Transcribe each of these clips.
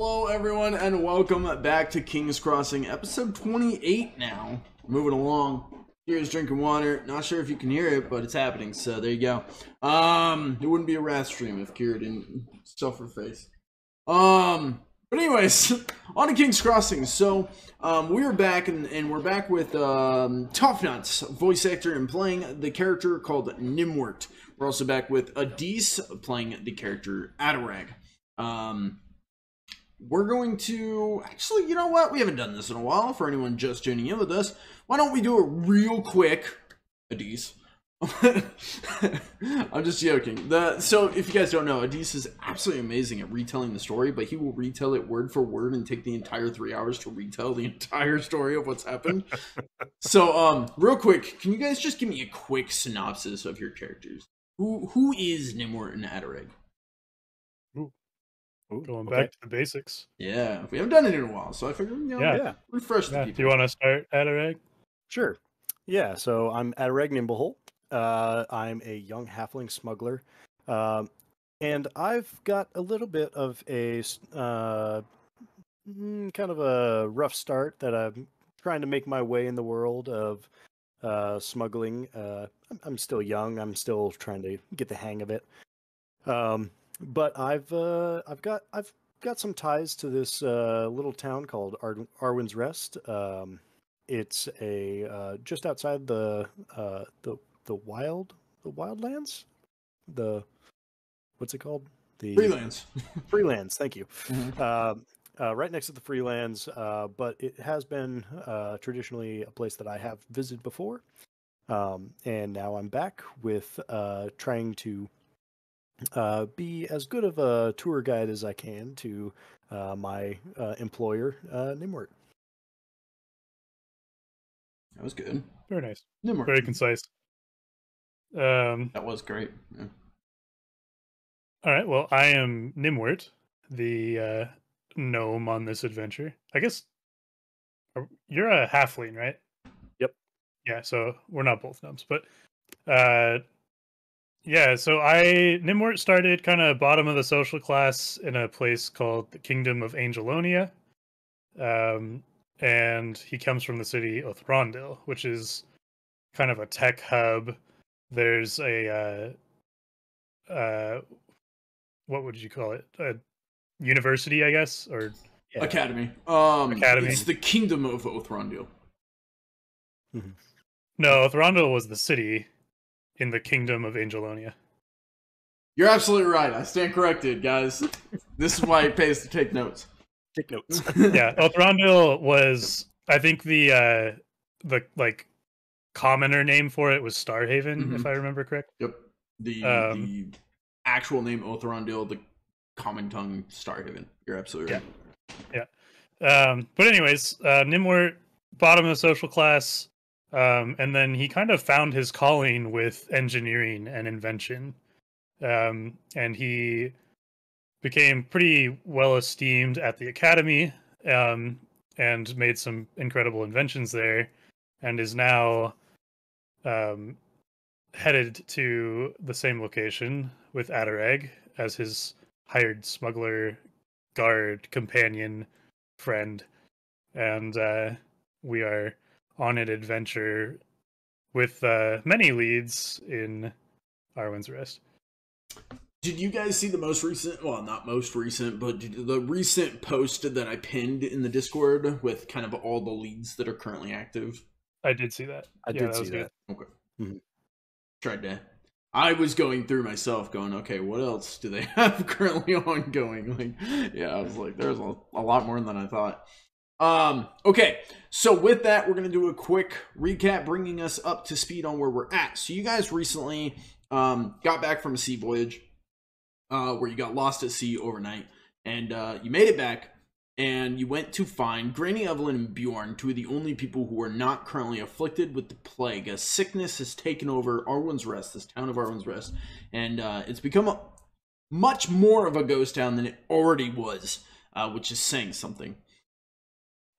Hello everyone and welcome back to King's Crossing, episode 28 now. Moving along. Here's drinking water. Not sure if you can hear it, but it's happening, so there you go. It wouldn't be a wrath stream if Kira didn't stuff her face. But anyways, on to King's Crossing. So, we're back and we're back with Tough Nuts, voice actor and playing the character called Gnimwirt. We're also back with Adis playing the character Adarag. We're going to... Actually, you know what? We haven't done this in a while. For anyone just joining in with us, why don't we do it real quick? Adis. I'm just joking. So, if you guys don't know, Adis is absolutely amazing at retelling the story, but he will retell it word for word and take the entire 3 hours to retell the entire story of what's happened. So, real quick, can you guys just give me a quick synopsis of your characters? Who is Gnimwirt and Adarag? Going back to the basics. Yeah, we haven't done it in a while, so I figured, you know, refresh the people. Do you want to start, Adarag? Sure. Yeah, so I'm Adarag Gnimwirt. I'm a young halfling smuggler, and I've got a little bit of a kind of a rough start that I'm trying to make my way in the world of smuggling. I'm still young. I'm still trying to get the hang of it. But I've got some ties to this little town called Arwin's Rest. It's a just outside the wildlands. What's it called? The Freelance. Freelance. Thank you. Mm-hmm. Right next to the Freelance, but it has been traditionally a place that I have visited before, and now I'm back with trying to be as good of a tour guide as I can to my employer, Gnimwirt. That was good. Very nice. Gnimwirt. Very concise. That was great. Yeah. All right. Well, I am Gnimwirt, the gnome on this adventure. I guess you're a halfling, right? Yep. Yeah. So we're not both gnomes, but yeah. So Gnimwirt started kind of bottom of the social class in a place called the Kingdom of Angelonia. And he comes from the city of Rondil, which is kind of a tech hub. There's a what would you call it? A university, I guess, or Academy. Academy. It's the Kingdom of Othrondil. Mm-hmm. No, Othrondil was the city in the Kingdom of Angelonia. You're absolutely right. I stand corrected, guys. This is why it pays to take notes. Take notes. Yeah, Othrondil was, I think the like commoner name for it was Starhaven, if I remember correct. Yep. The actual name Othrondil, the common tongue Starhaven. You're absolutely right. Yeah. But anyways, Gnimwirt, bottom of the social class, and then he kind of found his calling with engineering and invention. And he became pretty well esteemed at the academy, and made some incredible inventions there, and is now headed to the same location with Adarag as his hired smuggler, guard, companion, friend, and we are on an adventure with many leads in Arwin's Rest. Did you guys see the most recent, well, not most recent, but the recent post that I pinned in the Discord with kind of all the leads that are currently active? I did see that. I did see that. Okay. Mm-hmm. Tried to. I was going through myself going, okay, what else do they have currently ongoing? Like, yeah, I was like, there's a lot more than I thought. Okay, so with that, we're going to do a quick recap, bringing us up to speed on where we're at. So you guys recently got back from a sea voyage where you got lost at sea overnight, and you made it back, and you went to find Granny Evelyn and Bjoern, two of the only people who are not currently afflicted with the plague. A sickness has taken over Arwin's Rest, this town of Arwin's Rest, and it's become much more of a ghost town than it already was, which is saying something.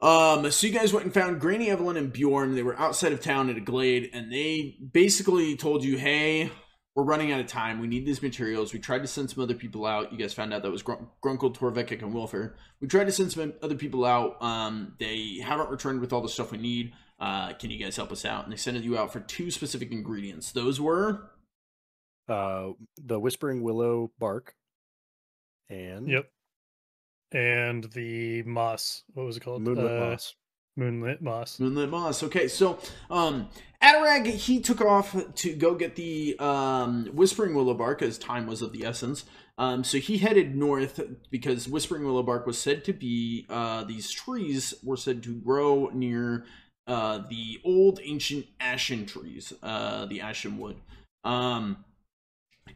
So you guys went and found Granny Evelyn and Bjoern. They were outside of town at a glade, and they basically told you, hey, we're running out of time. We need these materials. We tried to send some other people out. You guys found out that was Grunkle, Torvekik, and Wilfer. We tried to send some other people out. They haven't returned with all the stuff we need. Can you guys help us out? And they sent you out for 2 specific ingredients. Those were The Whispering Willow bark and Yep. And the moss. What was it called? Moonlit Moss. Moonlit Moss. Moonlit Moss. Okay, so Adarag, he took off to go get the Whispering Willow bark as time was of the essence. So he headed north because Whispering Willow bark was said to be, these trees were said to grow near the old ancient ashen trees, the ashen wood.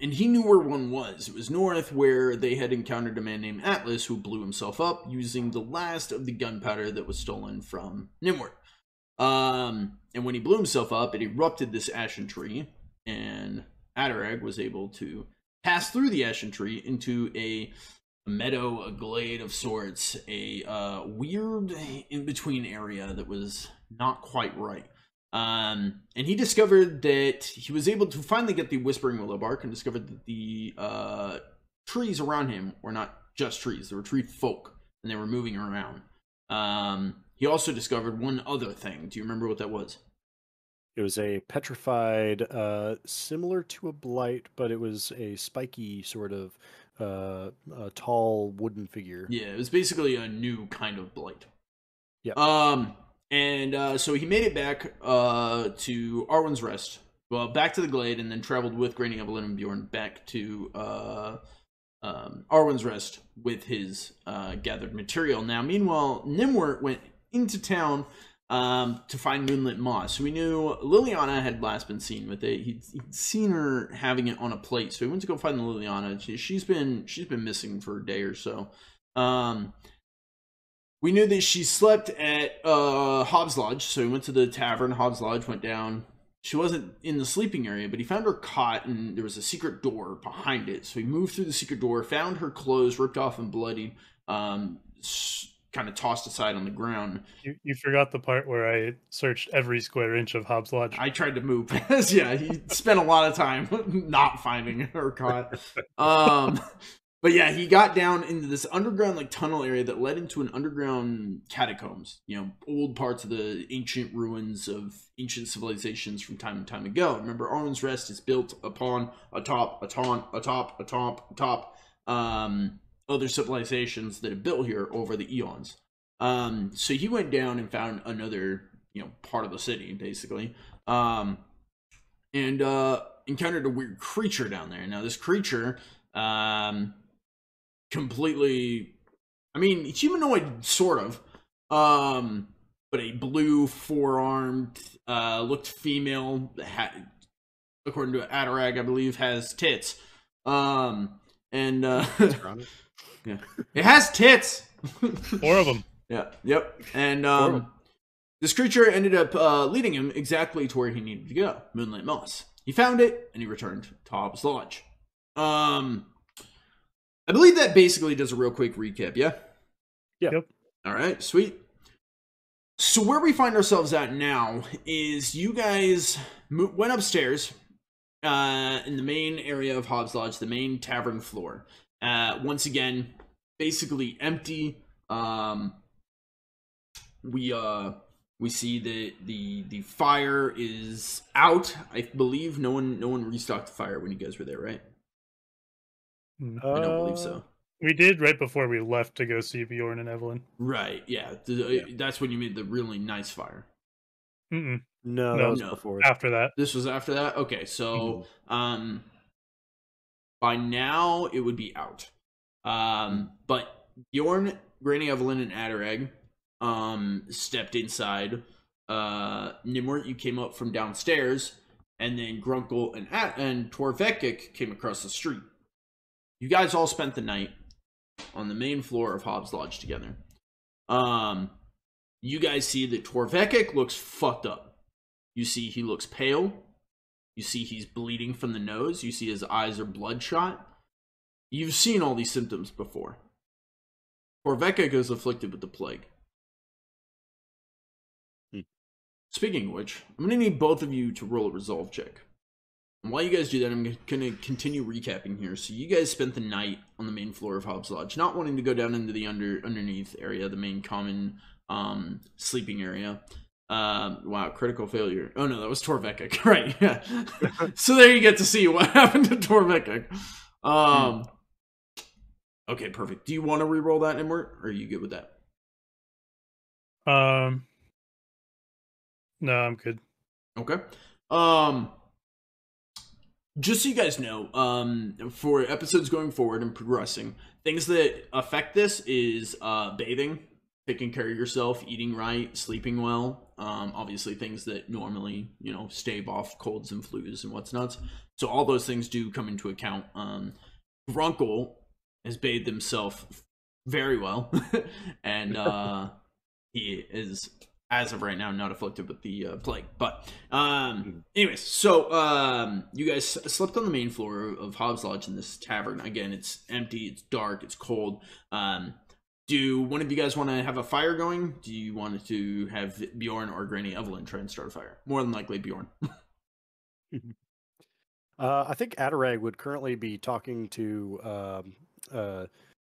And he knew where one was. It was north, where they had encountered a man named Atlas who blew himself up using the last of the gunpowder that was stolen from Gnimwirt. And when he blew himself up, it erupted this ashen tree, and Adarag was able to pass through the ashen tree into a meadow, a glade of sorts, a weird in-between area that was not quite right. And he discovered that he was able to finally get the Whispering Willow bark and discovered that the trees around him were not just trees. They were tree folk, and they were moving around. He also discovered one other thing. Do you remember what that was? It was a petrified, similar to a blight, but it was a spiky sort of a tall wooden figure. Yeah, it was basically a new kind of blight. Yeah. And so he made it back to Arwin's Rest, well, back to the glade, and then traveled with Granny Evelyn and Bjoern back to Arwin's Rest with his gathered material. Now, meanwhile, Gnimwirt went into town to find Moonlit Moss. So we knew Liliana had last been seen with it. He'd seen her having it on a plate, so he went to go find the Liliana. She's been missing for a day or so. We knew that she slept at Hobbs Lodge, so he went to the tavern. Hobbs Lodge, went down. She wasn't in the sleeping area, but he found her cot, and there was a secret door behind it. So he moved through the secret door, found her clothes ripped off and bloodied, kind of tossed aside on the ground. You forgot the part where I searched every square inch of Hobbs Lodge. I tried to move. Yeah, he spent a lot of time not finding her cot. But yeah, he got down into this underground like tunnel area that led into an underground catacombs. You know, old parts of the ancient ruins of ancient civilizations from time and time ago. Remember, Arwin's Rest is built upon atop other civilizations that have built here over the eons. So he went down and found another, part of the city, basically. And encountered a weird creature down there. Now, this creature, completely, humanoid, sort of, but a blue, four-armed, looked female, according to Adarag, I believe, has tits. Yeah, it has tits. 4 of them. Yeah, yep. And this creature ended up leading him exactly to where he needed to go, Moonlit Moss. He found it, and he returned to Hobbs Lodge. I believe that basically does a real quick recap, yeah? Yeah. Yep. All right, sweet. So where we find ourselves at now is you guys went upstairs in the main area of Hobbs Lodge, the main tavern floor. Once again, basically empty. We see that the fire is out. I believe no one restocked the fire when you guys were there, right? I don't believe so. We did right before we left to go see Bjoern and Evelyn. Right, yeah. That's when you made the really nice fire. Mm-mm. No, that was before. After that. This was after that? Okay, so by now it would be out. But Bjoern, Granny Evelyn, and Adarag stepped inside. Gnimwirt, you came up from downstairs, and then Grunkle and Torvekik came across the street. You guys all spent the night on the main floor of Hobbs Lodge together. You guys see that Torvekik looks fucked up. You see he looks pale. You see he's bleeding from the nose. You see his eyes are bloodshot. You've seen all these symptoms before. Torvekik is afflicted with the plague. Speaking of which, I'm going to need both of you to roll a resolve check. And while you guys do that, I'm going to continue recapping here. So you guys spent the night on the main floor of Hobbs Lodge, not wanting to go down into the underneath area, the main common sleeping area. Wow, critical failure. Oh no, that was Torvekik. Right, yeah. So there you get to see what happened to Torvekik. Okay, perfect. Do you want to re-roll that, Gnimwirt, or are you good with that? No, I'm good. Okay. Just so you guys know, for episodes going forward and progressing, things that affect this is bathing, taking care of yourself, eating right, sleeping well. Obviously things that normally, stave off colds and flus and what's nuts. So all those things do come into account. Grunkle has bathed himself very well, and he is, as of right now, not afflicted with the plague. But anyways, so you guys slept on the main floor of Hobbs Lodge in this tavern. Again, it's empty, it's dark, it's cold. Do one of you guys want to have a fire going? Do you want to have Bjoern or Granny Evelyn try and start a fire? More than likely Bjoern. I think Adarag would currently be talking to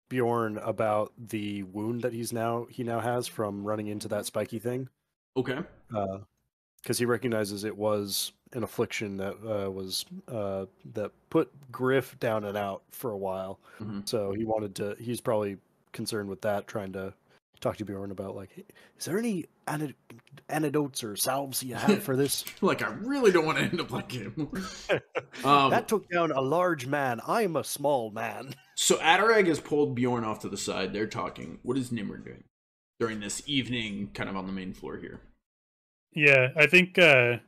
Bjorn about the wound that he now has from running into that spiky thing. Okay. Because he recognizes it was an affliction that that put Griff down and out for a while. Mm-hmm. So he's probably concerned with that, trying to talk to Bjorn about, like, hey, is there any antidotes or salves you have for this? Like, I really don't want to end up like him. That took down a large man. I am a small man. So Adarag has pulled Bjorn off to the side. They're talking. What is Gnimwirt doing during this evening, kind of on the main floor here? Yeah, I think for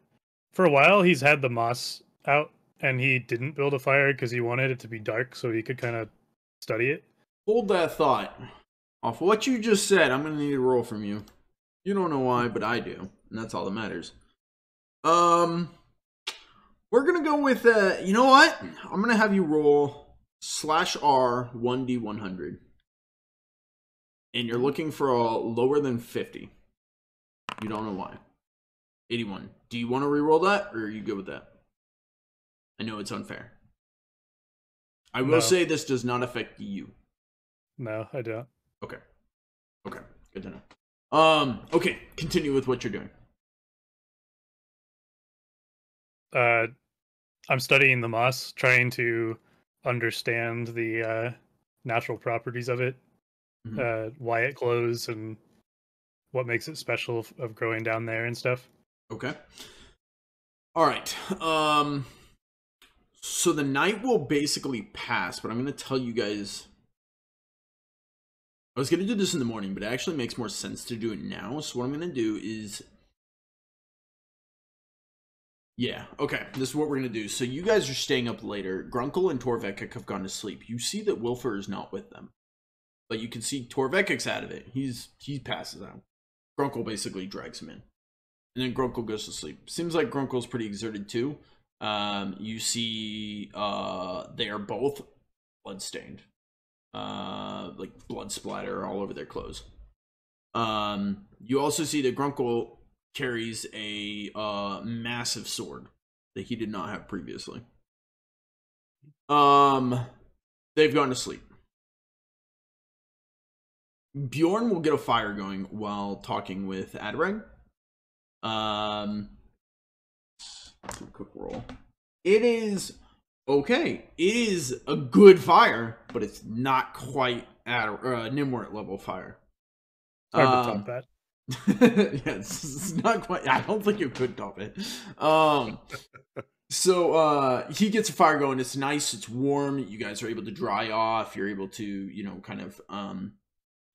a while he's had the moss out, and he didn't build a fire because he wanted it to be dark so he could kind of study it. Hold that thought. Off what you just said, I'm going to need a roll from you. You don't know why, but I do. And that's all that matters. We're going to go with, you know what? I'm going to have you roll /R 1d100. And you're looking for a lower than 50. You don't know why. 81. Do you want to re-roll that, or are you good with that? I know it's unfair. I will say this does not affect you. No, I don't. Okay. Okay. Good to know. Okay. Continue with what you're doing. I'm studying the moss, trying to understand the natural properties of it, why it glows, and what makes it special of growing down there and stuff. Okay. All right. So the night will basically pass, but I'm going to tell you guys. I was going to do this in the morning, but it actually makes more sense to do it now. So what I'm going to do is... Yeah, okay. This is what we're going to do. So you guys are staying up later. Grunkle and Torvekik have gone to sleep. You see that Wilfer is not with them. But you can see Torvekik's out of it. He passes out. Grunkle basically drags him in. And then Grunkle goes to sleep. Seems like Grunkle's pretty exerted too. You see they are both bloodstained. Like blood splatter all over their clothes. You also see that Grunkle carries a massive sword that he did not have previously. They've gone to sleep. Bjorn will get a fire going while talking with Adarag. Quick roll. It is okay. It is a good fire, but it's not quite at Gnimwirt level fire. Hard to top that. Yeah, it's not quite. I don't think you could top it. So he gets a fire going. It's nice. It's warm. You guys are able to dry off. You're able to, kind of.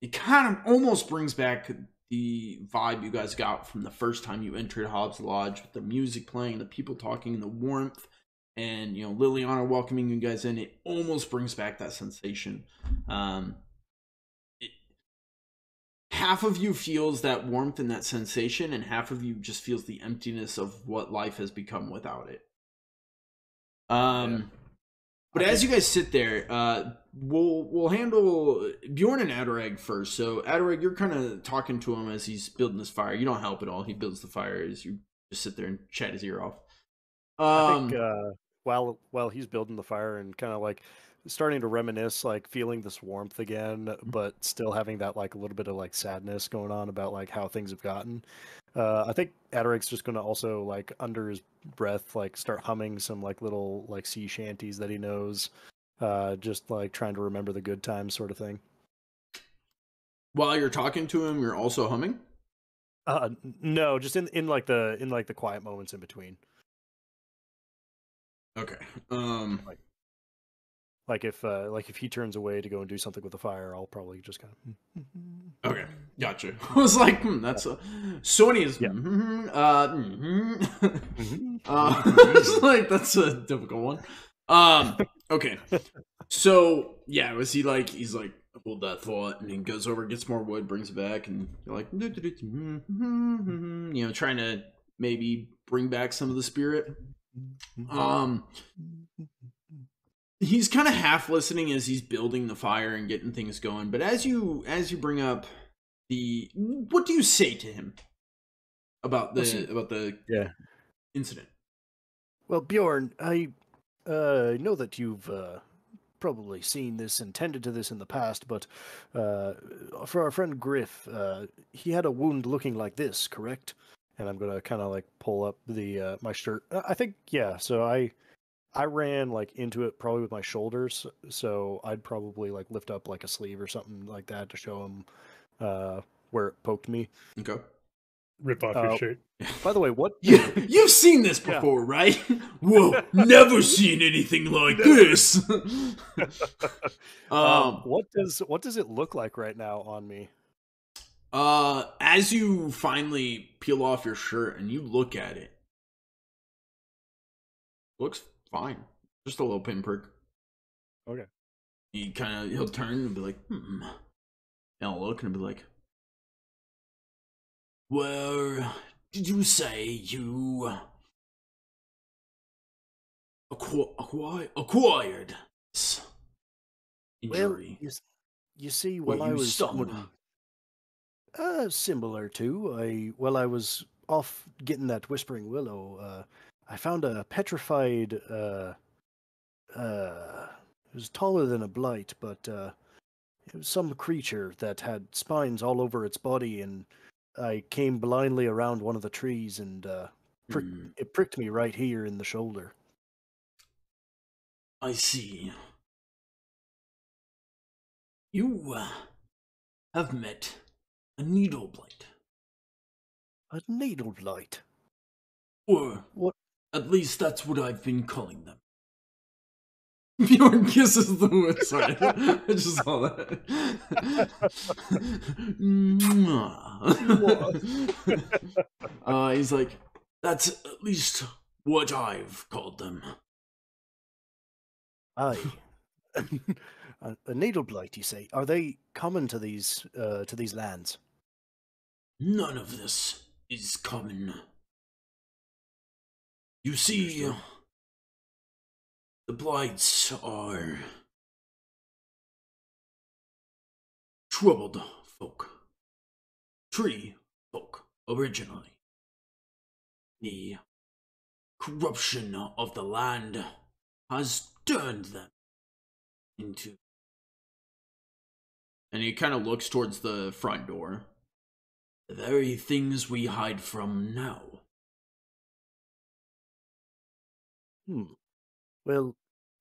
It kind of almost brings back the vibe you guys got from the first time you entered Hobbs Lodge, with the music playing, the people talking, the warmth, and Liliana welcoming you guys in. It almost brings back that sensation. Half of you feels that warmth and that sensation, and half of you just feels the emptiness of what life has become without it. But as you guys sit there, we'll handle Bjorn and Adarag first. So Adarag, you're kind of talking to him as he's building this fire. You don't help at all. He builds the fire as you just sit there and chat his ear off. I think while he's building the fire and kind of like starting to reminisce, like feeling this warmth again, but still having that like a little bit of like sadness going on about like how things have gotten. I think Adarag's just going to also like under his breath like start humming some like little like sea shanties that he knows, just like trying to remember the good times sort of thing. While you're talking to him, you're also humming? No, just in like the quiet moments in between. Okay. Like if he turns away to go and do something with the fire, I'll probably just kind of. Okay, gotcha. I was like, that's a Sony is. Yeah. It's like that's a difficult one. Okay. So yeah, was he like? He's like, hold that thought, and then goes over, gets more wood, brings it back, and you're like, you know, trying to maybe bring back some of the spirit. He's kind of half listening as he's building the fire and getting things going. But as you bring up what do you say to him about the incident? Well, Bjorn, I know that you've probably seen this and tended to this in the past, but for our friend Griff, he had a wound looking like this, correct? And I'm gonna kind of like pull up the my shirt. I think yeah. So I ran like into it probably with my shoulders, so I'd probably like lift up like a sleeve or something like that to show him where it poked me. Okay. Rip off your shirt. By the way, what you've seen this before, right? Whoa, never seen anything like this. What does it look like right now on me? As you finally peel off your shirt and you look at it, looks fine. Just a little pinprick. Okay. He'll turn and be like, And I'll look and be like, where did you say you acquired this injury? Well, you see, while I was stung? Similar to I was off getting that whispering willow. I found a petrified. It was taller than a blight, but it was some creature that had spines all over its body, and I came blindly around one of the trees, and it pricked me right here in the shoulder. I see. You have met a needle blight. A needle blight? Or what? At least that's what I've been calling them. Bjorn kisses the wood. Sorry, I just saw that. He's like, that's at least what I've called them. Aye. A needle blight, you say? Are they common to these lands? None of this is common. You see, the blights are troubled folk. Tree folk, originally. The corruption of the land has turned them into... And he kind of looks towards the front door. The very things we hide from now. Well,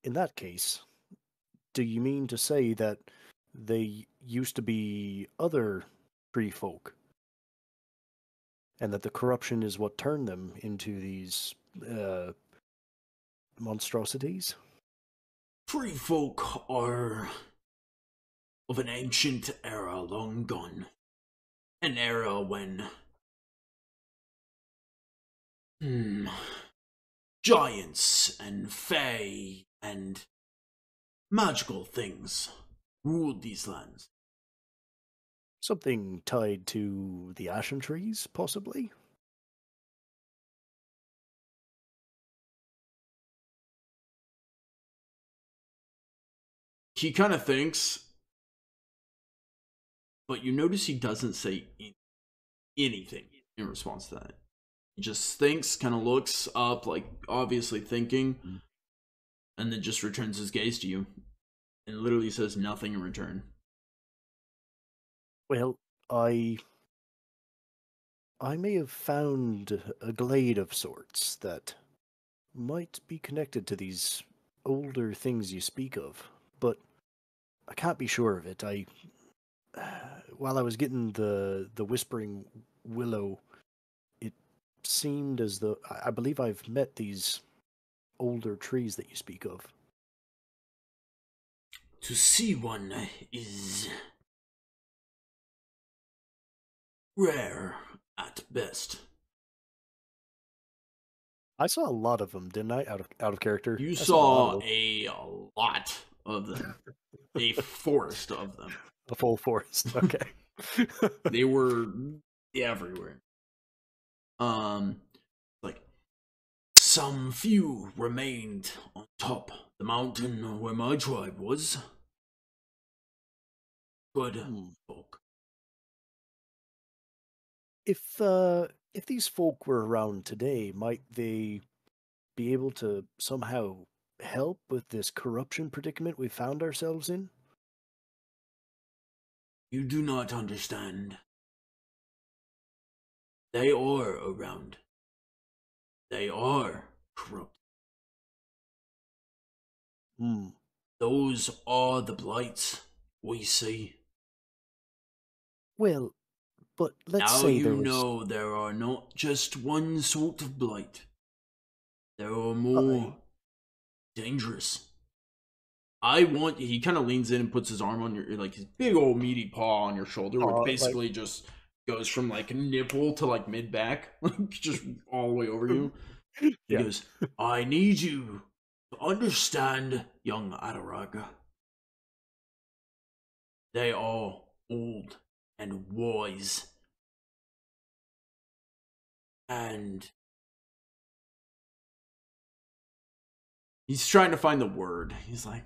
in that case, do you mean to say that they used to be other tree folk? And that the corruption is what turned them into these monstrosities? Tree folk are of an ancient era long gone. An era when giants and fae and magical things ruled these lands. Something tied to the ashen trees, possibly? He kind of thinks, but you notice he doesn't say anything in response to that. He just thinks, kind of looks up, like obviously thinking, and then just returns his gaze to you, and literally says nothing in return. Well, I may have found a glade of sorts that might be connected to these older things you speak of, but I can't be sure of it. While I was getting the whispering willow, it seemed as though I believe I've met these older trees that you speak of. To see one is rare at best. I saw a lot of them, didn't I? Out of character. You I saw a lot of them. A forest of them. A full forest. Okay. They were everywhere. Like some few remained on top the mountain where my tribe was. Good folk. If these folk were around today, might they be able to somehow help with this corruption predicament we found ourselves in? You do not understand. They are around. They are corrupt. Those are the blights we see. Well, but let's now say you there was... know there are not just one sort of blight. There are more dangerous. He kind of leans in and puts his arm on your, like his big old meaty paw on your shoulder, which basically just goes from like nipple to like mid back, like just all the way over you. He goes, I need you to understand, young Adarag. They are old and wise. And he's trying to find the word. He's like,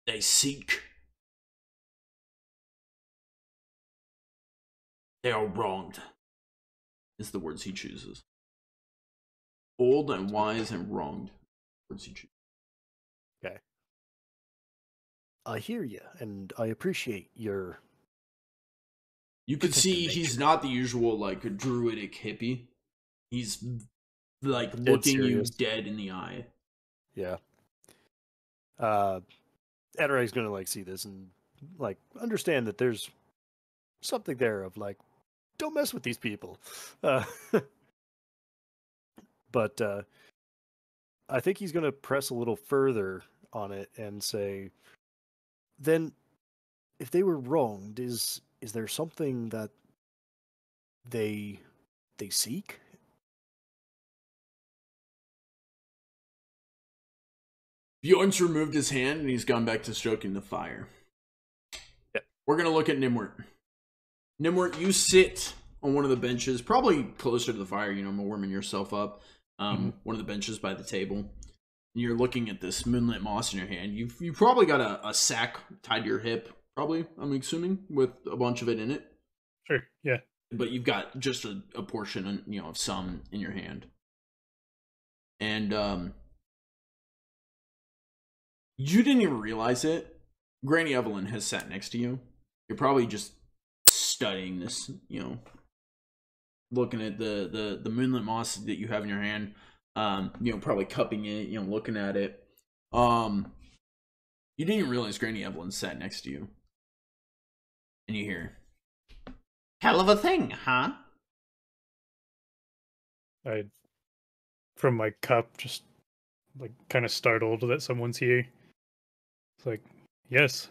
they seek. They are wronged, is the words he chooses. Old and wise and wronged. Words he chooses. Okay. I hear you, and I appreciate your... You can see he's not the usual, like, druidic hippie. He's, like, looking you dead in the eye. Yeah. Adarag's gonna, like, see this and, like, understand that there's something there of, like, don't mess with these people. But I think he's gonna press a little further on it and say, then, if they were wronged, is there something that they seek? Bjorn's removed his hand and he's gone back to stroking the fire. Yep. We're gonna look at Gnimwirt. Gnimwirt, you sit on one of the benches, probably closer to the fire, you know, warming yourself up. One of the benches by the table. And you're looking at this moonlit moss in your hand. You probably got a sack tied to your hip, probably, I'm assuming, with a bunch of it in it. Sure, yeah. But you've got just a portion, you know, of some in your hand. And you didn't even realize it. Granny Evelyn has sat next to you. You're probably just studying this, you know, looking at the moonlit moss that you have in your hand. You know, probably cupping it, you know, looking at it. You didn't even realize Granny Evelyn sat next to you. And you hear, hell of a thing, huh? I, from my cup, just like kind of startled that someone's here. It's like, yes.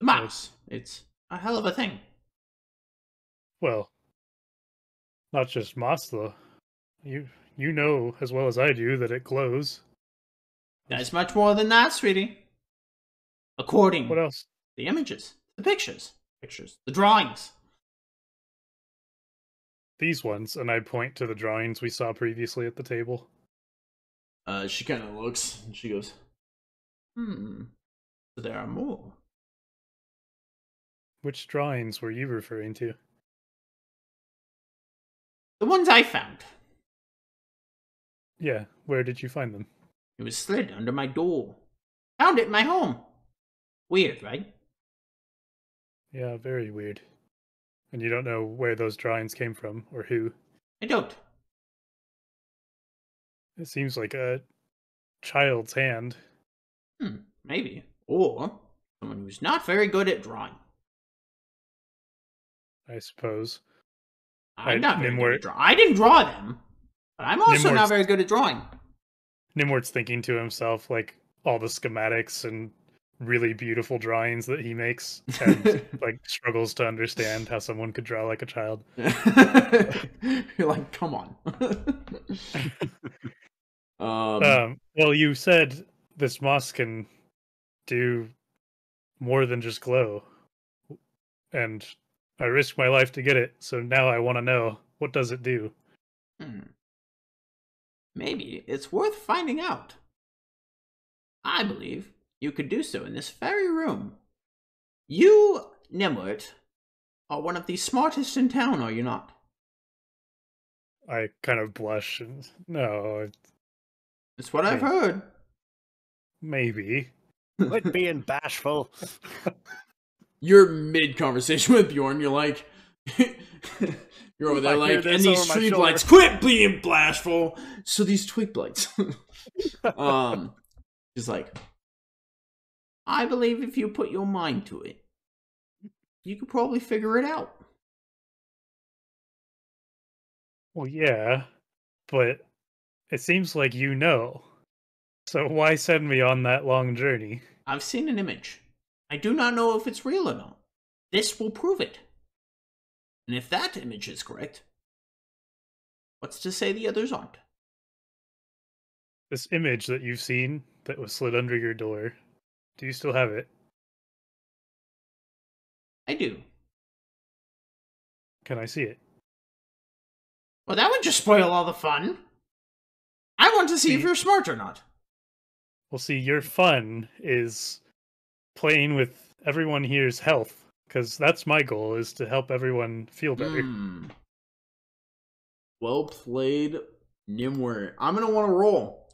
The mouse. It's a hell of a thing. Well, not just moss though. You know as well as I do that it glows. There's much more than that, sweetie. According what else? The images, the pictures, the drawings. These ones, and I point to the drawings we saw previously at the table. She kind of looks and she goes, so there are more. Which drawings were you referring to? The ones I found. Yeah, where did you find them? It was slid under my door. Found it in my home. Weird, right? Yeah, very weird. And you don't know where those drawings came from or who. I don't. It seems like a child's hand. Maybe. Or someone who's not very good at drawing. I suppose. I'm not very good Gnimwirt. at drawing. I didn't draw them, but I'm also Gnimwirt's- not very good at drawing. Gnimwirt's thinking to himself, like, all the schematics and really beautiful drawings that he makes, and, like, struggles to understand how someone could draw like a child. You're like, come on. Well, you said this moss can do more than just glow. And I risked my life to get it, so now I want to know, what does it do? Maybe it's worth finding out. I believe you could do so in this very room. You, Gnimwirt, are one of the smartest in town, are you not? I kind of blush and no, It's what I've heard. maybe. Quit being bashful. You're mid-conversation with Bjorn, you're like... You're over there I hear like, this and these over my tree shoulder. blights, quit being bashful! So these twig blights. He's like, I believe if you put your mind to it, you could probably figure it out. Well, yeah, but it seems like you know. So why send me on that long journey? I've seen an image. I do not know if it's real or not. This will prove it. And if that image is correct, what's to say the others aren't? This image that you've seen that was slid under your door, do you still have it? I do. Can I see it? Well, that would just spoil all the fun. I want to see if you're smart or not. Well, see, your fun is playing with everyone here's health, because that's my goal, is to help everyone feel better. Well played, Gnimwirt. I'm gonna want to roll.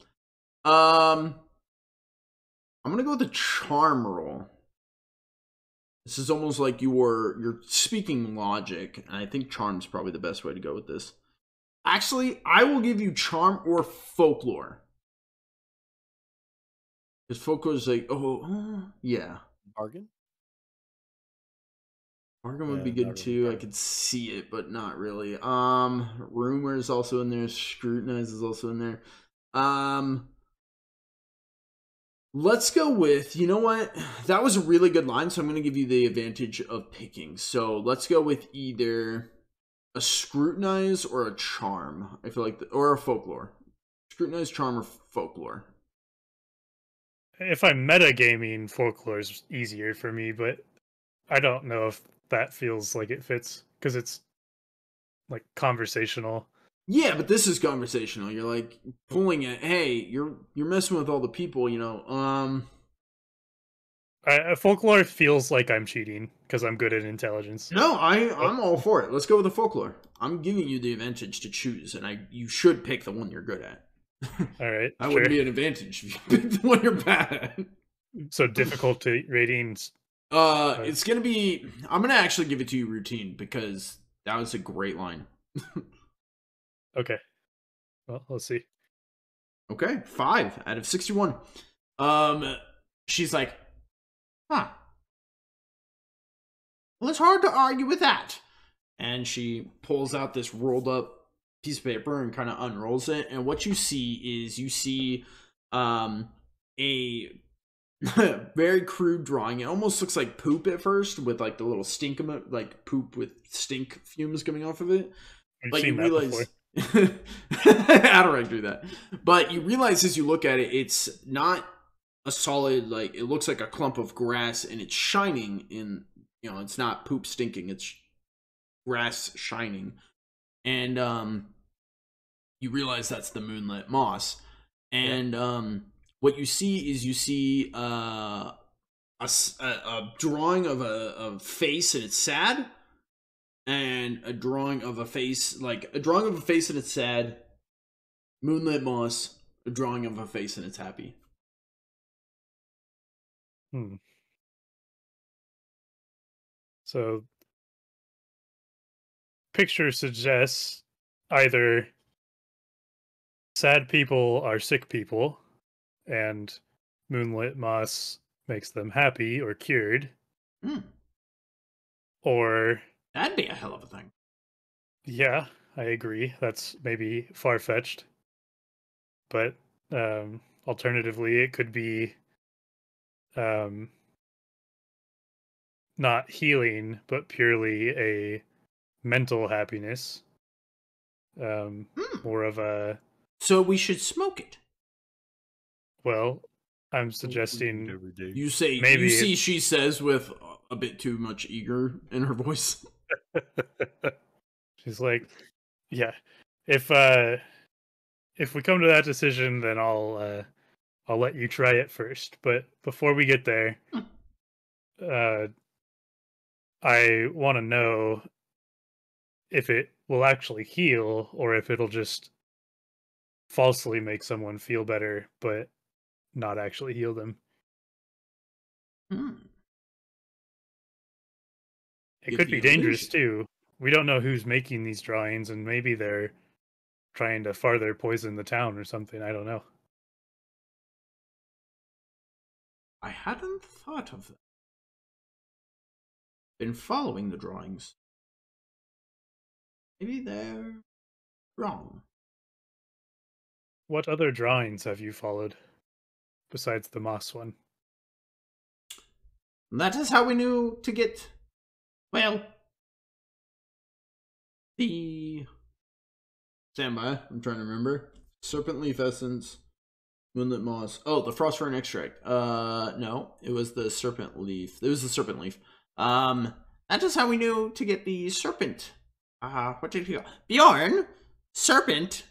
I'm gonna go with the charm roll. This is almost like you're speaking logic, and I think charm's probably the best way to go with this. Actually, I will give you charm or folklore. Because folklore is like, yeah. Bargain? Bargain would be good too. I could see it, but not really. Rumor is also in there. Scrutinize is also in there. Let's go with, you know what? That was a really good line, so I'm going to give you the advantage of picking. So let's go with either a scrutinize or a charm. I feel like, or a folklore. Scrutinize, charm, or folklore. If I'm metagaming, folklore is easier for me, but I don't know if that feels like it fits, because it's like conversational. Yeah, but this is conversational. You're like pulling it. Hey, you're messing with all the people, you know. Folklore feels like I'm cheating because I'm good at intelligence. No, I'm all for it. Let's go with the folklore. I'm giving you the advantage to choose, and you should pick the one you're good at. All right, that wouldn't be an advantage if you pick the one you're bad at. So difficulty ratings. It's gonna be. I'm gonna actually give it to you routine because that was a great line. Okay. Well, let's see. Okay, 5 out of 61. She's like, huh. Well, it's hard to argue with that. And she pulls out this rolled up piece of paper and kind of unrolls it. And what you see is a very crude drawing. It almost looks like poop at first, with like the little stink, like poop with stink fumes coming off of it. But you realize Adarag do that. But you realize as you look at it, it's not a solid, like, it looks like a clump of grass, and it's shining in, you know, it's not poop stinking, it's grass shining. And you realize that's the Moonlit Moss. And what you see is a drawing of a face, and it's sad. and a drawing of a face, like a drawing of a face and it's sad. Moonlit Moss, a drawing of a face and it's happy. So, picture suggests either sad people are sick people, and Moonlit Moss makes them happy or cured, or... That'd be a hell of a thing. Yeah, I agree. That's maybe far-fetched. But alternatively, it could be not healing, but purely a mental happiness. More of a... So we should smoke it. Well, I'm suggesting... You say, maybe you see, she says with a bit too much eager in her voice. She's like, yeah, if we come to that decision, then I'll let you try it first. But before we get there, I want to know if it will actually heal or if it'll just falsely make someone feel better, but not actually heal them. It could be dangerous too. We don't know who's making these drawings, and maybe they're trying to farther poison the town or something. I don't know. I hadn't thought of that. Been following the drawings. Maybe they're wrong. What other drawings have you followed besides the moss one? That is how we knew to get, well, the... Standby, I'm trying to remember. Serpent leaf essence, moonlit moss. Oh, the frost fern extract. No, it was the serpent leaf. It was the serpent leaf. That is how we knew to get the serpent. What did he go? Bjoern? Serpent?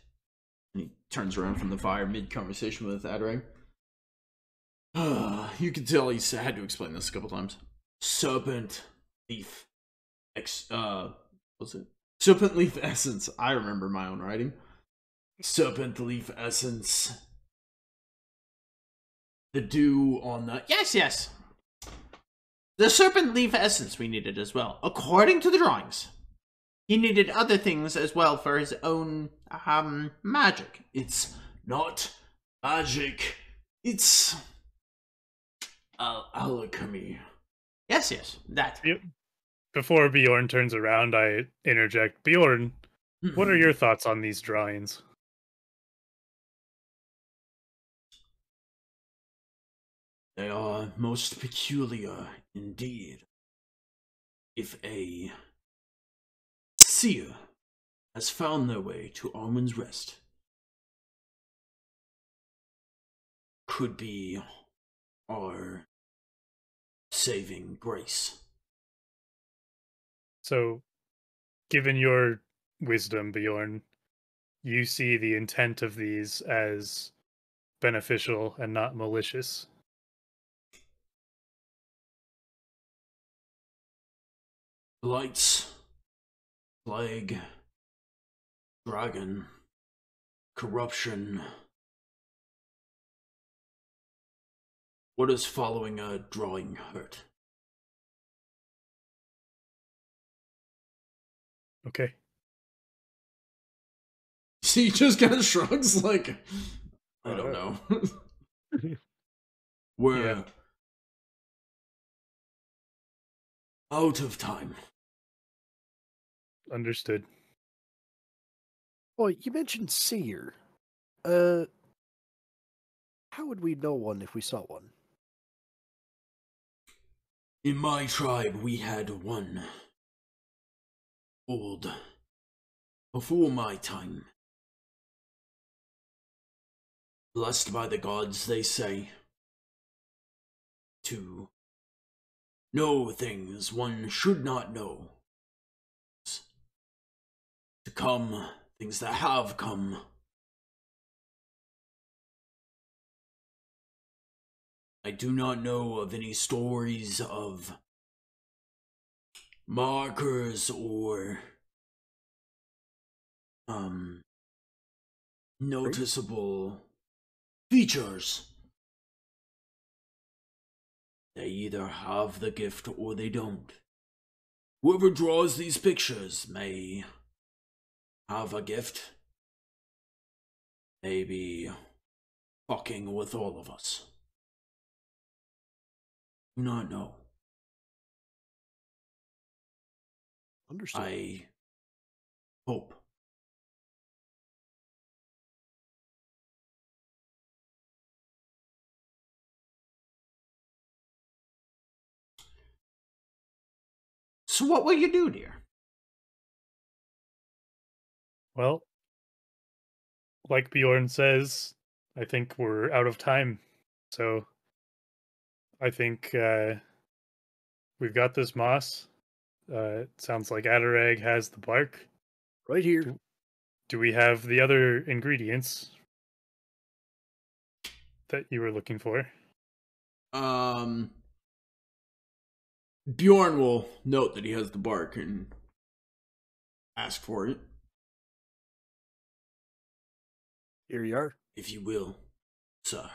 And he turns around from the fire mid-conversation with Adarag. You can tell he's had to explain this a couple times. Serpent leaf. What's it? Serpent leaf essence. I remember my own writing. Serpent leaf essence. The dew on the... Yes! The serpent leaf essence we needed as well, according to the drawings. He needed other things as well for his own, magic. It's not magic. It's... alchemy. Yes, that. Yep. Before Bjorn turns around, I interject. Bjorn, what are your thoughts on these drawings? They are most peculiar indeed. If a seer has found their way to Arwin's Rest, could be our saving grace. So, given your wisdom, Bjorn, you see the intent of these as beneficial and not malicious. Blights, plague, dragon, corruption. What does following a drawing hurt? Okay. See, he just kind of shrugs like, I don't know. We're out of time. Understood. Well, you mentioned seer. How would we know one if we saw one? In my tribe, we had one. Old. Before my time. Blessed by the gods, they say. To know things one should not know. To come, things that have come. I do not know of any stories of markers or noticeable features. They either have the gift or they don't. Whoever draws these pictures may have a gift, may be fucking with all of us. Do not know. Understood. I hope. So what will you do, dear? Well, like Bjorn says, I think we're out of time. So I think we've got this moss. It sounds like Adarag has the bark. Right here. Do we have the other ingredients that you were looking for? Bjorn will note that he has the bark and ask for it. Here you are. If you will, sir.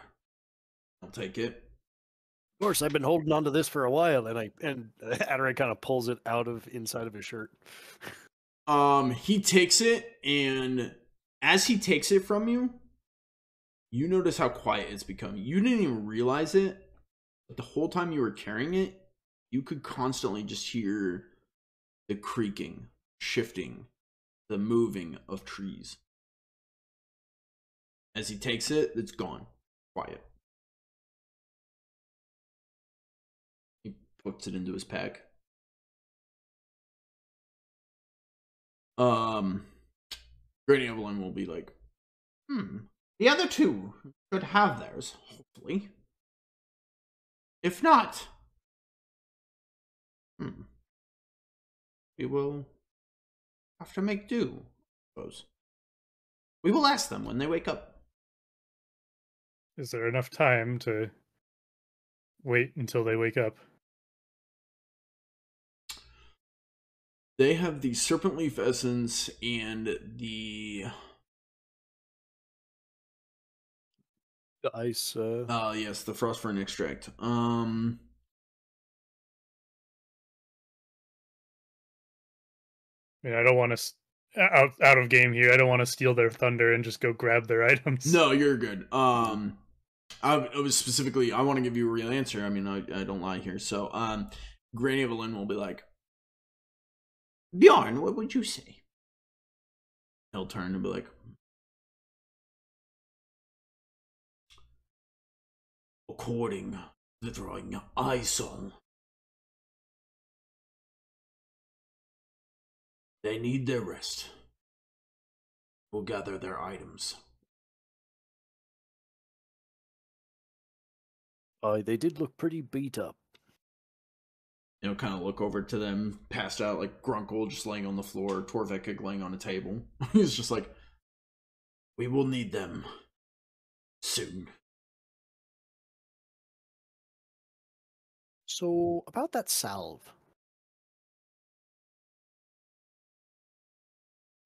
I'll take it. Of course, I've been holding on to this for a while, and Adarag kind of pulls it out of inside of his shirt. He takes it, and as he takes it from you, you notice how quiet it's becoming. You didn't even realize it, but the whole time you were carrying it, you could constantly just hear the creaking, shifting, the moving of trees. As he takes it, it's gone. Quiet. He puts it into his pack. Granny Evelyn will be like, the other two should have theirs, hopefully. If not, we will have to make do, I suppose. We will ask them when they wake up. Is there enough time to wait until they wake up? They have the serpent leaf essence and the ice. Yes, the frost fern extract. I mean, I don't want to out of game here. I don't want to steal their thunder and just go grab their items. No, you're good. I was specifically, I want to give you a real answer. I mean, I don't lie here. So, Granny Evelyn will be like, Bjorn, what would you say? He'll turn and be like, according to the drawing I saw, they need their rest. We'll gather their items. They did look pretty beat up. Kind of look over to them, passed out, like Grunkle just laying on the floor, Torvik laying on a table. He's just like, we will need them soon. So, about that salve.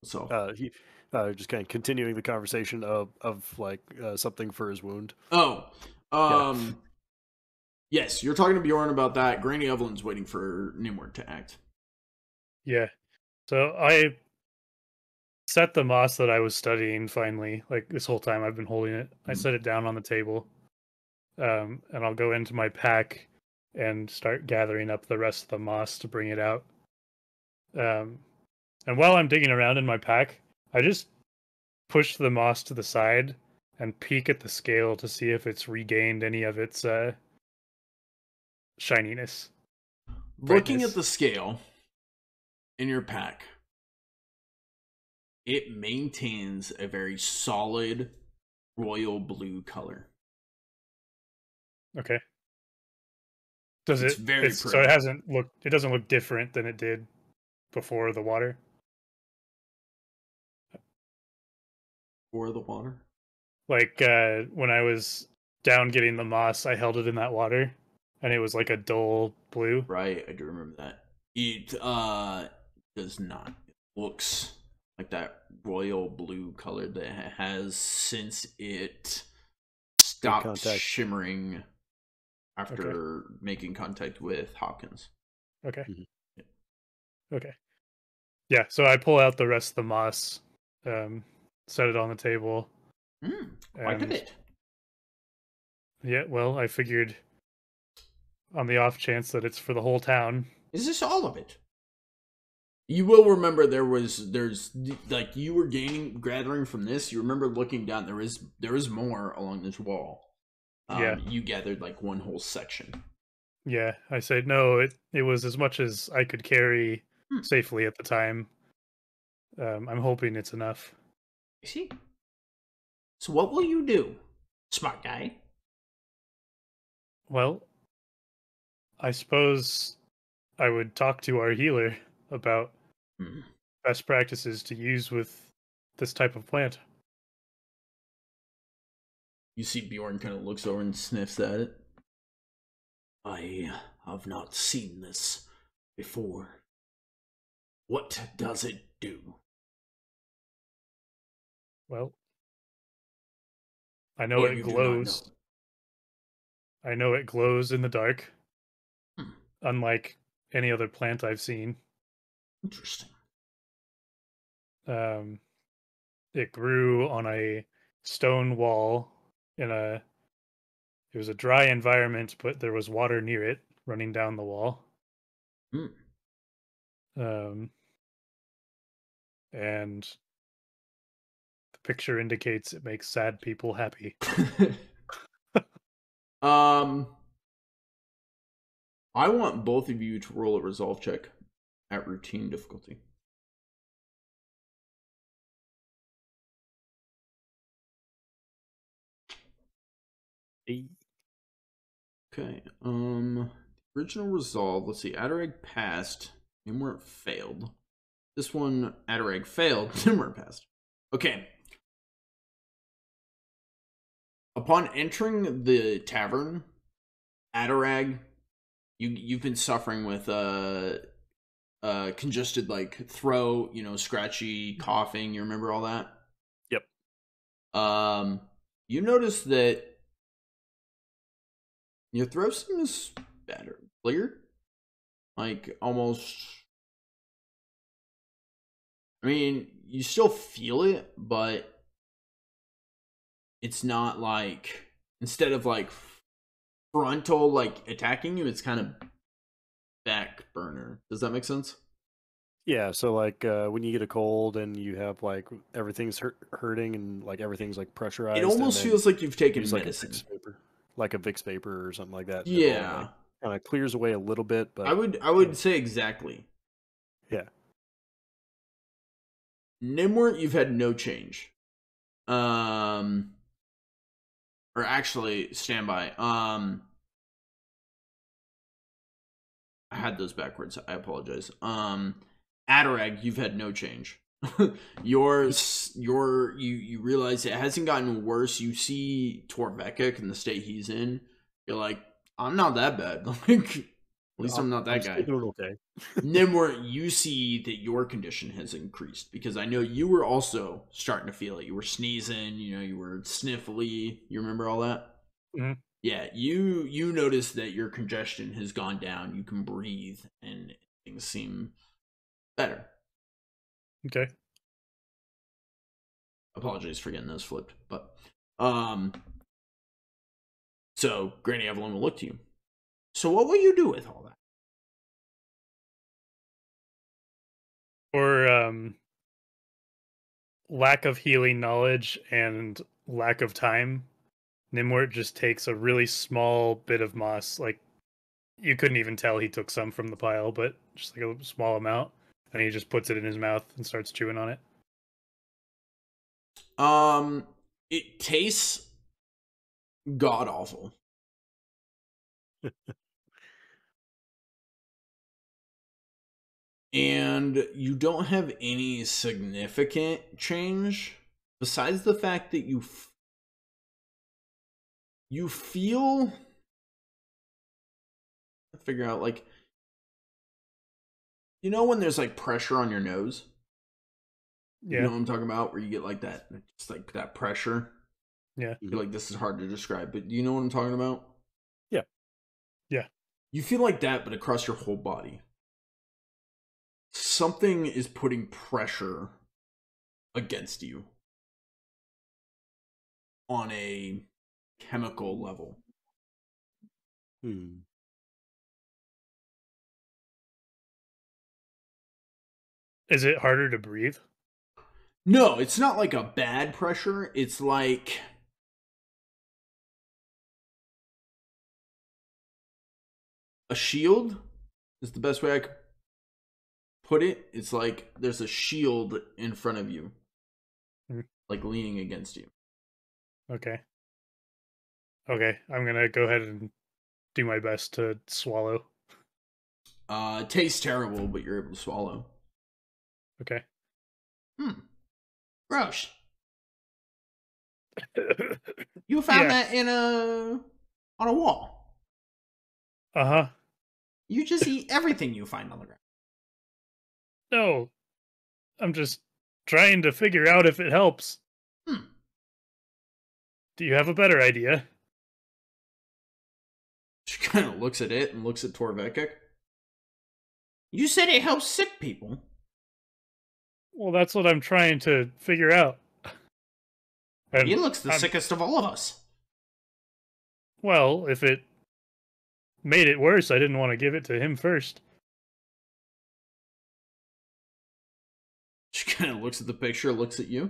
So he just kind of continuing the conversation of like something for his wound. Yes, you're talking to Bjorn about that. Granny Evelyn's waiting for Gnimwirt to act. Yeah. So I set the moss that I was studying finally. Like this whole time I've been holding it. I set it down on the table. And I'll go into my pack and start gathering up the rest of the moss to bring it out. And while I'm digging around in my pack, I just push the moss to the side and peek at the scale to see if it's regained any of its shininess. Looking at the scale in your pack, it maintains a very solid royal blue color. Okay. Does it's it? Very so it doesn't look different than it did before the water. Before the water. Like when I was down getting the moss, I held it in that water, and it was like a dull blue. Right, I do remember that. It does not. It looks like that royal blue color that it has since it stopped shimmering after making contact with Hawkins. Okay. Mm-hmm. Okay. Yeah, so I pull out the rest of the moss, set it on the table. Quite a bit. Yeah, well, I figured on the off chance that it's for the whole town. Is this all of it? You will remember there's like you were gathering from this. You remember looking down. There is more along this wall. Yeah. You gathered like one whole section. Yeah, I said no. It was as much as I could carry safely at the time. I'm hoping it's enough. I see. So what will you do, smart guy? Well, I suppose I would talk to our healer about best practices to use with this type of plant. You see Bjoern kind of looks over and sniffs at it. I have not seen this before. What does it do? Well, I know it glows. I know it glows in the dark. Unlike any other plant I've seen. Interesting. It grew on a stone wall it was a dry environment, but there was water near it running down the wall. And the picture indicates it makes sad people happy. I want both of you to roll a resolve check at routine difficulty. Okay. Original resolve. Let's see. Adarag passed. Gnimwirt failed. This one, Adarag failed. Gnimwirt passed. Okay. Upon entering the tavern, Adarag, you've been suffering with congested like throat, scratchy coughing. You remember all that? Yep. You notice that your throat seems better, clear, like almost. I mean, you still feel it, but it's not like instead of like frontal like attacking you, it's kind of back burner. Does that make sense? Yeah, so like when you get a cold and you have like everything's hurting and like everything's like pressurized, it almost feels like you've taken medicine, like a Vicks vapor or something like that. Yeah, like, kind of clears away a little bit, but I would say exactly. Yeah. Gnimwirt, you've had no change. Or actually, standby. I had those backwards. I apologize. Adarag, you've had no change. You realize it hasn't gotten worse. You see Torvekik in the state he's in. You're like, I'm not that bad. Like, at least I'm not that guy. Okay. Gnimwirt, you see that your condition has increased because I know you were also starting to feel it. You were sneezing, you were sniffly. You remember all that? Mm-hmm. Yeah, you notice that your congestion has gone down. You can breathe, and things seem better. Okay. Apologies for getting those flipped, but so Granny Evelyn will look to you. So what will you do with all that? For lack of healing knowledge and lack of time, Gnimwirt just takes a really small bit of moss. Like, you couldn't even tell he took some from the pile, but just like a small amount, and he just puts it in his mouth and starts chewing on it. It tastes god awful. And you don't have any significant change besides the fact that you feel, figure out, like, You know when there's like pressure on your nose? You Yeah. know what I'm talking about? Where you get like that, just like that pressure. Yeah. I feel like this is hard to describe, but do you know what I'm talking about? Yeah. Yeah. You feel like that, but across your whole body. Something is putting pressure against you on a chemical level. Is it harder to breathe? No, it's not like a bad pressure. It's like a shield is the best way I could put it. It's like there's a shield in front of you, like leaning against you. Okay. Okay, I'm gonna go ahead and do my best to swallow. It tastes terrible, but you're able to swallow. Okay. Gross. You found that on a wall. Uh-huh. You just eat everything you find on the ground. No. I'm just trying to figure out if it helps. Do you have a better idea? She kind of looks at it and looks at Torvekik. You said it helps sick people. Well, that's what I'm trying to figure out. And He looks the sickest of all of us. Well, if it made it worse, I didn't want to give it to him first. She kind of looks at the picture, looks at you.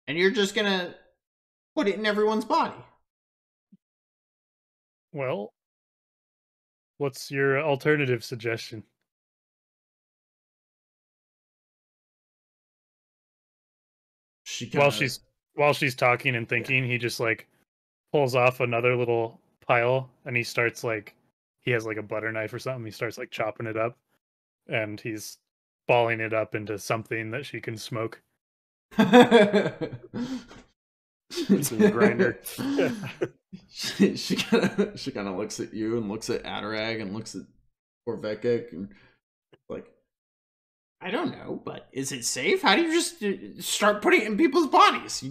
And you're just gonna put it in everyone's body. Well, what's your alternative suggestion? While she's talking and thinking, he just like pulls off another little pile and he starts like he has like a butter knife or something. He starts like chopping it up and he's balling it up into something that she can smoke. It's a grinder. she kind of looks at you and looks at Adarag and looks at Torvekik and like, I don't know, but is it safe? How do you just start putting it in people's bodies?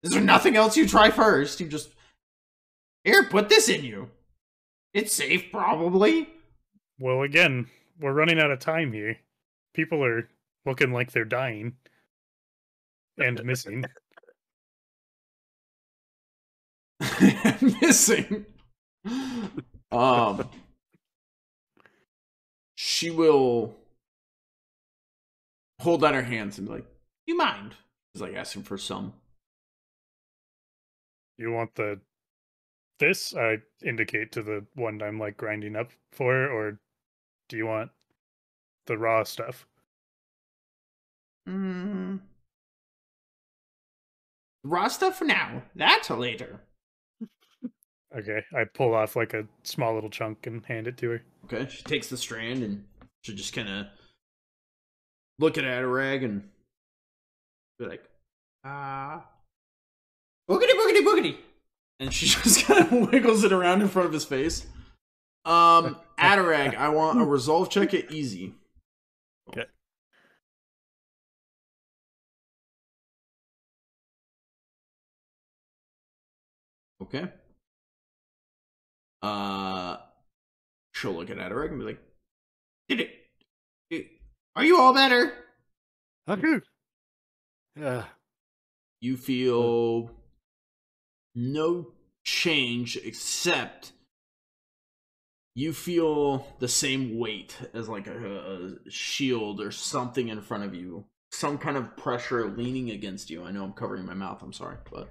Is there nothing else you try first? You just, here, put this in you. It's safe, probably. Well, again, we're running out of time here. People are looking like they're dying and missing. Missing. She will hold out her hands and be like, "Do you mind?" She's like asking for some. You want this? I indicate to the one I'm like grinding up for, or do you want the raw stuff? Raw stuff for now. That later. Okay, I pull off like a small little chunk and hand it to her. Okay, she takes the strand and she just kind of look at Adarag and be like, boogity, boogity, boogity. And she just kind of wiggles it around in front of his face. Adarag, I want a resolve check at easy. Okay. Okay. She'll look at Adarag and be like, are you all better? Yeah. You feel no change except you feel the same weight as like a shield or something in front of you. Some kind of pressure leaning against you. I know I'm covering my mouth, I'm sorry, but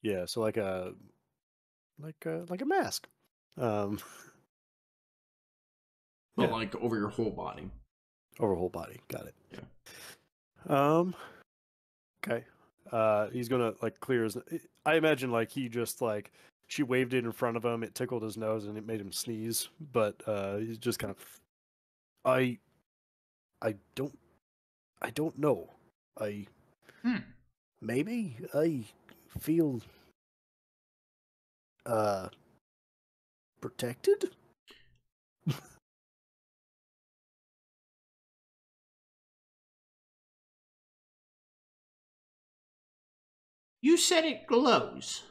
yeah, so like a mask. But yeah. like over your whole body. Over whole body. Got it. Yeah. Okay. He's gonna like clear his. I imagine like he just like she waved it in front of him. It tickled his nose and it made him sneeze. But he's just kind of. I don't know. Maybe I feel protected. You said it glows.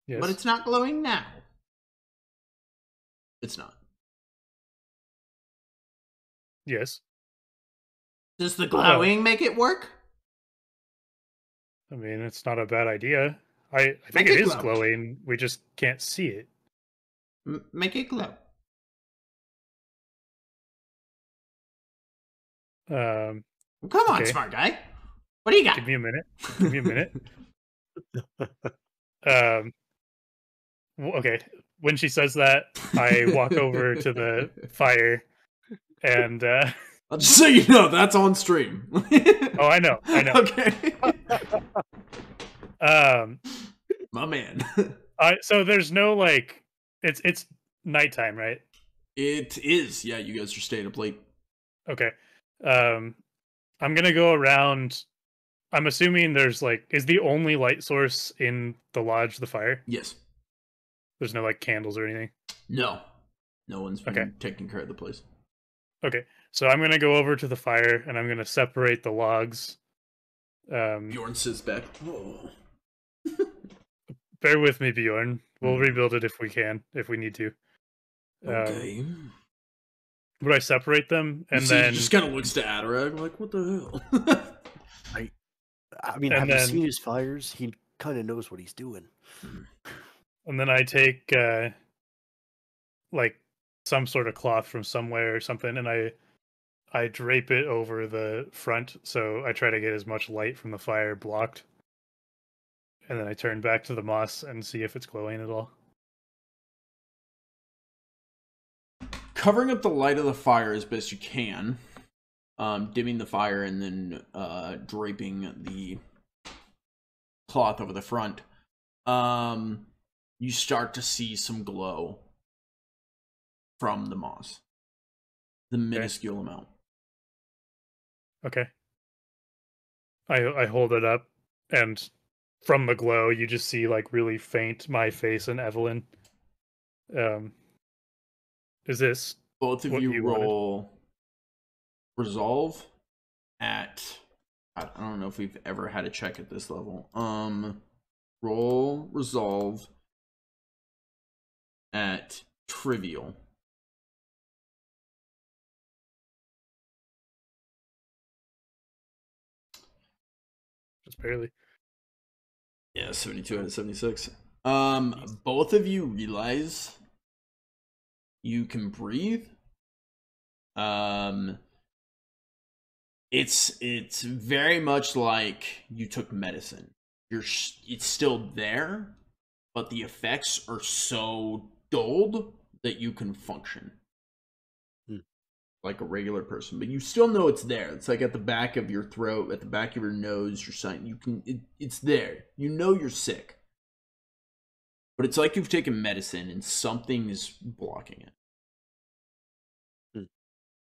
Yes. But it's not glowing now. It's not. Yes. Does the glowing make it work? I mean, it's not a bad idea. I think Make it it is glow. glowing. We just can't see it. Make it glow. Um, Come on, okay. smart guy. What do you got? Give me a minute. Give me a minute. Okay. When she says that, I walk over to the fire and Just so you know, that's on stream. oh, I know. Okay. Um, My man. so there's no like it's nighttime, right? It is. Yeah, you guys are staying up late. Okay. I'm gonna go around. I'm assuming there's like is the only light source in the lodge the fire? Yes. There's no like candles or anything. No. No one's been Okay. taking care of the place. Okay. So I'm gonna go over to the fire and I'm gonna separate the logs. Bjorn sits back. Oh. Bear with me, Bjorn. We'll rebuild it if we can, if we need to. Okay. Would I separate them and he then just kind of looks to Adarag like, what the hell? I mean, have you seen his fires? He kind of knows what he's doing. And then I take like some sort of cloth from somewhere or something, and I drape it over the front, so I try to get as much light from the fire blocked. And then I turn back to the moss and see if it's glowing at all. Covering up the light of the fire as best you can. Dimming the fire and then draping the cloth over the front. You start to see some glow from the moss. The minuscule amount. Okay. I hold it up, and from the glow, you just see like really faint my face and Evelyn. Is this both of what you wanted? roll resolve at I don't know if we've ever had a check at this level. Roll resolve at trivial. Just barely. Yeah, 72 out of 76. Both of you realize you can breathe. It's very much like you took medicine. It's still there, but the effects are so dulled that you can function like a regular person, but you still know it's there. It's like at the back of your throat, at the back of your nose, your sign. It's there. You know you're sick, but it's like you've taken medicine and something is blocking it.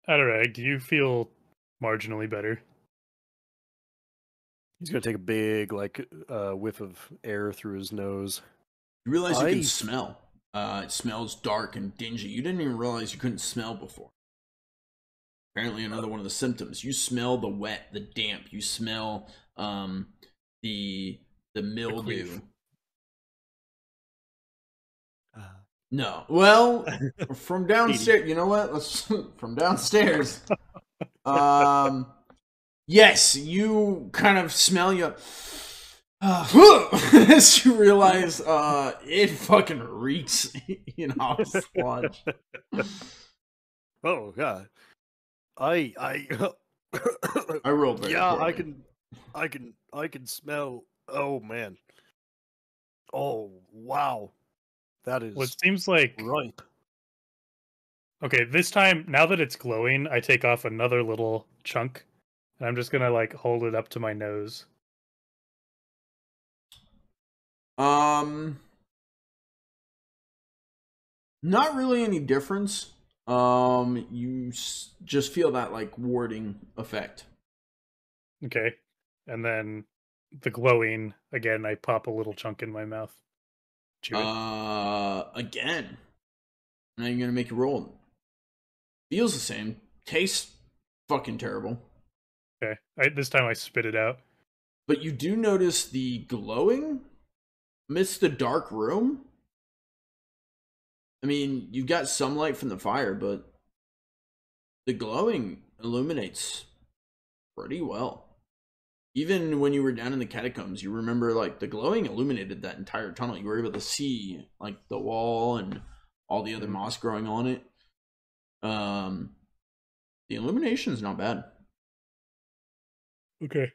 Adarag, do you feel marginally better? He's gonna take a big whiff of air through his nose. You realize you can smell. It smells dark and dingy. You didn't even realize you couldn't smell before. Apparently another one of the symptoms. You smell the wet, the damp. You smell the mildew. No. Well, from downstairs, you know what? Let's from downstairs. Yes, you kind of smell you as you realize it fucking reeks in Hobbs Lodge. Oh god. I rolled very poorly. I can smell. Oh man. Oh wow. That is Well, it seems like ripe. Okay, this time, now that it's glowing, I take off another little chunk, and I'm just gonna like hold it up to my nose. Not really any difference. You just feel that like warding effect. Okay, and then the glowing again. I pop a little chunk in my mouth. Chew it. Again. Now you're gonna make a roll. Feels the same. Tastes fucking terrible. Okay. This time I spit it out. But you do notice the glowing amidst the dark room. I mean, you got some light from the fire, but the glowing illuminates pretty well. Even when you were down in the catacombs, you remember, like, the glowing illuminated that entire tunnel. You were able to see, like, the wall and all the other moss growing on it. The illumination's not bad. Okay.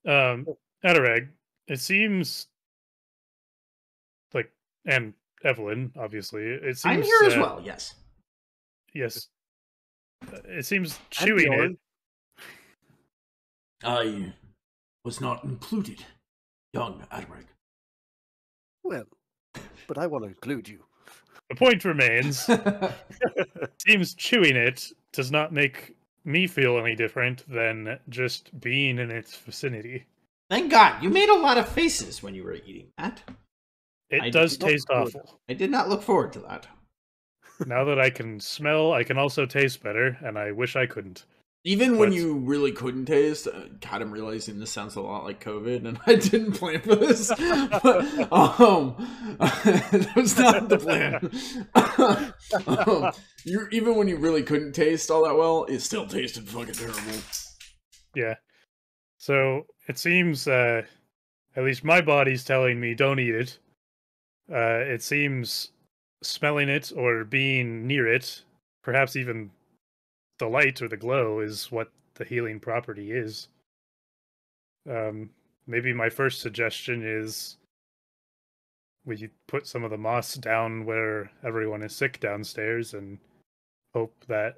Adarag, it seems like, and Evelyn, obviously, it seems I'm here as well, yes. Yes. It seems chewing it. I was not included, young Adarag. Well, but I want to include you. The point remains. Seems chewing it does not make me feel any different than just being in its vicinity. Thank God, you made a lot of faces when you were eating that. It does taste awful. I did not look forward to that. Now that I can smell, I can also taste better, and I wish I couldn't. Even when you really couldn't taste, God, I'm realizing this sounds a lot like COVID, and I didn't plan for this. But that was not the plan. Even when you really couldn't taste all that well, it still tasted fucking terrible. Yeah. So it seems, at least my body's telling me don't eat it. It seems smelling it or being near it, perhaps even the light or the glow, is what the healing property is. Maybe my first suggestion is we put some of the moss down where everyone is sick downstairs and hope that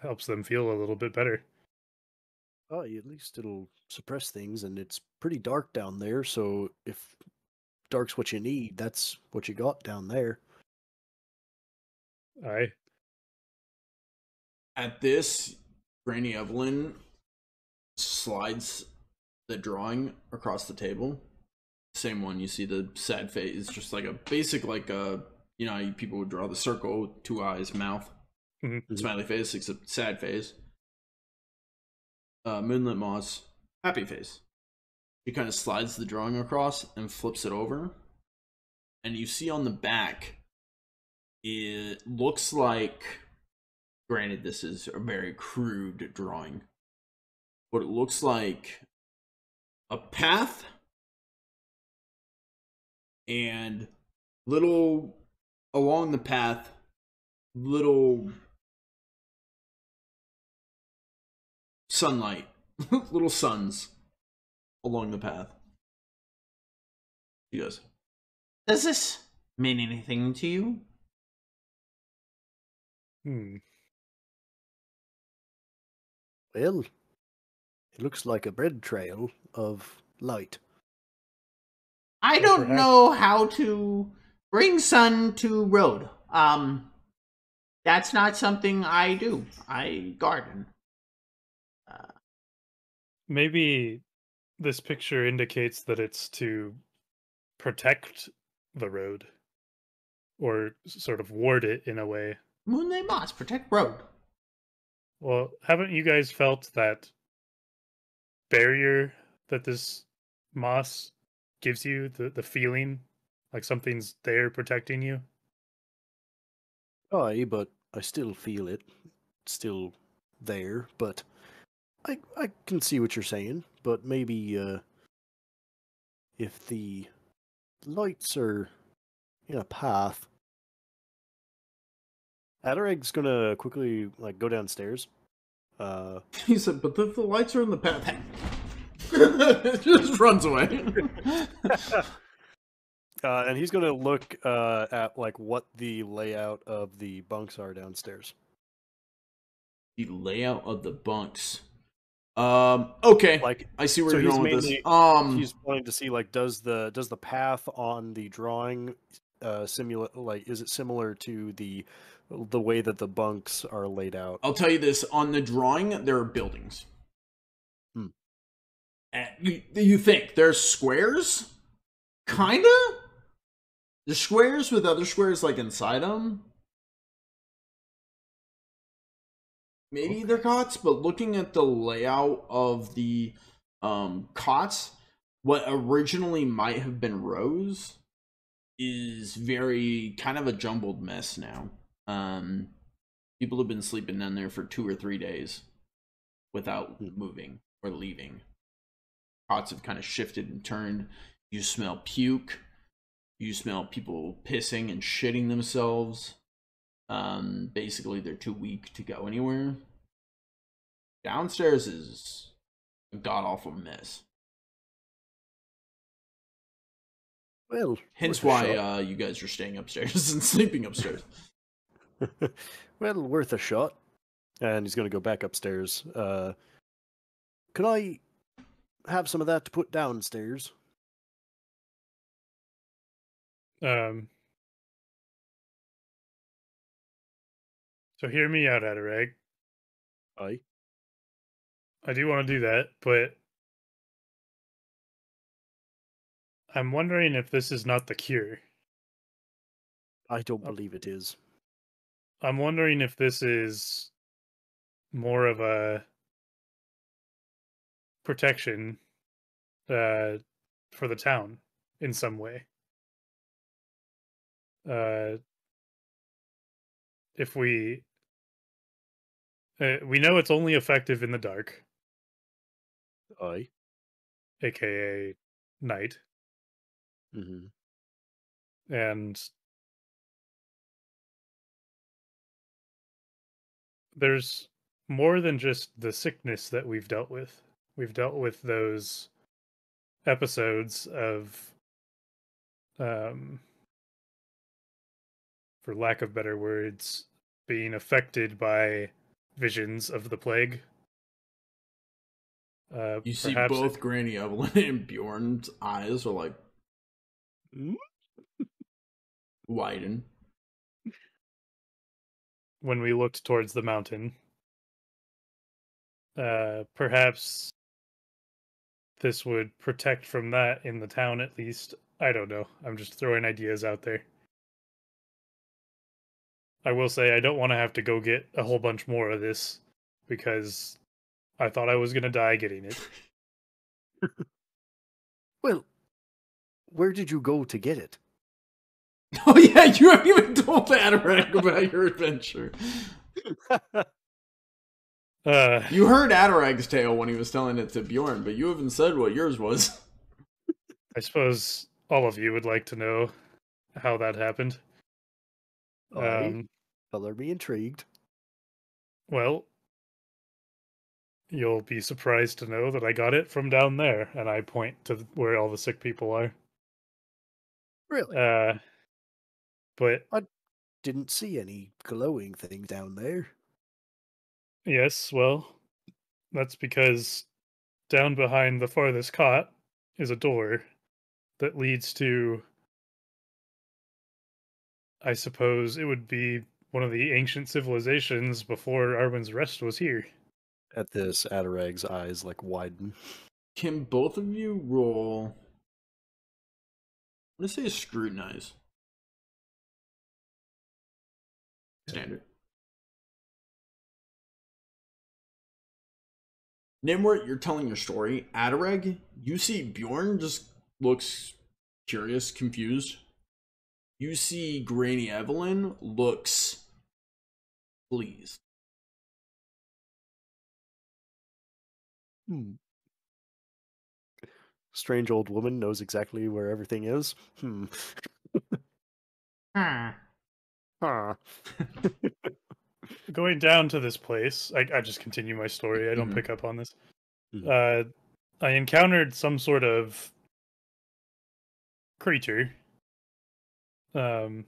helps them feel a little bit better. Oh, at least it'll suppress things, and it's pretty dark down there, so if dark's what you need, that's what you got down there. Aye. At this, Granny Evelyn slides the drawing across the table. Same one, you see the sad face. It's just like a basic, like a, you know, how people would draw the circle, 2 eyes, mouth, smiley face, except sad face. Moonlit Moss, happy face. She kind of slides the drawing across and flips it over. And you see on the back, it looks like, granted, this is a very crude drawing, but it looks like a path and little along the path, little sunlight, little suns along the path. He goes, "Does this mean anything to you?" Well, it looks like a bread trail of light. I don't know how to bring sun to road. That's not something I do. I garden. Maybe this picture indicates that it's to protect the road, or sort of ward it in a way. Moonlit Moss, protect road. Well, haven't you guys felt that barrier that this moss gives you, the feeling like something's there protecting you? Aye, but I still feel it. It's still there, but I can see what you're saying, but maybe if the lights are in a path, Adarag's gonna quickly go downstairs. He said, "But if the lights are in the path," just runs away. And he's gonna look at what the layout of the bunks are downstairs. The layout of the bunks. Okay. I see where you're going with this. He's wanting to see does the path on the drawing simulate is it similar to the way that the bunks are laid out? I'll tell you this: on the drawing, there are buildings. And you think there's squares? Kinda. There's squares with other squares inside them. maybe they're cots, but looking at the layout of the cots, what originally might have been rows is very kind of a jumbled mess now. People have been sleeping down there for 2 or 3 days without moving or leaving. Pots have kind of shifted and turned. You smell puke. You smell people pissing and shitting themselves. Basically, they're too weak to go anywhere. Downstairs is a god-awful mess. Well, hence why you guys are staying upstairs and sleeping upstairs. Well, worth a shot. And he's going to go back upstairs. Can I have some of that to put downstairs? So hear me out, Adarag. Aye. I do want to do that, but I'm wondering if this is not the cure. I don't believe it is. I'm wondering if this is more of a protection for the town in some way. If we know it's only effective in the dark, Aye. aka night, and there's more than just the sickness that we've dealt with. We've dealt with those episodes of, for lack of better words, being affected by visions of the plague. You see both Granny Evelyn and Bjoern's eyes are like widen. When we looked towards the mountain, perhaps this would protect from that in the town at least. I don't know. I'm just throwing ideas out there. I will say I don't want to have to go get a whole bunch more of this because I thought I was going to die getting it. Well, where did you go to get it? Oh yeah, you haven't even told Adarag about your adventure. You heard Adarag's tale when he was telling it to Bjoern, but you haven't said what yours was. I suppose all of you would like to know how that happened. Color me intrigued. Well, you'll be surprised to know that I got it from down there, and I point to where all the sick people are. Really? But I didn't see any glowing thing down there. Yes, well, that's because down behind the farthest cot is a door that leads to, I suppose it would be one of the ancient civilizations before Arwin's rest was here. At this, Adarag's eyes widen. Can both of you roll? Let's say scrutinize. Standard. Gnimwirt, you're telling your story. Adarag, you see Bjoern just looks curious, confused. You see Granny Evelyn looks pleased. Strange old woman knows exactly where everything is. Going down to this place, I just continue my story. I don't pick up on this. I encountered some sort of creature. I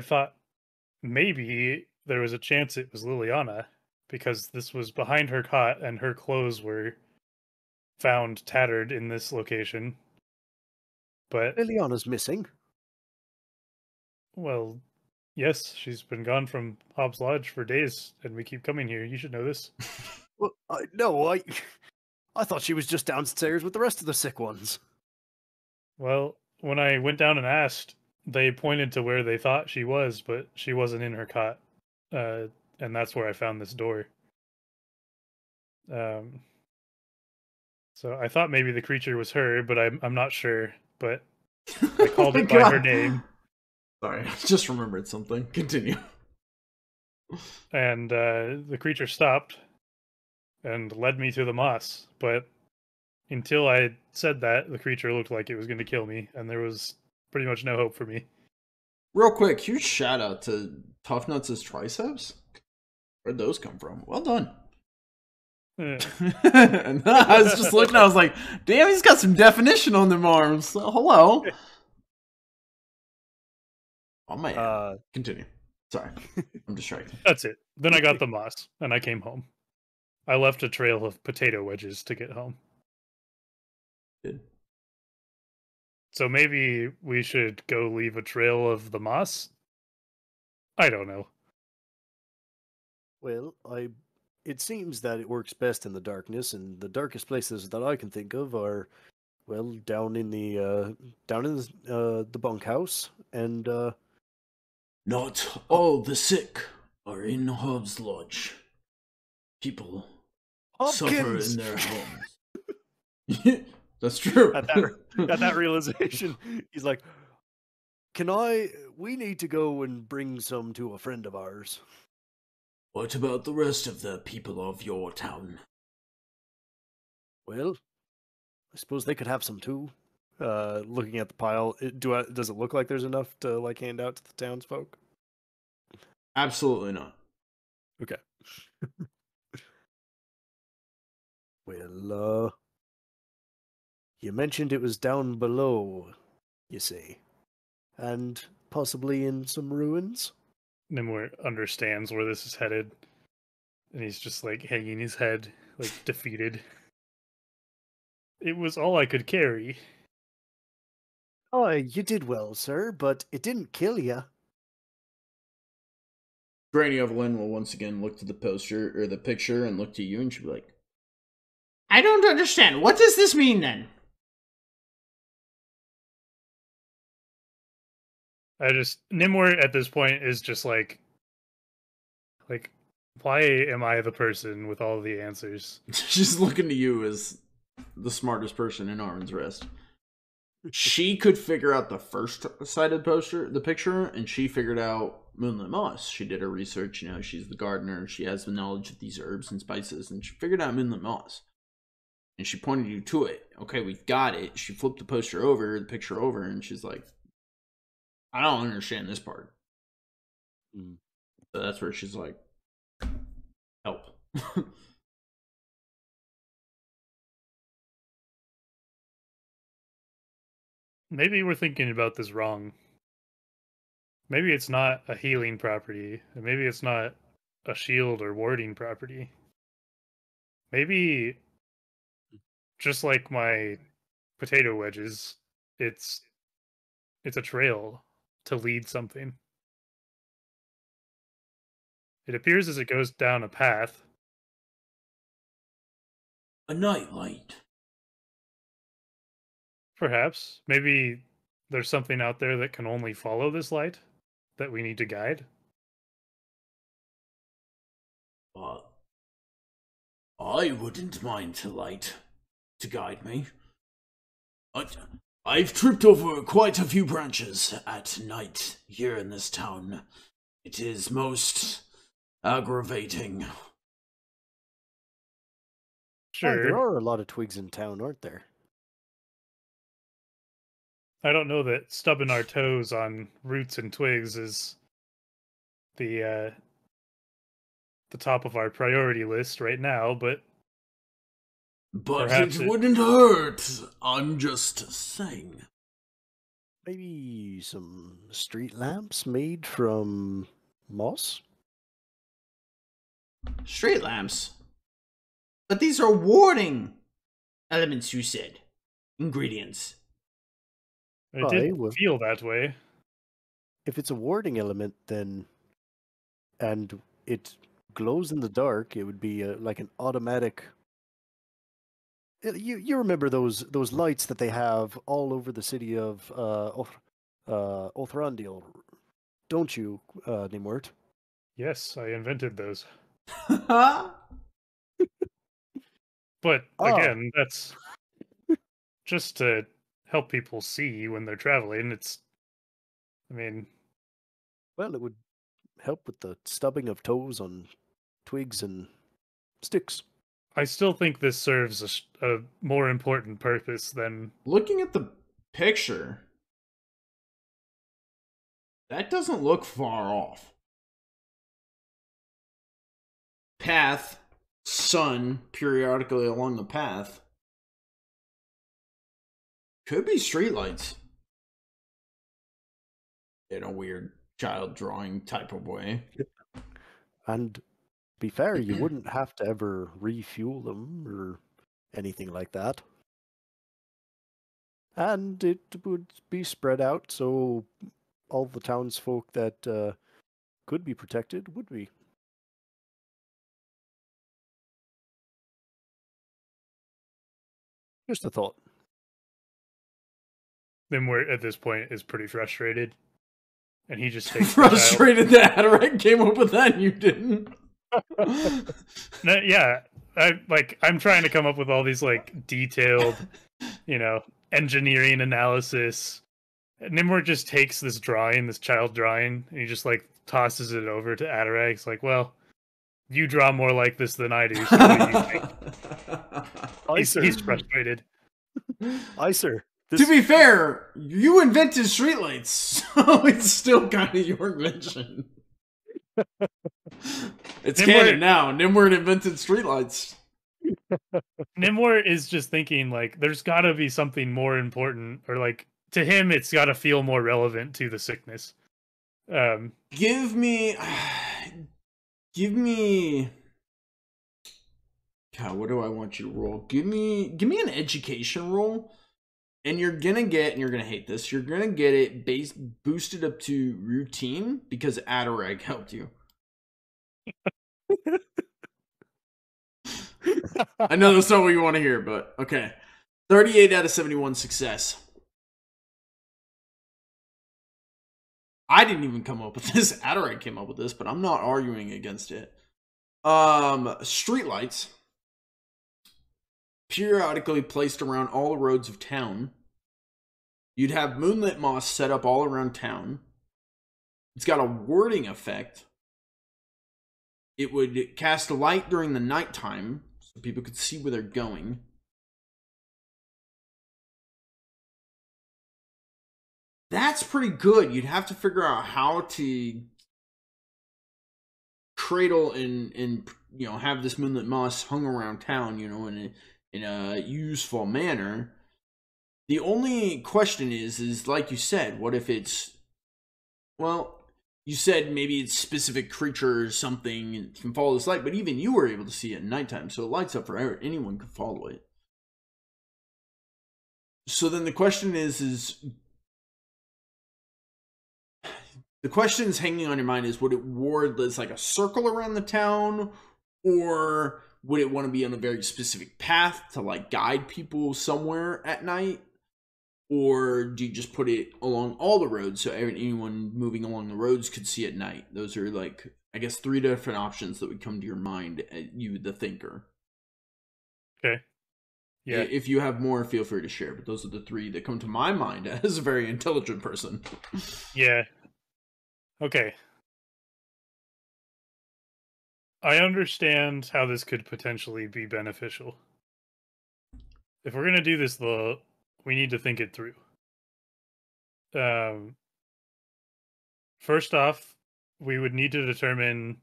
thought maybe there was a chance it was Liliana, because this was behind her cot and her clothes were found tattered in this location. But Liliana's missing. Well, yes, she's been gone from Hobbs Lodge for days, and we keep coming here. You should know this. Well, I thought she was just downstairs with the rest of the sick ones. Well, when I went down and asked, they pointed to where they thought she was, but she wasn't in her cot. and that's where I found this door. So I thought maybe the creature was her, but I'm not sure. But I called Oh my it by her God. name, Sorry, I just remembered something. Continue. and the creature stopped and led me to the moss. But until I said that, the creature looked like it was going to kill me, and there was pretty much no hope for me. Real quick, huge shout out to Tough Nuts' triceps. Where'd those come from? Well done. And I was just looking, I was like, damn, he's got some definition on them arms. Hello. Oh man. Continue. Sorry. I'm distracted. That's it. Then I got the moss, and I came home. I left a trail of potato wedges to get home. Good. So maybe we should go leave a trail of the moss? I don't know. Well, it seems that it works best in the darkness, and the darkest places that I can think of are, well, down in the bunkhouse, and Not all the sick are in Hobbs Lodge. People suffer Hopkins! in their homes. That's true. At that realization, he's like, we need to go and bring some to a friend of ours. What about the rest of the people of your town? Well, I suppose they could have some too. Looking at the pile, does it look like there's enough to like hand out to the townsfolk? Absolutely not. Okay. Well, you mentioned it was down below, you see, and possibly in some ruins. Gnimwirt understands where this is headed, and he's just like hanging his head, like defeated. It was all I could carry. Oh, you did well, sir, but it didn't kill you. Granny Evelyn will once again look to the poster or the picture and look to you, and she'll be like, I don't understand. What does this mean then? Gnimwirt at this point is just like, why am I the person with all the answers? She's looking to you as the smartest person in Arwen's Rest. She could figure out the first sighted poster, the picture, and she figured out Moonlit Moss. She did her research, you know, she's the gardener, she has the knowledge of these herbs and spices, and she figured out Moonlit Moss. And she pointed you to it. Okay, we've got it. She flipped the picture over, and she's like, I don't understand this part. So that's where she's like, help. Maybe we're thinking about this wrong. Maybe it's not a healing property. Maybe it's not a shield or warding property. Maybe, just like my potato wedges, it's a trail to lead something. It appears as it goes down a path. A nightlight. Perhaps. Maybe there's something out there that can only follow this light that we need to guide. I wouldn't mind a light to guide me. I've tripped over quite a few branches at night here in this town. It is most aggravating. Sure. There are a lot of twigs in town, aren't there? I don't know that stubbing our toes on roots and twigs is the top of our priority list right now, but it wouldn't hurt. I'm just saying. Maybe some street lamps made from moss? Street lamps? But these are warding elements, you said. Ingredients. It did feel that way. If it's a warding element, then, and it glows in the dark, it would be like an automatic. You remember those lights that they have all over the city of Othrandil, don't you, Gnimwirt? Yes, I invented those. Oh, But Oh. again, that's just to help people see when they're traveling. I mean, Well, it would help with the stubbing of toes on twigs and sticks. I still think this serves a more important purpose than. looking at the picture, that doesn't look far off. Path, sun periodically along the path. Could be streetlights. In a weird child drawing type of way. And be fair, you wouldn't have to ever refuel them or anything like that. And it would be spread out, so all the townsfolk that could be protected would be. Just a thought. Gnimwirt at this point is pretty frustrated, and he just takes Frustrated that Adarag came up with that and you didn't. Yeah, I'm trying to come up with all these like detailed, engineering analysis. Gnimwirt just takes this drawing, this child drawing, and he just like tosses it over to Adarag. It's like, well, you draw more like this than I do. So what do you think? He's frustrated. Sir. To be fair, you invented streetlights, so it's still kind of your invention. It's canon now. Gnimwirt invented streetlights. Gnimwirt is just thinking like, there's got to be something more important, or like to him, it's got to feel more relevant to the sickness. Give me. God, what do I want you to roll? Give me an education roll. And you're gonna hate this, you're gonna get it boosted up to routine because Adarag helped you. I know that's not what you want to hear, but okay. 38 out of 71 success. I didn't even come up with this. Adarag came up with this, but I'm not arguing against it. Streetlights. Periodically placed around all the roads of town. You'd have Moonlit Moss set up all around town. It's got a warding effect. It would cast a light during the nighttime so people could see where they're going. That's pretty good. You'd have to figure out how to cradle and have this Moonlit Moss hung around town, in a useful manner. The only question is like you said, what if it's, well, you said maybe it's specific creature or something and can follow this light, but even you were able to see it at nighttime, so it lights up forever. Anyone could follow it. So then the question is the question's hanging on your mind is, would it ward this like a circle around the town, or would it want to be on a very specific path to like guide people somewhere at night? Or do you just put it along all the roads so anyone moving along the roads could see at night? Those are like, I guess, 3 different options that would come to your mind, you the thinker. Okay. Yeah. If you have more, feel free to share, but those are the 3 that come to my mind as a very intelligent person. Yeah. Okay. I understand how this could potentially be beneficial. If we're going to do this, though, we need to think it through. First off, we would need to determine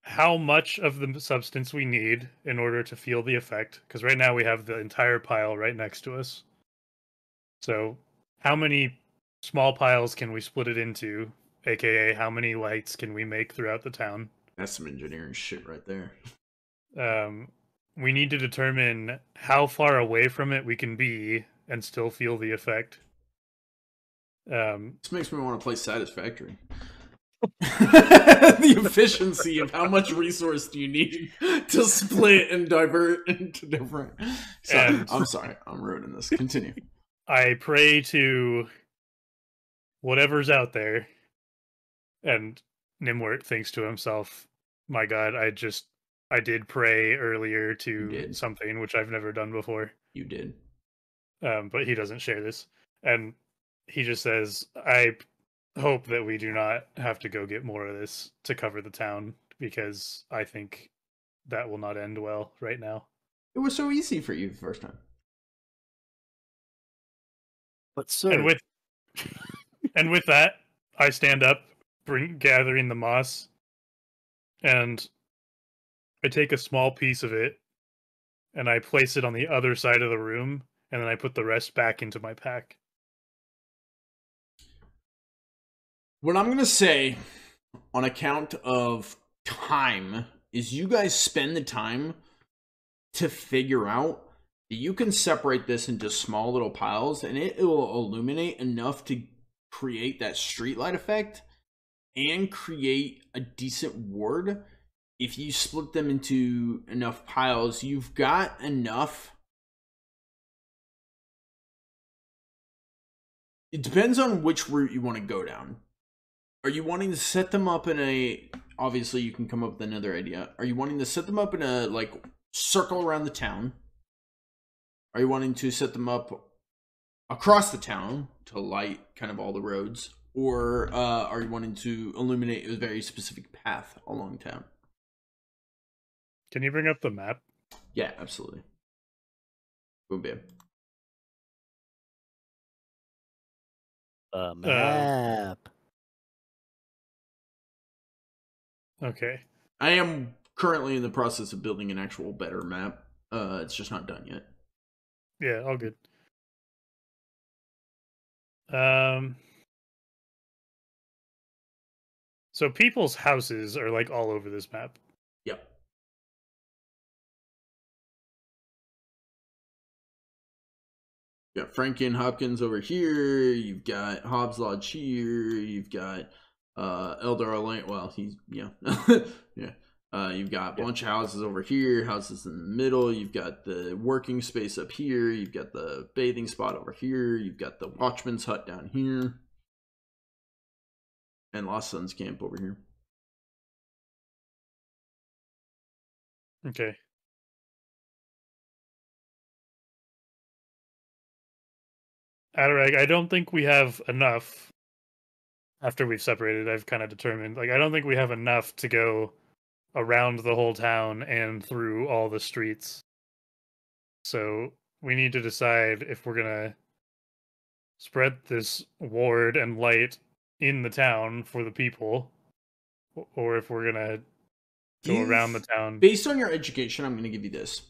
how much of the substance we need in order to feel the effect, because right now we have the entire pile right next to us. So how many small piles can we split it into, aka how many lights can we make throughout the town? That's some engineering shit right there. We need to determine how far away from it we can be and still feel the effect. This makes me want to play Satisfactory. The efficiency of how much resource do you need to split and divert into different... I'm sorry, I'm ruining this. Continue. I pray to whatever's out there. And Gnimwirt thinks to himself, my God, I did pray earlier to something which I've never done before. You did. But he doesn't share this. And he just says, I hope that we do not have to go get more of this to cover the town, because I think that will not end well right now. It was so easy for you the first time. But sir, and with that, I stand up, gathering the moss, and I take a small piece of it, and I place it on the other side of the room, and then I put the rest back into my pack. What I'm going to say, on account of time, is you guys spend the time to figure out that you can separate this into small little piles, and it will illuminate enough to create that streetlight effect and create a decent ward. If you split them into enough piles, you've got enough. It depends on which route you want to go down. Are you wanting to set them up in a... Obviously, you can come up with another idea. Are you wanting to set them up in a, like, circle around the town? Are you wanting to set them up across the town to light kind of all the roads? Or are you wanting to illuminate a very specific path along town? Can you bring up the map? Yeah, absolutely. Boom, bam. Map. Okay. I am currently in the process of building an actual better map. It's just not done yet. Yeah, all good. So people's houses are like all over this map. Yep. You got Frankie and Hopkins over here. You've got Hobbs Lodge here. You've got Eldar Lane. Well, he's yeah. You've got a bunch of houses over here, houses in the middle. You've got the working space up here. You've got the bathing spot over here. You've got the watchman's hut down here. And Lost Sun's camp over here. Okay. Adarag, I don't think we have enough. After we've separated, I've kind of determined, like, I don't think we have enough to go around the whole town and through all the streets. So we need to decide if we're gonna spread this ward and light in the town for the people, or if we're gonna go around the town. Based on your education, I'm going to give you this.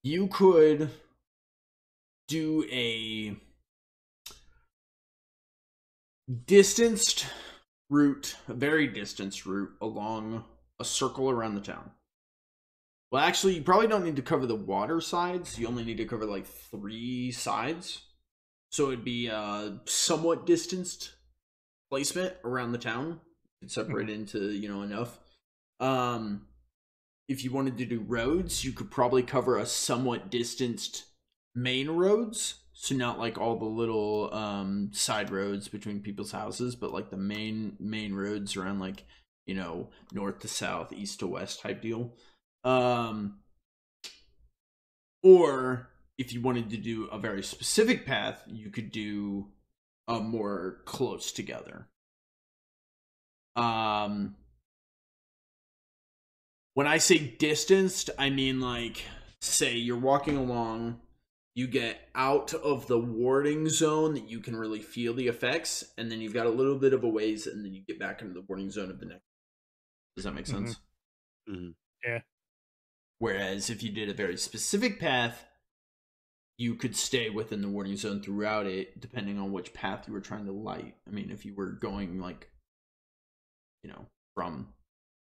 You could do a distanced route, a very distanced route along a circle around the town. Well, actually, you probably don't need to cover the water sides. You only need to cover like 3 sides. So it'd be a somewhat distanced placement around the town. You could separate it into, you know, enough. If you wanted to do roads, you could probably cover a somewhat distanced main roads. So not like all the little side roads between people's houses, but like the main roads around, like, you know, north to south, east to west type deal. Or if you wanted to do a very specific path, you could do a more close together. When I say distanced, I mean, like, say you're walking along, you get out of the warding zone that you can really feel the effects, and then you've got a little bit of a ways, and then you get back into the warding zone of the next. Does that make sense? Mm-hmm. Yeah. Whereas if you did a very specific path, you could stay within the warding zone throughout it, depending on which path you were trying to light. I mean, if you were going, like, you know, from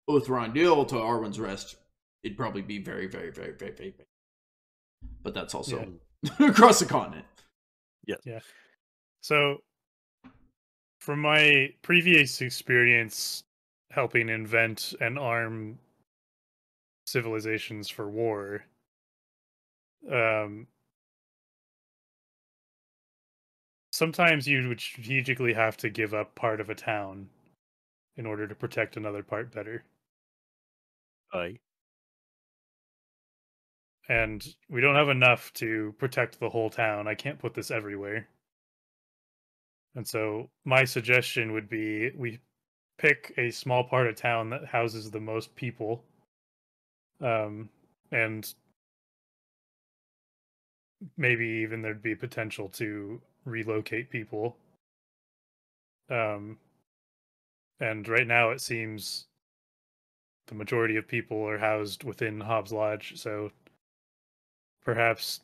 Othrondill to Arwin's Rest, it'd probably be very, very, very, very, very big. But that's also across the continent. Yeah. So, from my previous experience helping invent and arm civilizations for war, sometimes you would strategically have to give up part of a town in order to protect another part better. Aye. And we don't have enough to protect the whole town. I can't put this everywhere. And so my suggestion would be we pick a small part of town that houses the most people, and maybe even there'd be potential to relocate people. And right now it seems the majority of people are housed within Hobbs Lodge, so perhaps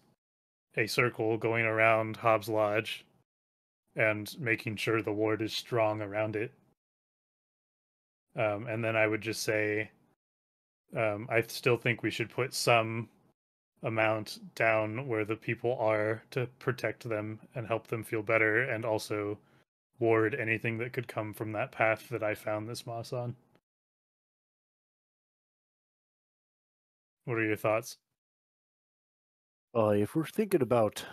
a circle going around Hobbs Lodge and making sure the ward is strong around it. And then I would just say, I still think we should put some amount down where the people are to protect them and help them feel better, and also ward anything that could come from that path that I found this moss on. What are your thoughts? If we're thinking about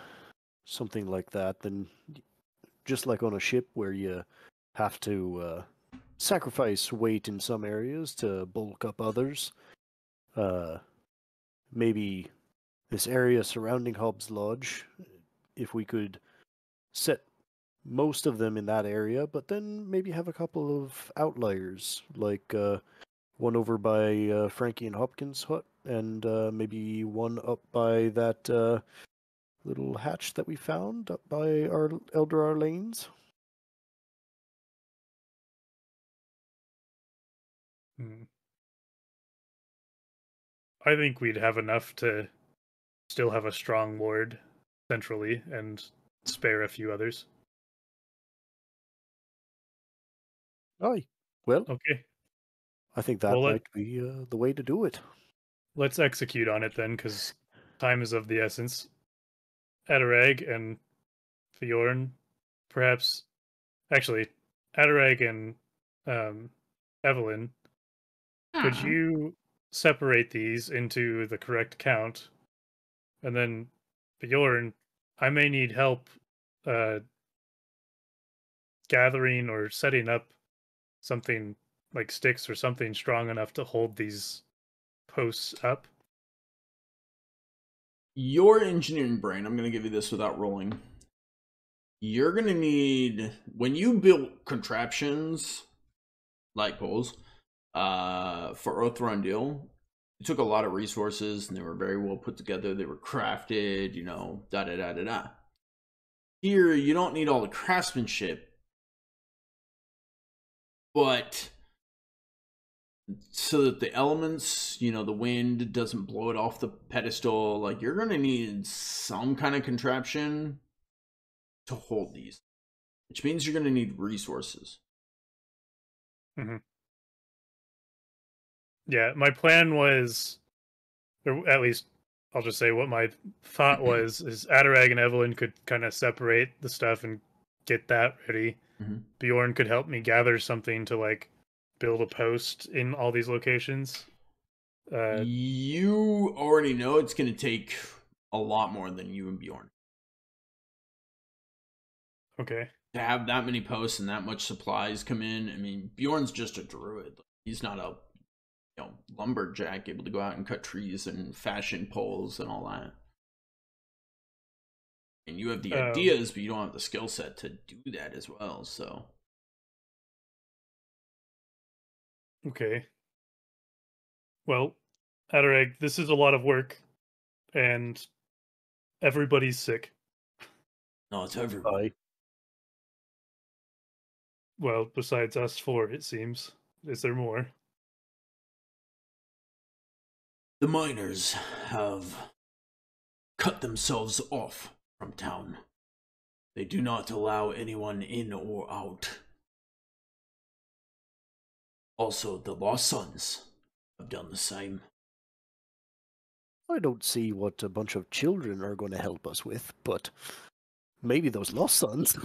something like that, then just like on a ship where you have to sacrifice weight in some areas to bulk up others, maybe this area surrounding Hobbs Lodge, if we could set most of them in that area, but then maybe have a couple of outliers, like one over by Frankie and Hopkins' hut, and maybe one up by that little hatch that we found up by our Elder Arlane's. I think we'd have enough to still have a strong ward centrally and spare a few others. Aye. Well, Okay. I think that might be the way to do it. Let's execute on it then, because time is of the essence. Adarag and Bjoern, perhaps. Actually, Adarag and Evelyn, could you separate these into the correct count? And then Bjoern, I may need help gathering or setting up something like sticks or something strong enough to hold these posts up. Your engineering brain, I'm going to give you this without rolling. You're going to need, when you build contraptions, light poles, for Othrondeal, it took a lot of resources and they were very well put together. They were crafted, you know, da-da-da-da-da. Here, you don't need all the craftsmanship, but so that the elements, you know, the wind doesn't blow it off the pedestal, like you're going to need some kind of contraption to hold these, which means you're going to need resources. Mm-hmm. Yeah, my plan was, or at least I'll just say what my thought was, is Adarag and Evelyn could kind of separate the stuff and get that ready. Mm-hmm. Bjoern could help me gather something to like build a post in all these locations. You already know it's going to take a lot more than you and Bjoern. Okay. To have that many posts and that much supplies come in, I mean, Bjorn's just a druid. He's not a, you know, lumberjack able to go out and cut trees and fashion poles and all that. And you have the ideas, but you don't have the skill set to do that as well, so. Okay. Well, Adarag, this is a lot of work, and everybody's sick. No, it's everybody. Aye. Well, besides us four, it seems. Is there more? The miners have cut themselves off from town. They do not allow anyone in or out. Also, the Lost Sons have done the same. I don't see what a bunch of children are going to help us with, but maybe those Lost Sons.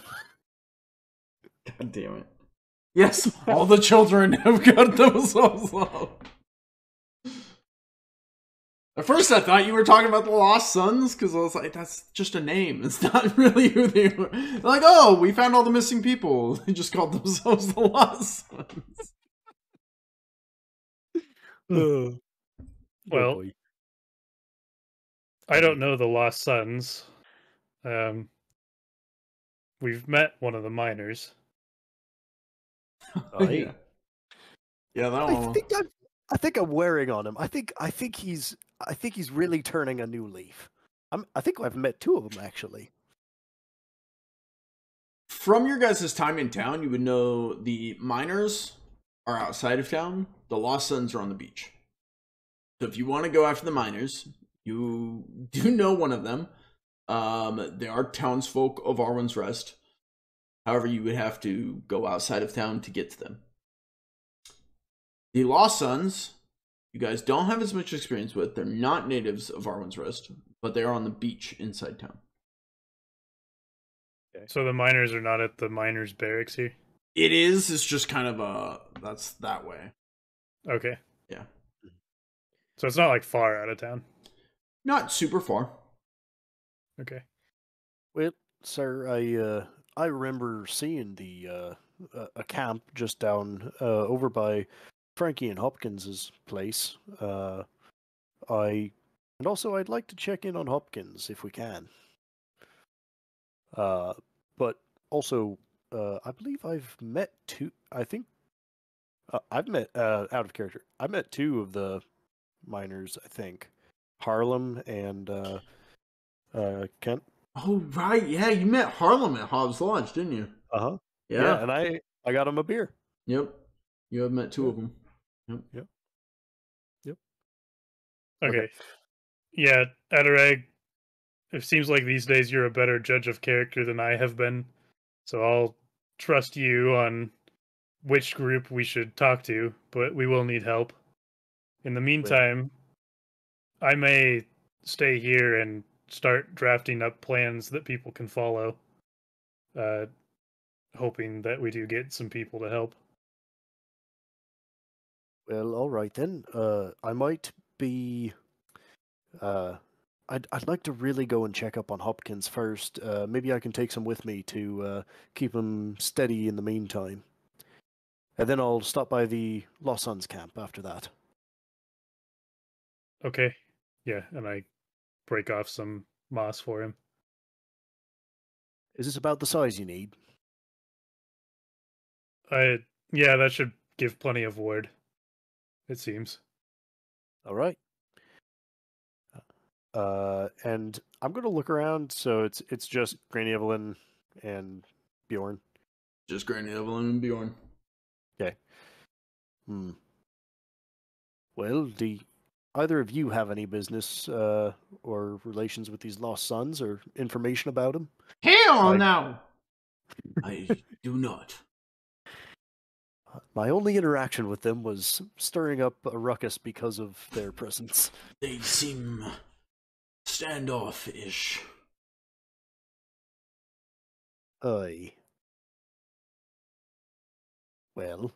God damn it. Yes, all the children have got themselves off. At first, I thought you were talking about the Lost Sons, because I was like, that's just a name. It's not really who they were. They're like, oh, we found all the missing people. They just called themselves the Lost Sons. Oh Well, boy. I don't know the Lost Sons. We've met one of the miners. Aye. Yeah, that I one. think I'm wearing on him. I think he's really turning a new leaf. I think I've met two of them actually. From your guys' time in town, you would know the miners are outside of town. The Lost Sons are on the beach. So if you want to go after the miners, you do know one of them. They are townsfolk of Arwin's Rest. However, you would have to go outside of town to get to them. The Lost Sons, you guys don't have as much experience with. They're not natives of Arwin's Rest, but they are on the beach inside town. So the miners are not at the miners' barracks here? It is. It's just kind of that's that way. Okay. Yeah. So it's not like far out of town? Not super far. Okay. Well, sir, I remember seeing a camp just down over by Frankie and Hopkins's place. I'd like to check in on Hopkins if we can. But also, I believe I've met two. I think I've met out of character. I met two of the miners. I think Harlem and Kent. Oh right, yeah, you met Harlem at Hobbs Lodge, didn't you? Yeah. And I got him a beer. Yep. You have met two of them. Yep. Okay. Yeah, Adarag, it seems like these days you're a better judge of character than I have been. So I'll trust you on which group we should talk to, but we will need help. In the meantime, I may stay here and start drafting up plans that people can follow, hoping that we do get some people to help. Well, all right then. I might be. I'd like to really go and check up on Hopkins first. Maybe I can take some with me to keep him steady in the meantime. And then I'll stop by the Lost Sons camp after that. Okay. Yeah, and I break off some moss for him. Is this about the size you need? Yeah, that should give plenty of wood, it seems. All right. And I'm gonna look around. So it's just Granny Evelyn and Bjoern. Just Granny Evelyn and Bjoern. Okay. Well, do either of you have any business or relations with these Lost Sons or information about them? Hell no! I do not. My only interaction with them was stirring up a ruckus because of their presence. They seem standoffish. Aye. Well.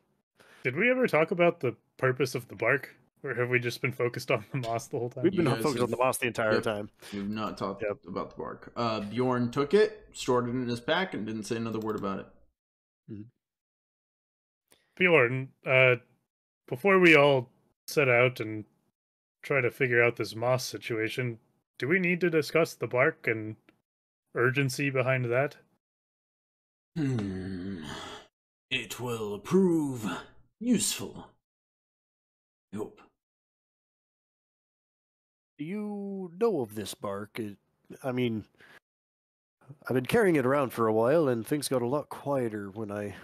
Did we ever talk about the purpose of the bark? Or have we just been focused on the moss the whole time? We've been focused on the moss the entire time. We've not talked about the bark. Bjorn took it, stored it in his pack, and didn't say another word about it. Mm-hmm. Bjorn, before we all set out and try to figure out this moss situation, do we need to discuss the bark and urgency behind that? It will prove useful. I hope. Do you know of this bark? I mean, I've been carrying it around for a while, and things got a lot quieter when I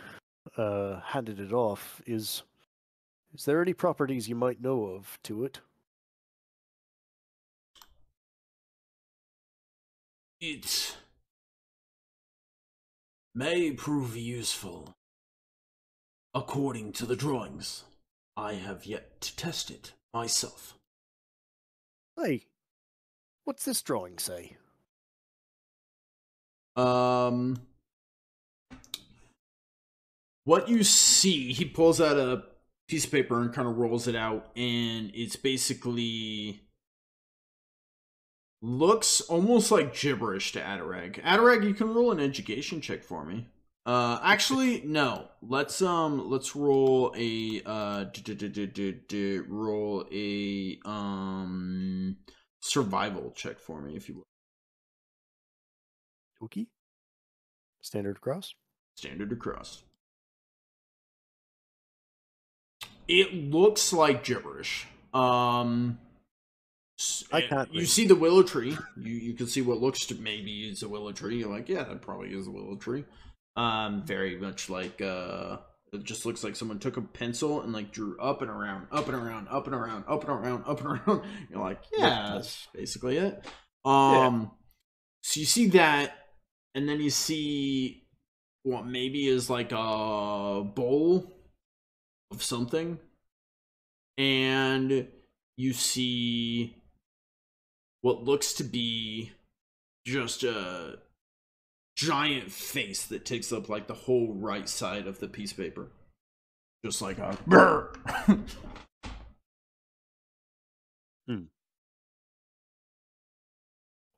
handed it off. Is there any properties you might know of to it? It may prove useful. According to the drawings, I have yet to test it myself. Hey, what's this drawing say? What you see, he pulls out a piece of paper and kind of rolls it out, and it's basically looks almost like gibberish to Adarag. Adarag, you can roll an education check for me. Actually, no. Let's roll a roll a survival check for me, if you will. Wiki? Standard across? Standard across. It looks like gibberish. I can't You read. see the willow tree. You can see what looks to maybe is a willow tree. You're like, yeah, that probably is a willow tree. Very much like it just looks like someone took a pencil and like drew up and around, up and around, up and around, up and around, up and around. You're like, yeah, that's basically it. So you see that, and then you see what maybe is like a bowl of something, and you see what looks to be just a giant face that takes up like the whole right side of the piece of paper, just like a brr.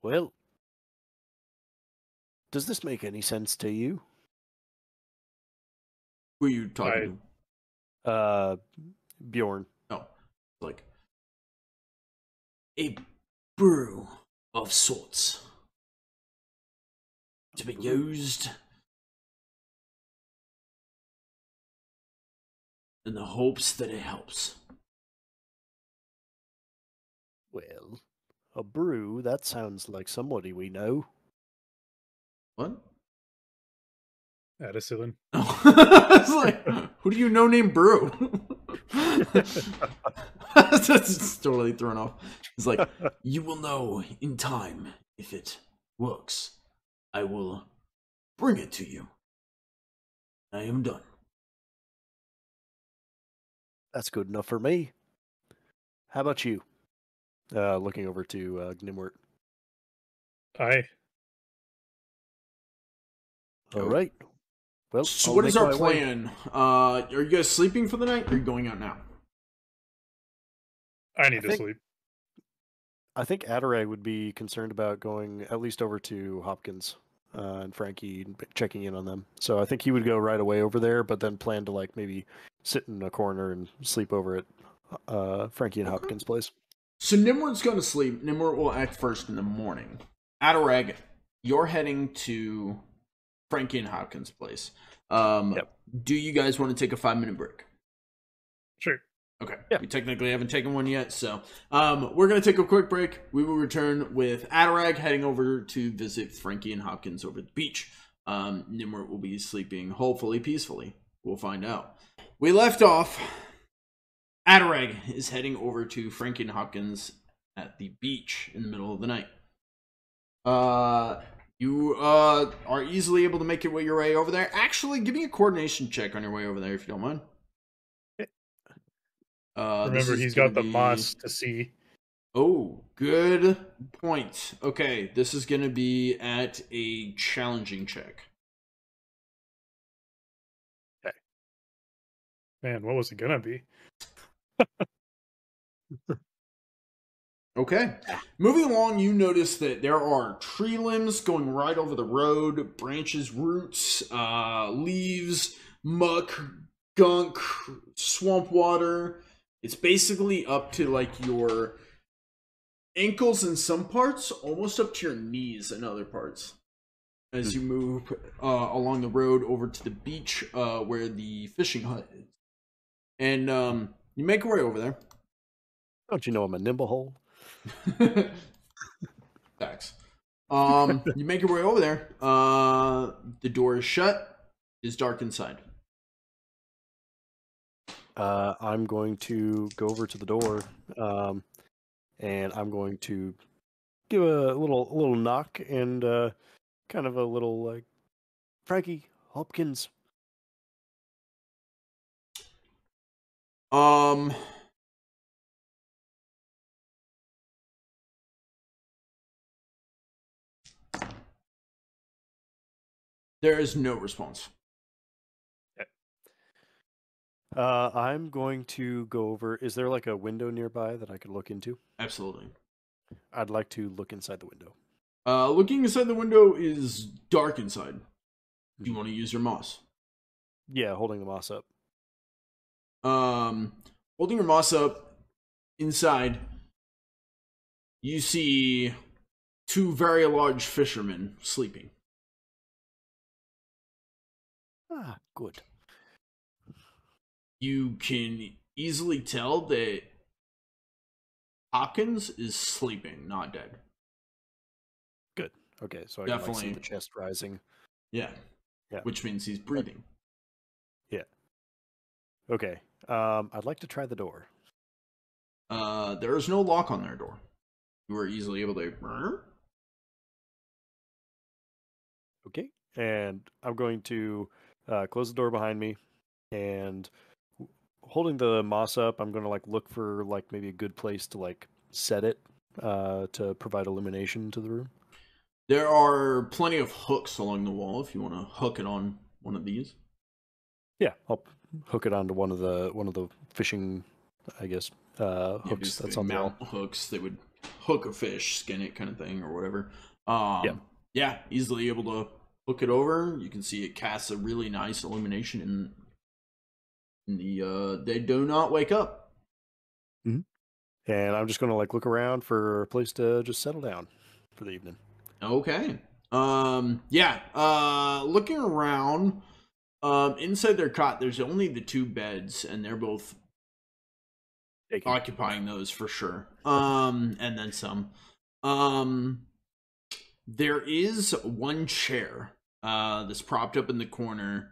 Well, does this make any sense to you? Who are you talking Bjorn. to? No, like a brew of sorts to be used in the hopes that it helps. Well, a brew, that sounds like somebody we know. What? Addicillin. It's like, who do you know named Brew? That's totally thrown off. It's like, you will know in time if it works. I will bring it to you. I am done. That's good enough for me. How about you? Looking over to Gnimwirt. Aye. All right. Well, So I'll what is make our my way. plan? Are you guys sleeping for the night, or are you going out now? I need to sleep. I think Adarag would be concerned about going at least over to Hopkins and Frankie, checking in on them. So I think he would go right away over there, but then plan to like maybe sit in a corner and sleep over at Frankie and Hopkins' place. So Nimrod's going to sleep. Nimrod will act first in the morning. Adarag, you're heading to Frankie and Hopkins' place. Yep. Do you guys want to take a 5-minute break? Sure. Okay. Yeah. We technically haven't taken one yet, so we're going to take a quick break. We will return with Adarag heading over to visit Frankie and Hopkins over at the beach. Nimrod will be sleeping hopefully peacefully. We'll find out. We left off. Adarag is heading over to Frankie and Hopkins at the beach in the middle of the night. You are easily able to make your way over there. Actually, give me a coordination check on your way over there if you don't mind. Remember, he's got the moss to see. Oh, good point. Okay, this is going to be at a challenging check. Okay. Man, what was it gonna be? Okay. Moving along, you notice that there are tree limbs going right over the road, branches, roots, leaves, muck, gunk, swamp water. It's basically up to like your ankles in some parts, almost up to your knees in other parts. As you move along the road over to the beach where the fishing hut is. And you make your way over there. Don't you know I'm a nimble hole? Facts. You make your way over there. The door is shut. It's dark inside. I'm going to go over to the door, and I'm going to give a little knock and kind of a little like, Frankie, Hopkins. There is no response. I'm going to go over. Is there like a window nearby that I could look into? Absolutely. I'd like to look inside the window. Looking inside the window is dark inside. Do you want to use your moss? Yeah, holding the moss up. Holding your moss up, inside, you see two very large fishermen sleeping. Ah, good. You can easily tell that Hopkins is sleeping, not dead. Good. Okay, so I can like, see the chest rising. Yeah. Yeah. Which means he's breathing. Yeah. Okay. I'd like to try the door. There is no lock on their door. You are easily able to. Okay. And I'm going to close the door behind me, and holding the moss up, I'm going to like look for like maybe a good place to like set it to provide illumination to the room. There are plenty of hooks along the wall if you want to hook it on one of these. Yeah, I'll hook it onto one of the fishing, I guess, hooks that's on the wall. Hooks that would hook a fish, skin it, kind of thing, or whatever. Yeah, easily able to hook it over. You can see it casts a really nice illumination in the. They do not wake up. Mm-hmm. And I'm just gonna like look around for a place to just settle down for the evening. Okay. Looking around. Inside their cot, there's only the two beds, and they're both occupying those for sure. And then some. There is one chair that's propped up in the corner.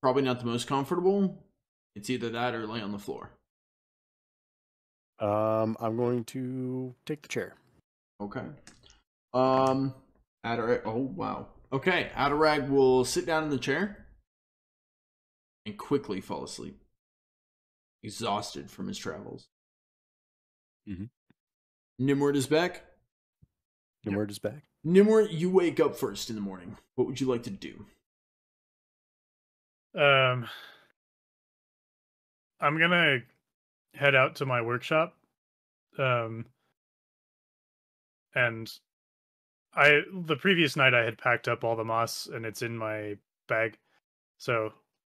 Probably not the most comfortable. It's either that or lay on the floor. I'm going to take the chair. Okay. Adarag. Oh wow. Okay, Adarag will sit down in the chair and quickly fall asleep, exhausted from his travels. Mm-hmm. Gnimwirt is back. Gnimwirt is back. Gnimwirt, you wake up first in the morning. What would you like to do? I'm gonna head out to my workshop. And the previous night I had packed up all the moss and it's in my bag. So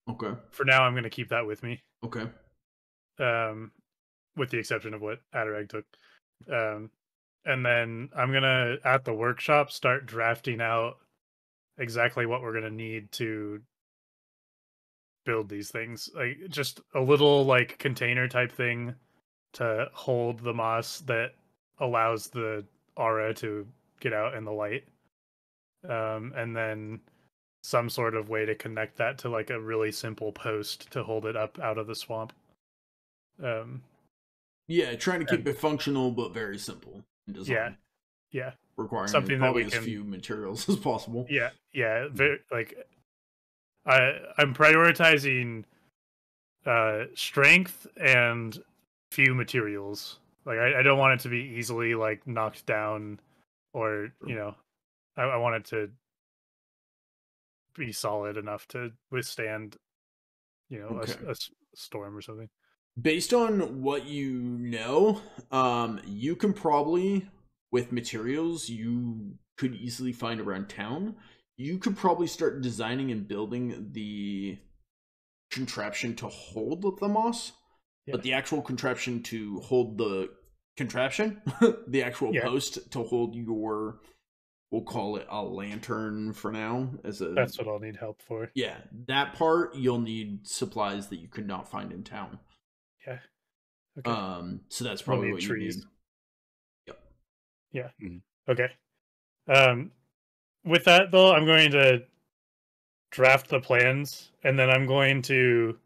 okay. For now I'm gonna keep that with me. Okay. With the exception of what Adarag took. And then I'm gonna at the workshop start drafting out exactly what we're gonna need to build these things. Like just a little like container type thing to hold the moss that allows the aura to get out in the light. And then some sort of way to connect that to like a really simple post to hold it up out of the swamp. Yeah, trying to keep it functional but very simple in design. Yeah. Requiring something probably that we as few materials as possible. Yeah. Very, like I'm prioritizing strength and few materials. Like I don't want it to be easily like knocked down, or I want it to be solid enough to withstand a storm or something. Based on what you know, you can probably, with materials you could easily find around town, you could probably start designing and building the contraption to hold the moss. But the actual contraption to hold the contraption, the actual post to hold your, we'll call it a lantern for now. That's what I'll need help for. Yeah, that part you'll need supplies that you could not find in town. Yeah. Okay. So that's probably what trees. you need. Yep. Yeah. Mm-hmm. Okay. With that though, I'm going to draft the plans, and then I'm going to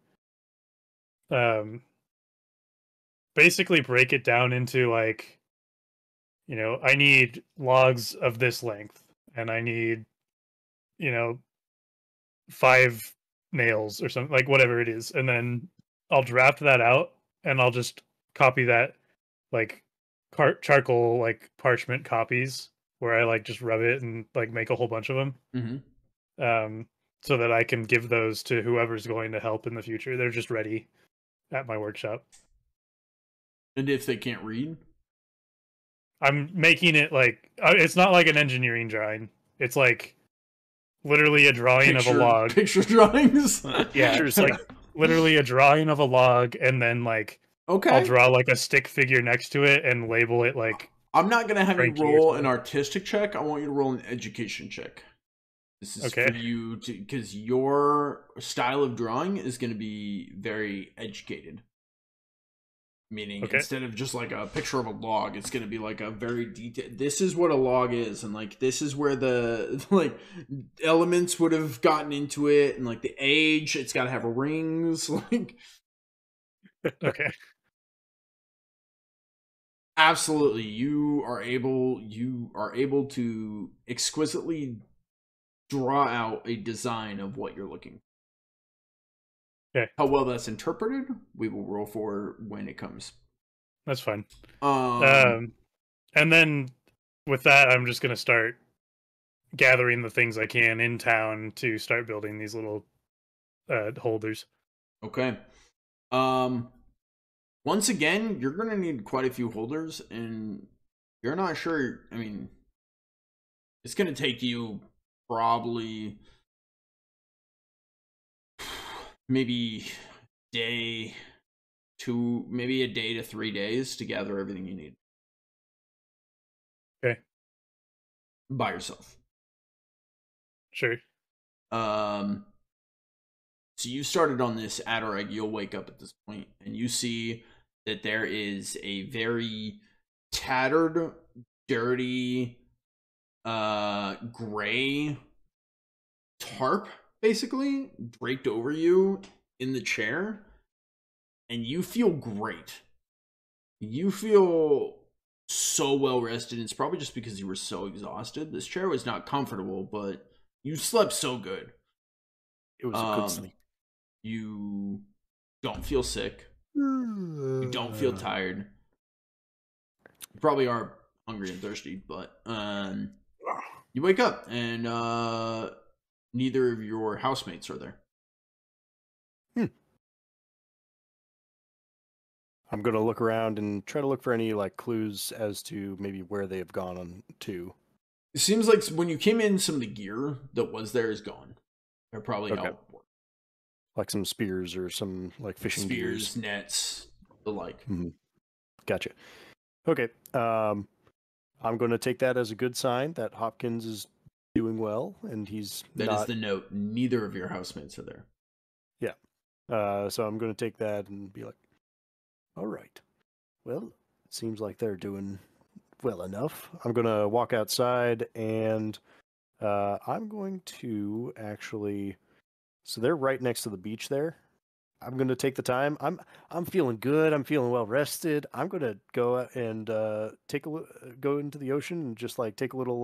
basically break it down into like, I need logs of this length, and I need 5 nails or something, like whatever it is, and then I'll draft that out and I'll just copy that like charcoal like parchment copies where I like just rub it and like make a whole bunch of them. Mm-hmm. So that I can give those to whoever's going to help in the future. They're just ready at my workshop. And if they can't read? I'm making it like it's not like an engineering drawing. It's like literally a drawing of a log. Picture drawings? Yeah, it's like literally a drawing of a log, and then like I'll draw like a stick figure next to it and label it like. I'm not gonna have Frankie you roll an artistic check. I want you to roll an education check. This is for you to, because your style of drawing is going to be very educated. Meaning, instead of just like a picture of a log, it's going to be like a very detailed. This is what a log is, and like this is where the like elements would have gotten into it, and like the age. It's got to have rings, like. Okay. Absolutely, you are able to exquisitely draw out a design of what you're looking for. Okay. How well that's interpreted, we will roll for when it comes. That's fine. And then with that, I'm just gonna start gathering the things I can in town to start building these little holders. Okay. Once again, you're gonna need quite a few holders, and you're not sure. I mean, it's gonna take you probably maybe maybe a day to 3 days to gather everything you need. Okay. By yourself. Sure. So you started on this Adarag. You'll wake up at this point, and you see that there is a very tattered, dirty, gray tarp basically draped over you in the chair, and you feel great. You feel so well rested. It's probably just because you were so exhausted. This chair was not comfortable, but you slept so good. It was a good sleep. You don't feel sick. You don't feel tired. You probably are hungry and thirsty, but you wake up and neither of your housemates are there. I'm going to look around and try to look for any like clues as to maybe where they have gone on to. It seems like when you came in, some of the gear that was there is gone. They're probably out. Like some spears or some like fishing gears. Nets, the like. Mm-hmm. Gotcha. Okay. I'm going to take that as a good sign that Hopkins is doing well, and he's That is the note. Neither of your housemates are there. Yeah. So I'm going to take that and be like, all right. Well, it seems like they're doing well enough. I'm going to walk outside, and I'm going to actually... So they're right next to the beach there. I'm going to take the time. I'm feeling good. I'm feeling well rested. I'm going to go and go into the ocean and just like take a little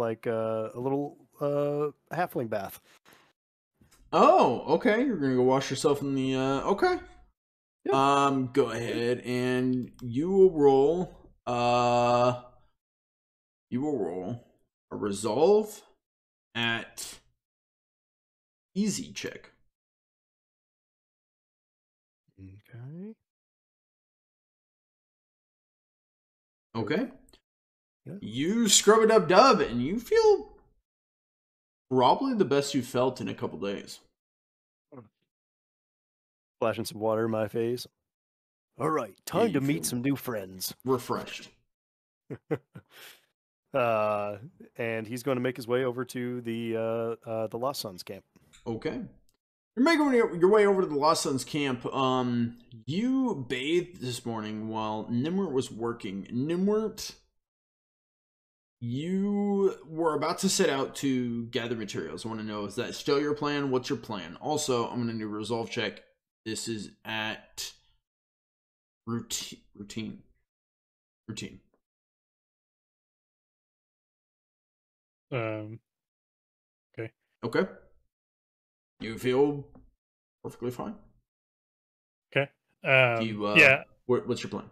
halfling bath. Oh, okay. You're going to go wash yourself in the okay. Yep. Go ahead and you will roll a resolve at easy check. Okay. Yeah. You scrub it up, dub, and you feel probably the best you've felt in a couple days. Flashing some water in my face. All right, time to meet some new friends. Refreshed. And he's going to make his way over to the Lost Sons camp. Okay. You're making your way over to the Lost Sons camp. You bathed this morning while Gnimwirt was working. Gnimwirt, you were about to set out to gather materials. I want to know, is that still your plan? What's your plan? Also, I'm going to do a resolve check. This is at routine. Okay. Okay. You feel perfectly fine. Okay. Yeah. What's your plan?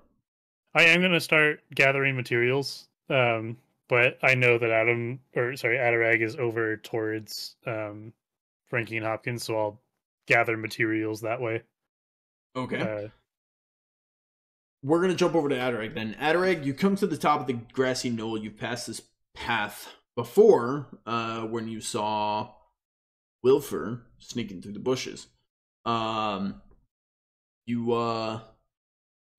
I am going to start gathering materials. But I know that Adarag is over towards Frankie and Hopkins, so I'll gather materials that way. Okay. we're going to jump over to Adarag then. Adarag, you come to the top of the grassy knoll. You've passed this path before when you saw Wilfer sneaking through the bushes. You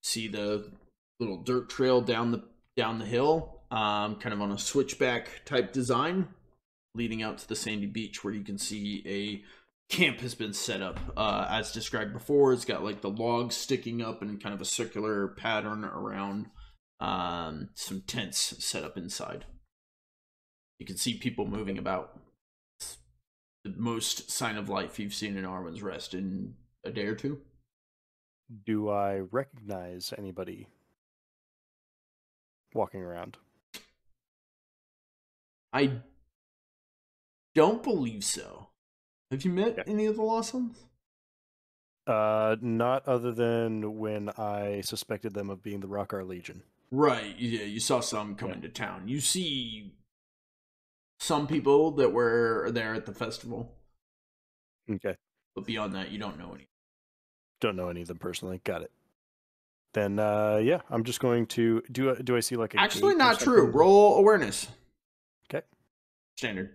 see the little dirt trail down the hill, kind of on a switchback type design, leading out to the sandy beach where you can see a camp has been set up. As described before, it's got like the logs sticking up and kind of a circular pattern around some tents set up inside. You can see people moving about. It's the most sign of life you've seen in Arwin's Rest in a day or two. Do I recognize anybody walking around? I don't believe so. Have you met any of the Lost Ones? Not other than when I suspected them of being the Rockar Legion. Right, yeah, you saw some come into town. You see some people that were there at the festival. Okay. But beyond that, you don't know any. Don't know any of them personally. Got it. Then, yeah, I'm just going to... Do I see like a Actually, gate not or true. something? Roll awareness. Okay. Standard.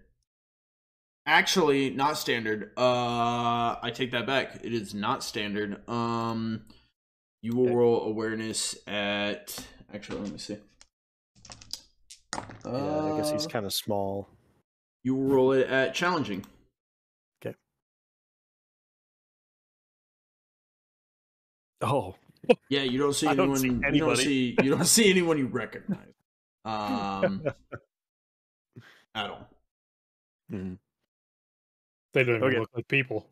Actually, not standard. I take that back. It is not standard. You will roll awareness at... Actually, let me see. Yeah, I guess he's kind of small. You will roll it at challenging. Okay. Oh. Yeah, you don't see I anyone. don't see anybody. You don't see anyone you recognize. At all. Mm-hmm. They don't even look like people.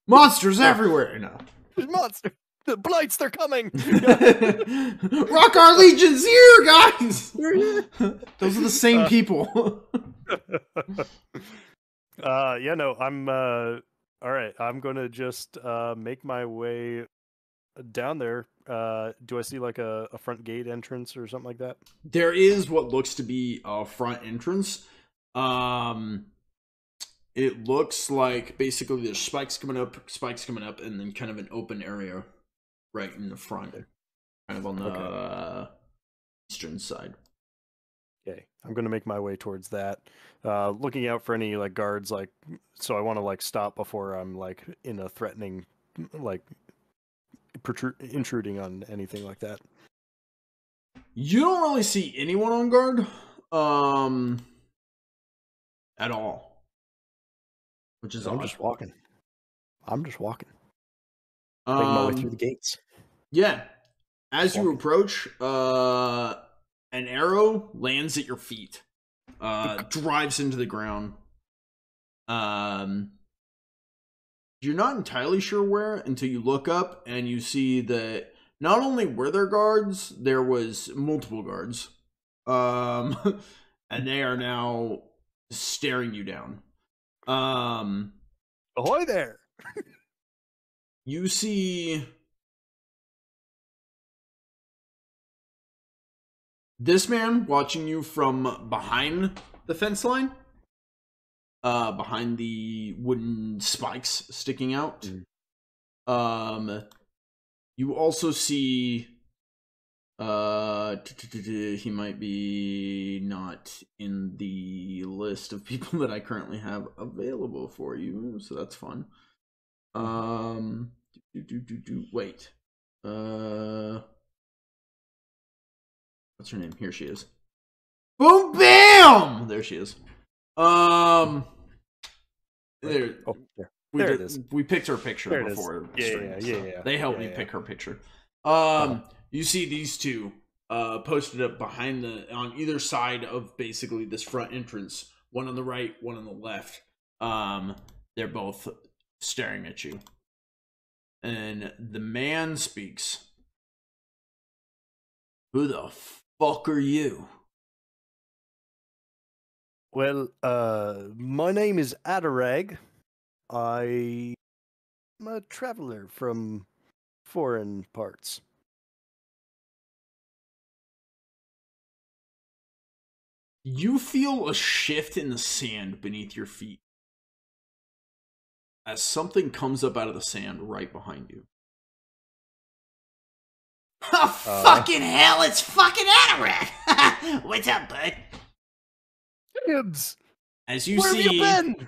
Monsters everywhere. No. There's monsters. The blights, they're coming. Rock our legions here, guys. Those are the same people. Yeah, no, I'm all right. I'm gonna just make my way down there. Do I see like a front gate entrance or something like that? There is what looks to be a front entrance. It looks like basically there's spikes coming up, and then kind of an open area right in the front, kind of on the eastern side. Okay, I'm gonna make my way towards that, looking out for any like guards. Like, so I want to like stop before I'm like in a threatening, like intruding on anything like that. You don't really see anyone on guard, at all, which is I'm odd. just walking. Making my way through the gates. Yeah, as you approach, an arrow lands at your feet, drives into the ground. You're not entirely sure where until you look up and you see that not only were there guards, there was multiple guards. And they are now staring you down. Ahoy there! You see this man watching you from behind the fence line. Behind the wooden spikes sticking out. You also see he might be not in the list of people that I currently have available for you, so that's fun. Wait. What's her name? Here she is. Boom bam! There she is. There. Oh, yeah. There it is. We picked her picture there before. Yeah. They helped me pick her picture. You see these two posted up behind on either side of basically this front entrance. One on the right, one on the left. They're both staring at you. And the man speaks. Who the fuck are you? Well, my name is Adarag. I'm a traveler from foreign parts. You feel a shift in the sand beneath your feet as something comes up out of the sand right behind you. Oh, fucking hell, it's fucking Adarag! What's up, bud? Dibs! As you Where see, have you been?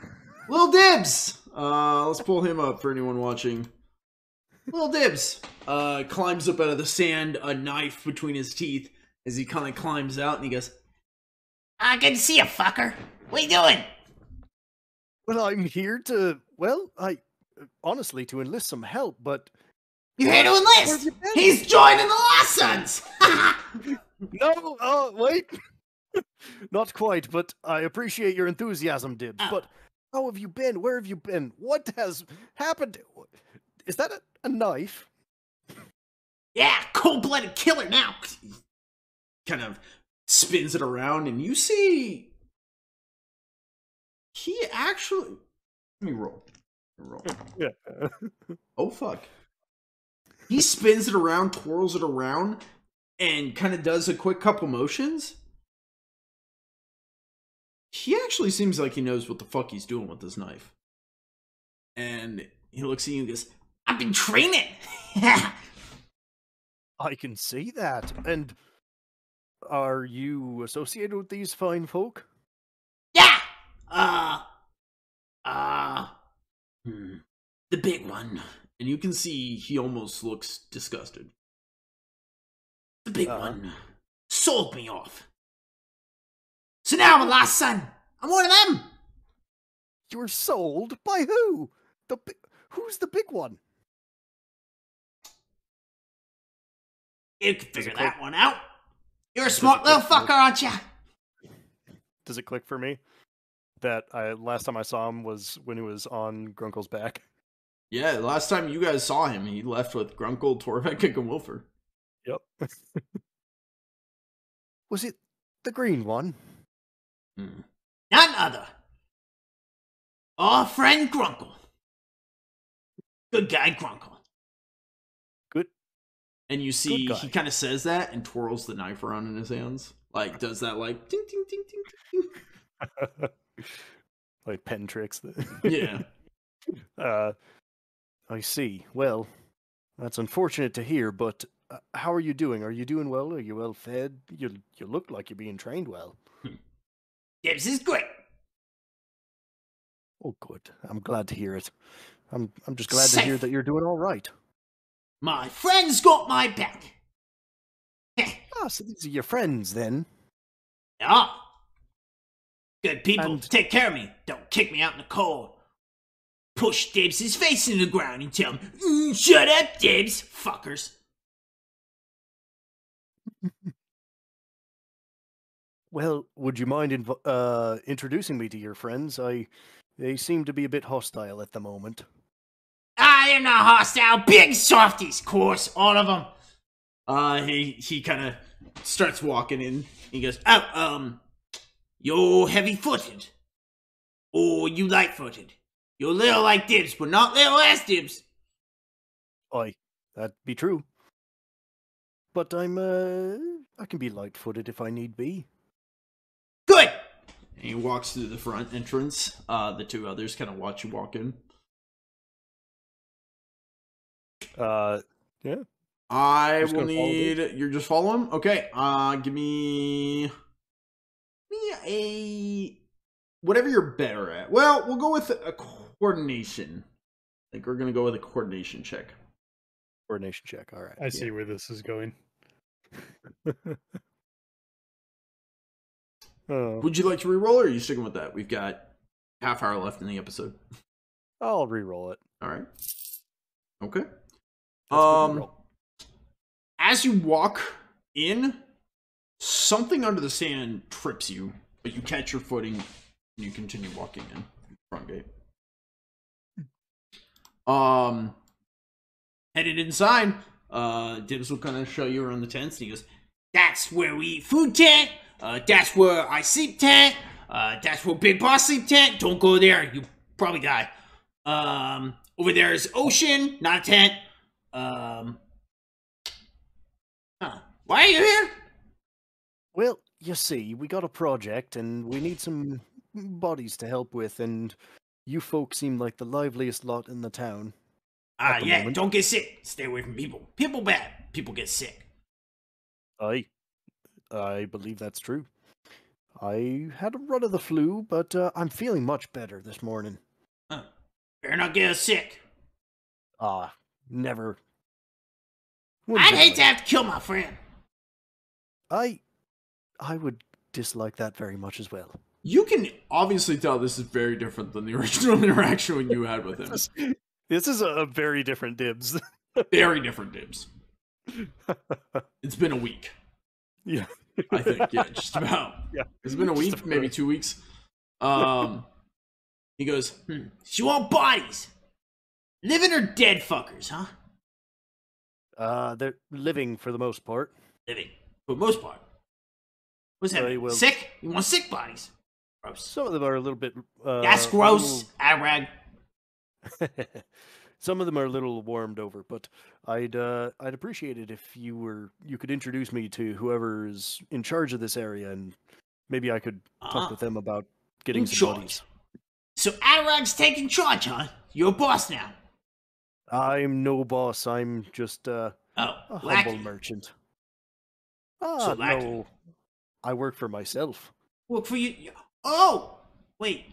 Lil Dibs! Let's pull him up for anyone watching. Lil Dibs climbs up out of the sand, a knife between his teeth, as he kind of climbs out, and he goes, "I can see you, fucker. What you doing?" Well, I'm here to, honestly, to enlist some help, but... "You're here to Where have enlist! you been? He's joining the Lost Sons!" No, wait. Not quite, but I appreciate your enthusiasm, Dibs. But how have you been? Where have you been? What has happened? Is that a knife? Yeah, cold-blooded killer now. Kind of spins it around, and you see he actually. Let me roll. Yeah. Oh fuck. He spins it around, twirls it around, and kind of does a quick couple motions. He actually seems like he knows what the fuck he's doing with this knife. And he looks at you and goes, "I've been training." I can see that. And are you associated with these fine folk? Yeah. The big one. And you can see he almost looks disgusted. The big one sold me off. So now I'm a lost son. I'm one of them. You were sold? By who? Who's the big one? You can figure that one out. You're a smart little fucker, aren't you? Does it click for me? That last time I saw him was when he was on Grunkle's back. Yeah, last time you guys saw him, he left with Grunkle, Torvik, and Wilford. Yep. Was it the green one? None other. Our friend Grunkle. Good guy Grunkle. Good. And you see he kind of says that and twirls the knife around in his hands. Like, does that like, ting, ting, ting, ting, ting. Like pen tricks. Yeah. I see. Well, that's unfortunate to hear, but how are you doing? Are you doing well? Are you well fed? You look like you're being trained well. Dibs is great. Oh, good. I'm glad to hear it. I'm just glad to hear that you're doing all right. My friends got my back. So these are your friends, then? Yeah. Good people. And- Take care of me. Don't kick me out in the cold. Push Dibs' face in the ground and tell him, "Shut up, Dibs, fuckers." Well, would you mind introducing me to your friends? They seem to be a bit hostile at the moment. They're not hostile. Big softies, course, all of them. He kind of starts walking in. He goes, you're heavy-footed. Or you light-footed. You're little like Dibs, but not little as Dibs. Aye, that'd be true. But I can be light-footed if I need be. Good! And he walks through the front entrance. The two others kind of watch you walk in. Yeah. I Just will gonna follow need... You're just following? Okay, give me a... Whatever you're better at. Well, we'll go with a coordination. I think we're going to go with a coordination check. Coordination check, all right. I see where this is going. Oh, Would you like to reroll, or are you sticking with that? We've got half hour left in the episode. I'll re-roll it. All right. Okay. That's a good reroll. As you walk in, something under the sand trips you, but you catch your footing and you continue walking in the front gate. Headed inside, Dibs will kind of show you around the tents, and he goes, "That's where we eat food tent. That's where I sleep tent. That's where Big Boss sleep tent. Don't go there, you probably die. Over there is ocean, not a tent. Why are you here?" Well, you see, we got a project and we need some bodies to help with, and you folks seem like the liveliest lot in the town. Yeah, moment. don't get sick. Stay away from people. People bad. People get sick. I believe that's true. I had a run of the flu, but I'm feeling much better this morning. Better not get us sick. Never. I'd hate to have to kill my friend. I would dislike that very much as well. You can obviously tell this is very different than the original interaction when you had with him. This is a very different Dibs. Very different Dibs. It's been a week. Yeah. I think, yeah, just about. Yeah. It's been a week, maybe 2 weeks. He goes, "So you want bodies? Living or dead fuckers, huh?" They're living for the most part. Living, for the most part. What's that Very mean? well. Sick? You want sick bodies? Gross. Some of them are a little bit. That's gross, Adarag. Some of them are a little warmed over, but I'd appreciate it if you could introduce me to whoever is in charge of this area, and maybe I could talk with them about getting some buddies. So Adarag's taking charge, huh? You're a boss now. I'm no boss. I'm just a humble merchant. So no, I work for myself. Work for you? Oh, wait.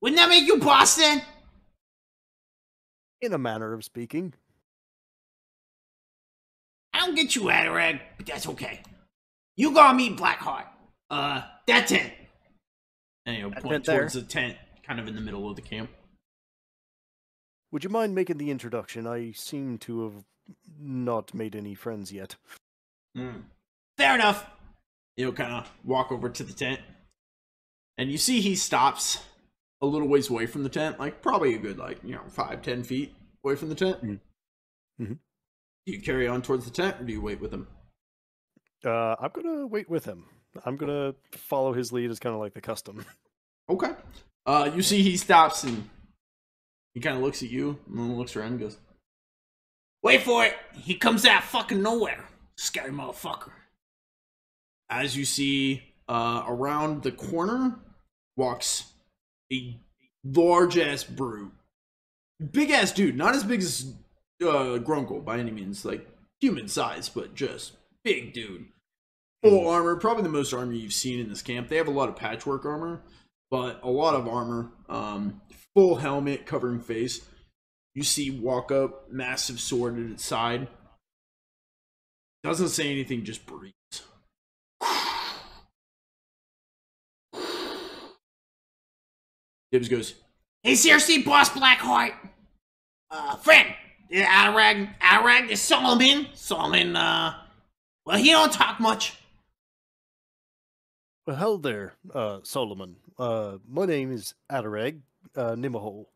Wouldn't that make you boss then? In a manner of speaking. I don't get you, Adarag, but that's okay. You gotta meet Blackheart. That tent. And he'll point towards the tent, kind of in the middle of the camp. Would you mind making the introduction? I seem to have not made any friends yet. Fair enough. He'll kind of walk over to the tent. And you see he stops a little ways away from the tent, like probably a good 5-10 feet away from the tent. Mm-hmm. Do you carry on towards the tent, or do you wait with him? I'm gonna wait with him. I'm gonna follow his lead as kind of like the custom. Okay. You see he stops and he kind of looks at you and then looks around and goes, "Wait for it! He comes out fucking nowhere, scary motherfucker." As you see, around the corner walks a large-ass brute. Big-ass dude. Not as big as Grunkle by any means. Like, human size, but just big dude. Full armor. Probably the most armor you've seen in this camp. They have a lot of patchwork armor, but a lot of armor. Full helmet covering face. You see walk up, massive sword at its side. Doesn't say anything, just breathes. Dibs goes, "Hey, seriously, Boss Blackheart. Friend, Adarag is Solomon. Well, he don't talk much." Well, hello there, Solomon. My name is Adarag, Gnimwirt.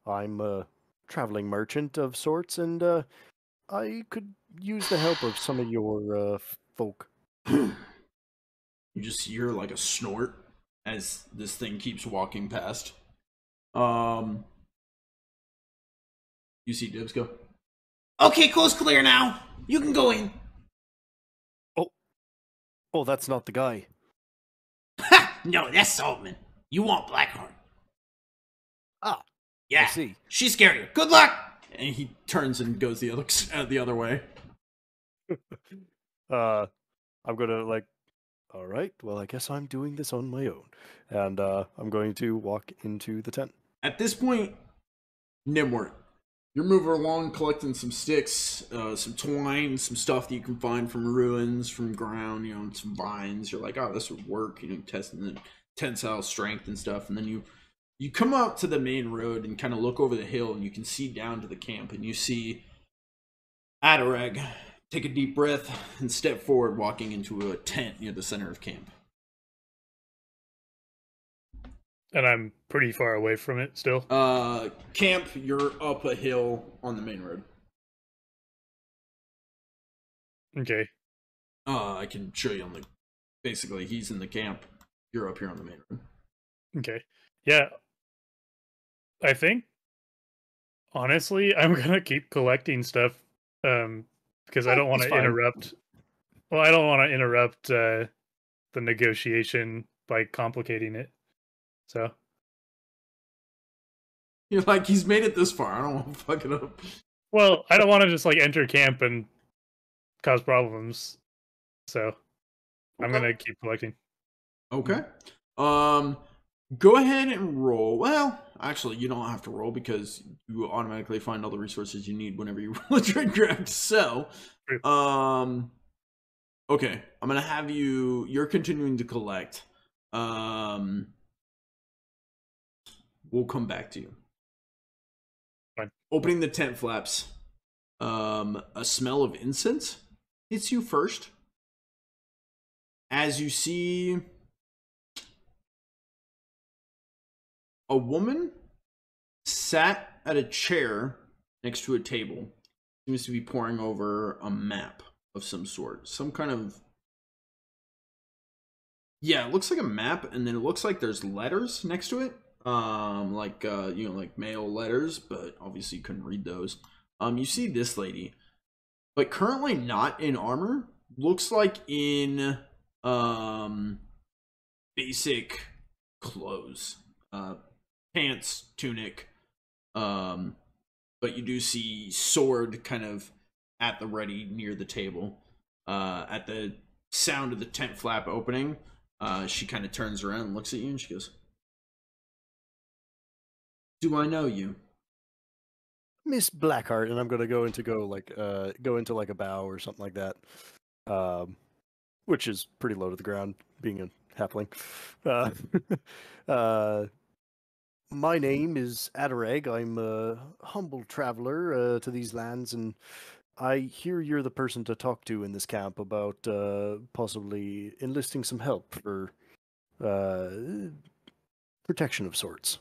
I'm a traveling merchant of sorts, and I could use the help of some of your folk. You just hear like a snort as this thing keeps walking past. You see Dibs go, "Okay, coast clear now. You can go in." Oh, that's not the guy. Ha! No, that's Solomon. You want Blackheart. Ah, yeah. I see. She's scarier. Good luck. And he turns and goes the other way. I'm gonna all right, well, I guess I'm doing this on my own. And I'm going to walk into the tent. At this point, Gnimwirt, you're moving along, collecting some sticks, some twine, some stuff that you can find from ruins, from ground, and some vines. You're like, oh, this would work, testing the tensile strength and stuff. And then you come out to the main road and kind of look over the hill, and you can see down to the camp, and you see Adarag take a deep breath and step forward, walking into a tent near the center of camp. And I'm pretty far away from it still. Camp, you're up a hill on the main road. Okay. I can show you basically, he's in the camp. You're up here on the main road. Okay. Yeah. I think, honestly, I'm gonna keep collecting stuff, because I don't want to interrupt. Well, I don't want to interrupt the negotiation by complicating it. So you're like, he's made it this far. I don't want to fuck it up. Well, I don't want to just enter camp and cause problems. So I'm Okay. gonna keep collecting. Okay. Go ahead and roll. Well, actually, you don't have to roll because you automatically find all the resources you need whenever you roll a trade draft. So, True. okay, I'm gonna have you. You're continuing to collect. We'll come back to you. Fine. Opening the tent flaps. A smell of incense hits you first. As you see a woman sat at a chair next to a table, seems to be poring over a map of some sort. Some kind of... Yeah, it looks like a map, and then it looks like there's letters next to it. Like mail letters, but obviously you couldn't read those. You see this lady, but currently not in armor. Looks like in basic clothes. Pants, tunic, but you do see sword kind of at the ready near the table. At the sound of the tent flap opening, she kind of turns around and looks at you and she goes, "Do I know you?" Miss Blackheart, and I'm gonna go into like a bow or something like that, which is pretty low to the ground, being a halfling. Uh, uh, my name is Adarag. I'm a humble traveler to these lands, and I hear you're the person to talk to in this camp about possibly enlisting some help for protection of sorts.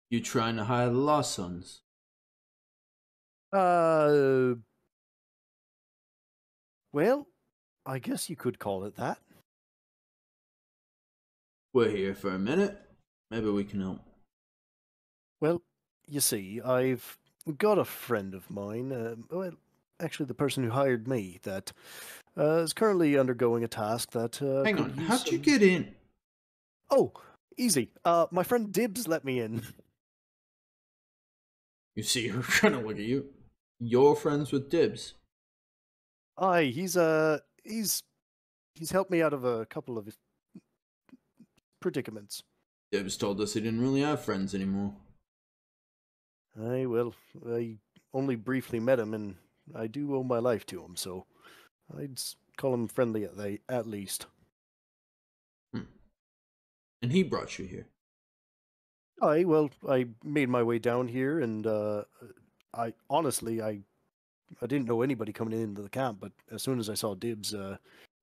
You trying to hire the Lost Sons? Uh, well, I guess you could call it that. We're here for a minute. Maybe we can help. Well, you see, I've got a friend of mine, well, actually the person who hired me, that is currently undergoing a task that Hang could on, use how'd you some... get in? Oh, easy. My friend Dibs let me in. You see her trying to look at you. You're friends with Dibs. Aye, he's helped me out of a couple of predicaments. Dibs told us he didn't really have friends anymore. Aye, well, I only briefly met him, and I do owe my life to him, so I'd call him friendly at least. And he brought you here. Aye, well, I made my way down here, and I honestly, I didn't know anybody coming into the camp, but as soon as I saw Dibs,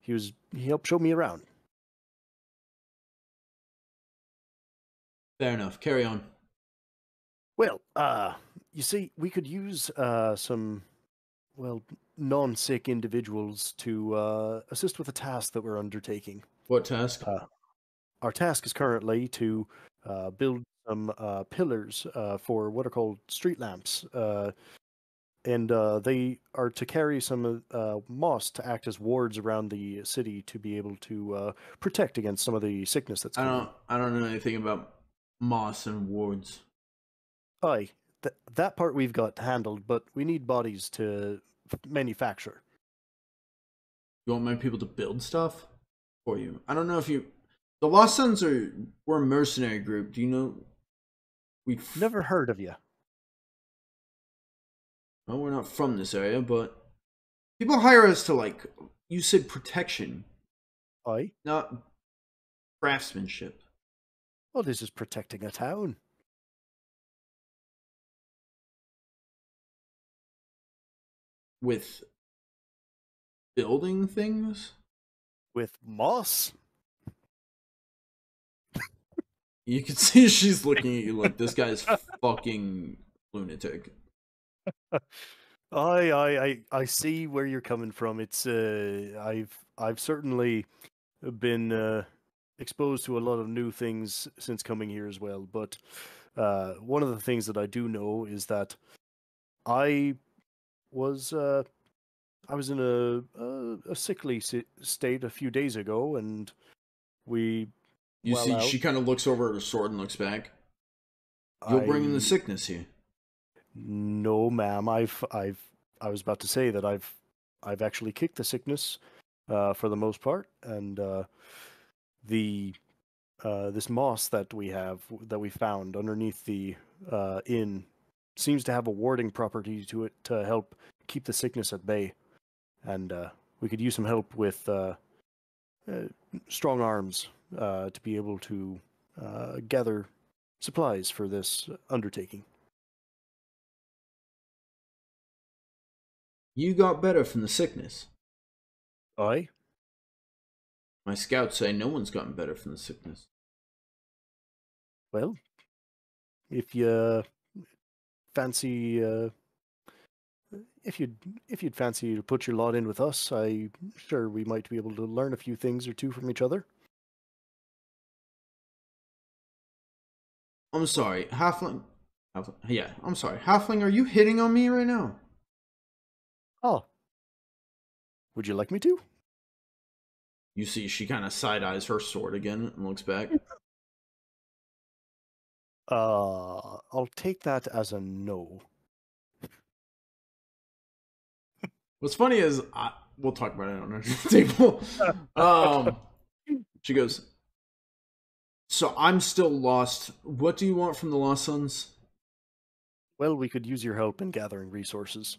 he helped show me around. Fair enough. Carry on. Well, you see, we could use some, well, non-sick individuals to assist with a task that we're undertaking. What task? Our task is currently to build some pillars for what are called street lamps, and they are to carry some moss to act as wards around the city to be able to protect against some of the sickness that's coming. I don't know anything about moss and wards. Aye, that part we've got handled, but we need bodies to manufacture. You want my people to build stuff for you? I don't know if you... The Lost Sons we're a mercenary group. Do you know... We've Never heard of you. Well, we're not from this area, but people hire us to, like, you said protection, Aye. not craftsmanship. Well, this is protecting a town. With building things? With moss? You can see she's looking at you like this guy's fucking lunatic. I see where you're coming from. It's I've certainly been exposed to a lot of new things since coming here as well. But one of the things that I do know is that I was in a sickly state a few days ago, and we... You see, out, she kind of looks over at her sword and looks back. You're bringing the sickness here. No, ma'am. I was about to say that I've actually kicked the sickness, for the most part, and the this moss that we found underneath the inn seems to have a warding property to it to help keep the sickness at bay, and we could use some help with strong arms to be able to gather supplies for this undertaking. You got better from the sickness. Aye. My scouts say no one's gotten better from the sickness. Well, if you fancy, if you'd fancy to put your lot in with us, I'm sure we might be able to learn a few things or two from each other. I'm sorry, halfling. Yeah, I'm sorry, halfling. Are you hitting on me right now? Oh, would you like me to? You see, she kind of side eyes her sword again and looks back. I'll take that as a no. What's funny is we'll talk about it on our table. She goes, so I'm still lost. What do you want from the Lost Sons? Well, we could use your help in gathering resources.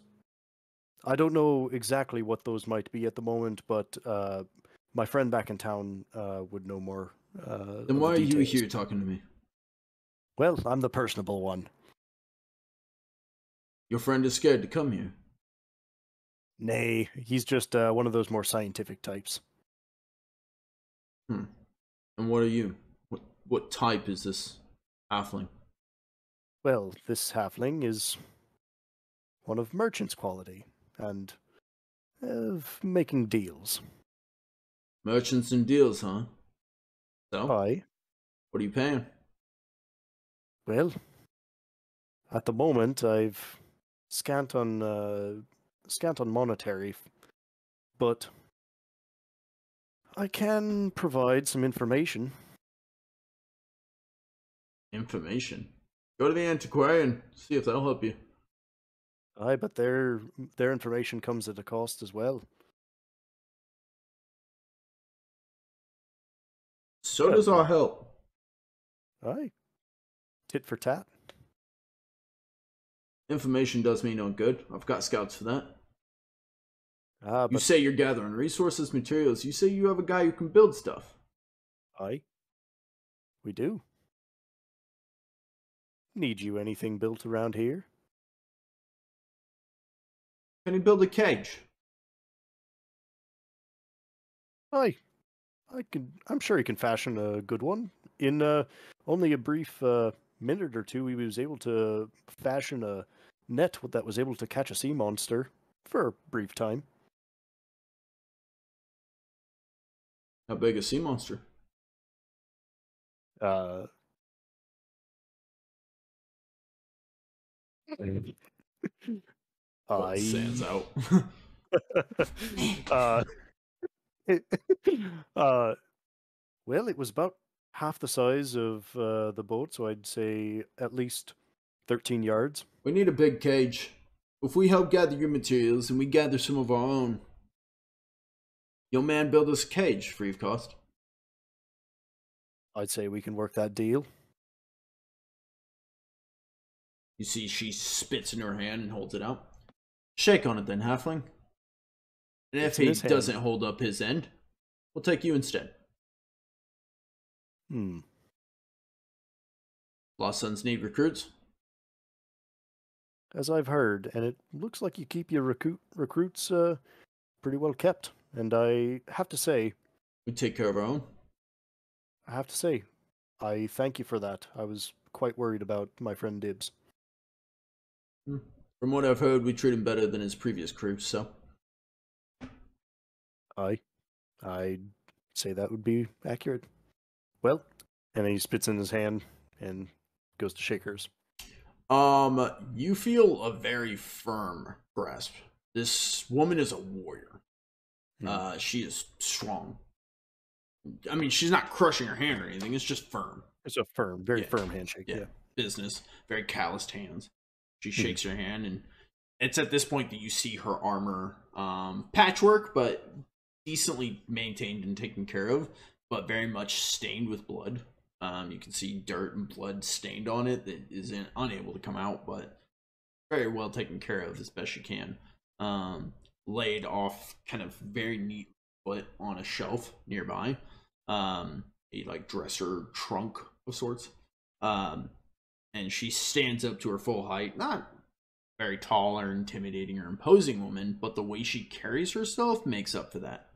I don't know exactly what those might be at the moment, but my friend back in town would know more. Then why are you here talking to me? Well, I'm the personable one. Your friend is scared to come here. Nay, he's just one of those more scientific types. And what are you? What type is this halfling? Well, this halfling is one of merchant's quality, and of making deals. Merchants and deals, huh? So, Aye. what are you paying? Well, at the moment, I've scant on monetary, but I can provide some information. Information. Go to the antiquarian, see if that'll help you. Aye, but their information comes at a cost as well. So does our help. Aye. Tit for tat. Information does me no good. I've got scouts for that. But You say you're gathering resources, materials. You say you have a guy who can build stuff. aye. We do. Need you anything built around here? Can he build a cage? Aye. I'm sure he can fashion a good one. In only a brief minute or two, he was able to fashion a net that was able to catch a sea monster for a brief time. How big a sea monster? Sands out. Well, it was about half the size of the boat, so I'd say at least 13 yards. We need a big cage. If we help gather your materials and we gather some of our own, you'll man build us a cage free of cost. I'd say we can work that deal. You see, she spits in her hand and holds it out. Shake on it then, halfling. And if he doesn't hold up his end, we'll take you instead. Lost Sons need recruits. As I've heard, and it looks like you keep your recruits pretty well kept. And I have to say... We take care of our own. I have to say, I thank you for that. I was quite worried about my friend Dibs. From what I've heard, we treat him better than his previous crew, so... I'd say that would be accurate. Well, and then he spits in his hand and goes to shake hers. You feel a very firm grasp. This woman is a warrior. She is strong. I mean, she's not crushing her hand or anything. It's just firm. It's a firm, very firm handshake. Yeah. Business. Very calloused hands. She shakes her hand, and it's at this point that you see her armor patchwork, but decently maintained and taken care of, but very much stained with blood. You can see dirt and blood stained on it that isn't unable to come out, but very well taken care of as best you can. Laid off kind of very neat foot on a shelf nearby. A like dresser trunk of sorts. And she stands up to her full height, not very tall or intimidating or imposing woman, but the way she carries herself makes up for that.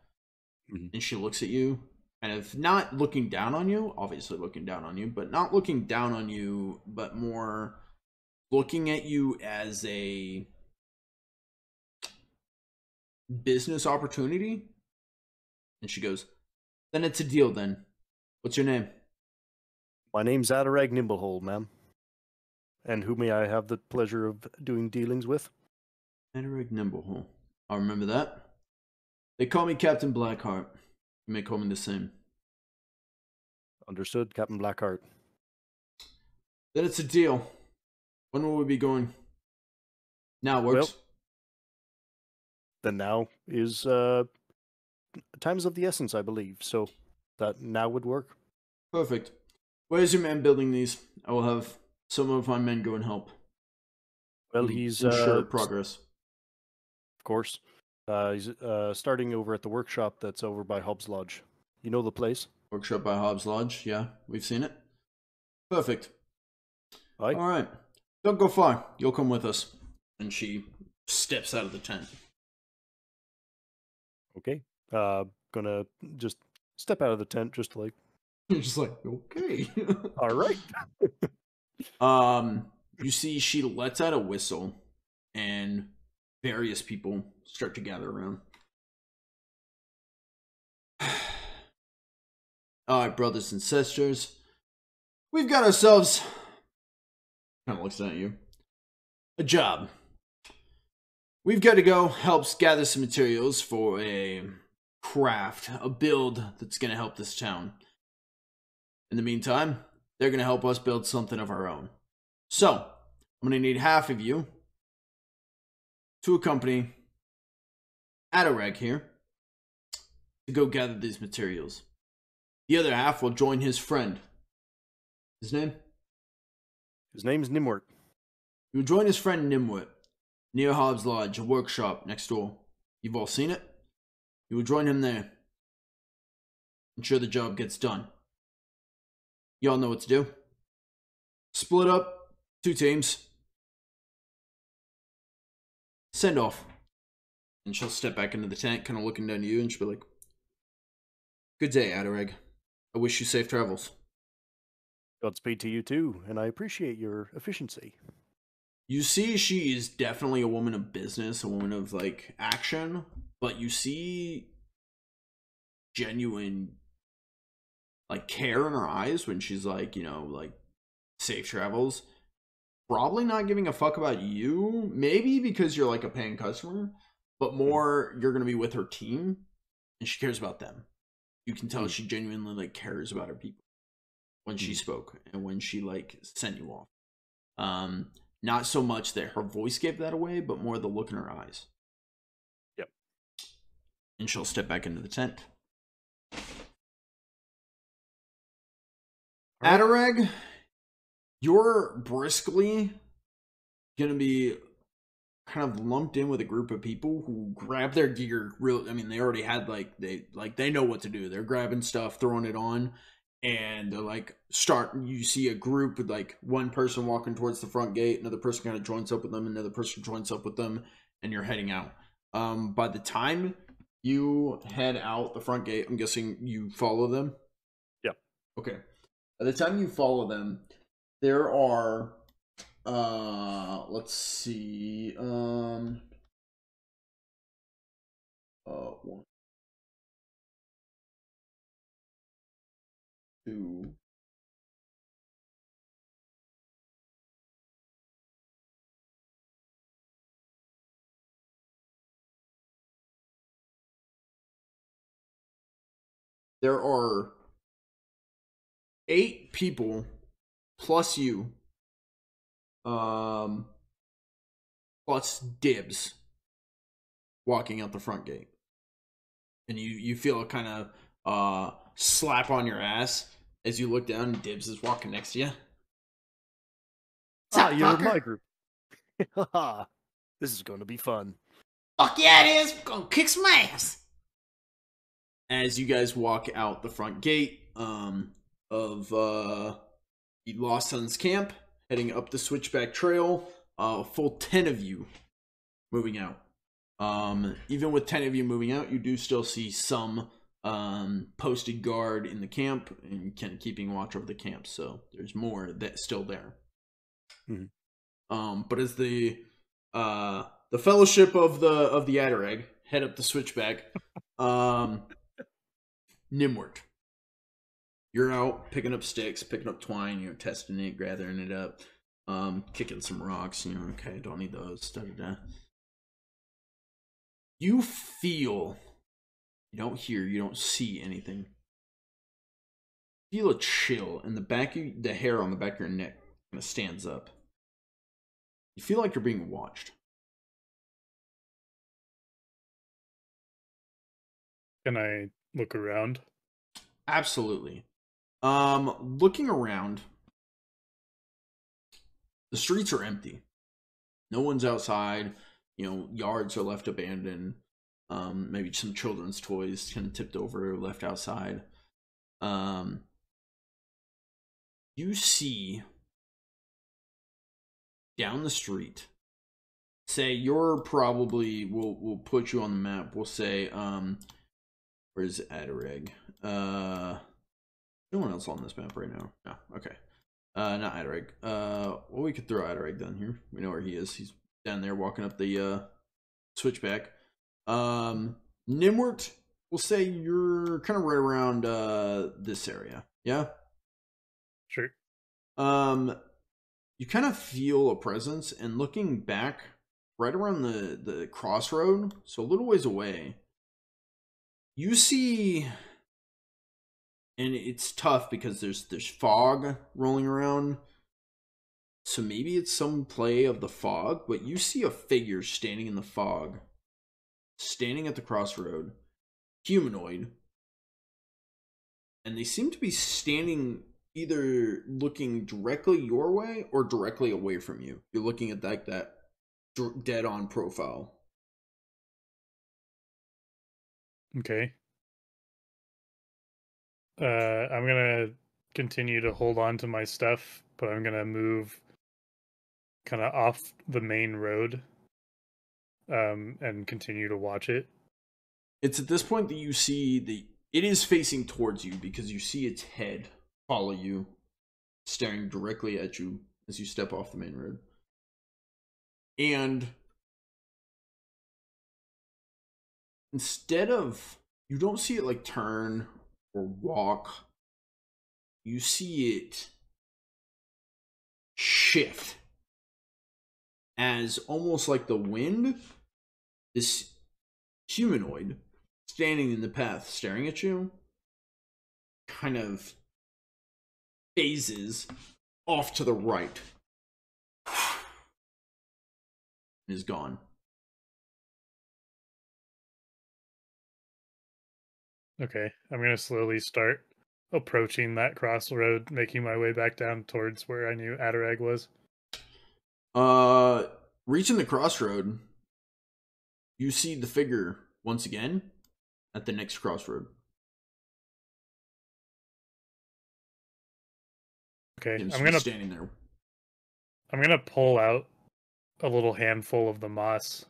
And she looks at you, kind of not looking down on you, obviously looking down on you, but not looking down on you, but more looking at you as a business opportunity. And she goes, then it's a deal then. What's your name? My name's Adarag and Gnimwirt, ma'am. And who may I have the pleasure of doing dealings with? Adarag and Gnimwirt. I'll remember that. They call me Captain Blackheart. You may call me the same. Understood, Captain Blackheart. Then it's a deal. When will we be going? Now works. Well, the now is times of the essence, I believe. So that now would work. Perfect. Where's your man building these? I will have some of my men go and help. Well, he's ensure progress. Of course. He's starting over at the workshop that's over by Hobbs Lodge. You know the place? Workshop by Hobbs Lodge. Yeah, we've seen it. Perfect. Aye. All right. Don't go far. You'll come with us. And she steps out of the tent. Okay. Gonna just step out of the tent, just like. You're just like, okay. All right. You see, she lets out a whistle, and various people start to gather around. All right, brothers and sisters, we've got ourselves. Kind of looks at you. A job. We've got to go help gather some materials for a craft, a build that's going to help this town. In the meantime, they're going to help us build something of our own. So, I'm going to need half of you to accompany Adarag here to go gather these materials. The other half will join his friend. His name? His name's Gnimwirt. He will join his friend Gnimwirt near Hobbs Lodge, a workshop next door. You've all seen it? You will join him there. Ensure the job gets done. Y'all know what to do. Split up, 2 teams. Send off. And she'll step back into the tent, kind of looking down at you, and she'll be like, good day, Adarag. I wish you safe travels. Godspeed to you too, and I appreciate your efficiency. You see she is definitely a woman of business, a woman of, like, action, but you see genuine, like, care in her eyes when she's like, you know, like, safe travels. Probably not giving a fuck about you, maybe because you're, like, a paying customer, but more you're going to be with her team, and she cares about them. You can tell she genuinely, like, cares about her people when she spoke and when she, like, sent you off. Not so much that her voice gave that away, but more the look in her eyes. Yep. And she'll step back into the tent. Right. Adarag, you're briskly gonna be kind of lumped in with a group of people who grab their gear I mean, they already had they know what to do. They're grabbing stuff, throwing it on, and they're like you see a group with like one person walking towards the front gate, another person kind of joins up with them, another person joins up with them, and you're heading out. By the time you head out the front gate, I'm guessing you follow them? Yep. Okay. By the time you follow them, there are let's see, 1, 2, there are 8 people plus you plus Dibs walking out the front gate. And you feel a kind of slap on your ass as you look down and Dibs is walking next to you. Ah, you're in my group. This is going to be fun. Fuck yeah, it is. We're gonna kick some ass. As you guys walk out the front gate of Lost Sons camp, heading up the Switchback Trail, a full 10 of you moving out. Even with 10 of you moving out, you do still see some posted guard in the camp and keeping watch over the camp. So there's more that's still there. Mm-hmm. But as the fellowship of the Adarag head up the Switchback, Gnimwirt, you're out picking up sticks, picking up twine, testing it, gathering it up, kicking some rocks. Okay, don't need those. Da-da-da. You feel, you don't hear, you don't see anything. Feel a chill, and the hair on the back of your neck kind of stands up. You feel like you're being watched. Can I look around? Absolutely. Looking around, the streets are empty. No one's outside. Yards are left abandoned. Maybe some children's toys kind of tipped over or left outside. You see down the street, say you're probably, we'll put you on the map. We'll say, where's Adarag? No one else on this map right now. No, okay. Not Adarag. Well, we could throw Adarag down here. We know where he is. He's down there walking up the Switchback. Gnimwirt, we'll say you're kind of right around this area. Yeah? Sure. You kind of feel a presence, and looking back right around the crossroad, so a little ways away, you see, and it's tough because there's fog rolling around, so maybe it's some play of the fog, but you see a figure standing in the fog, standing at the crossroad, humanoid, and they seem to be standing either looking directly your way or directly away from you. You're looking at that dead-on profile. Okay. I'm gonna continue to hold on to my stuff, but I'm gonna move kind of off the main road, and continue to watch it. It's at this point that you see it is facing towards you because you see its head follow you, staring directly at you as you step off the main road. And instead of, you don't see it like turn or walk, you see it shift as almost like the wind, this humanoid standing in the path staring at you kind of phases off to the right and is gone. Okay, I'm gonna slowly start approaching that crossroad, making my way back down towards where I knew Adarag was. Reaching the crossroad, you see the figure once again at the next crossroad. Okay, I'm gonna standing there. I'm gonna pull out a little handful of the moss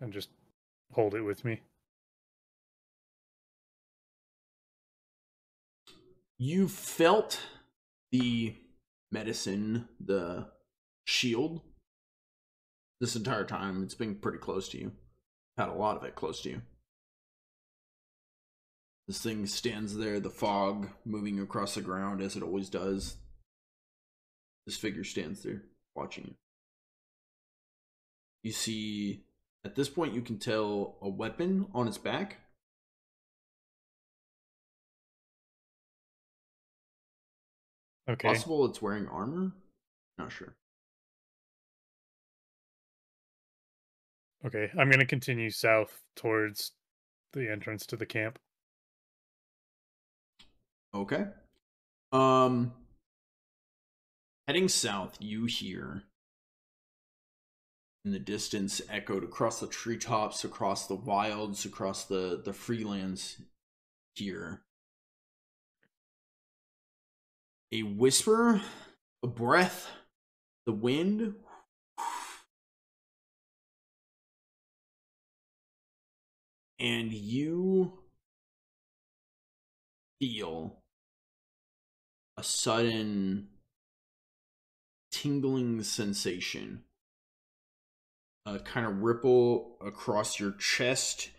and just hold it with me. You felt the medicine, the shield, this entire time. It's been pretty close to you. Had a lot of it close to you. This thing stands there, the fog moving across the ground as it always does. This figure stands there, watching you. You see, at this point, you can tell a weapon on its back. Okay. Possible it's wearing armor? Not sure. Okay, I'm gonna continue south towards the entrance to the camp. Okay. Heading south, you hear in the distance, echoed across the treetops, across the wilds, across the freelands here, a whisper, a breath, the wind. And you feel a sudden tingling sensation, kind of ripple across your chest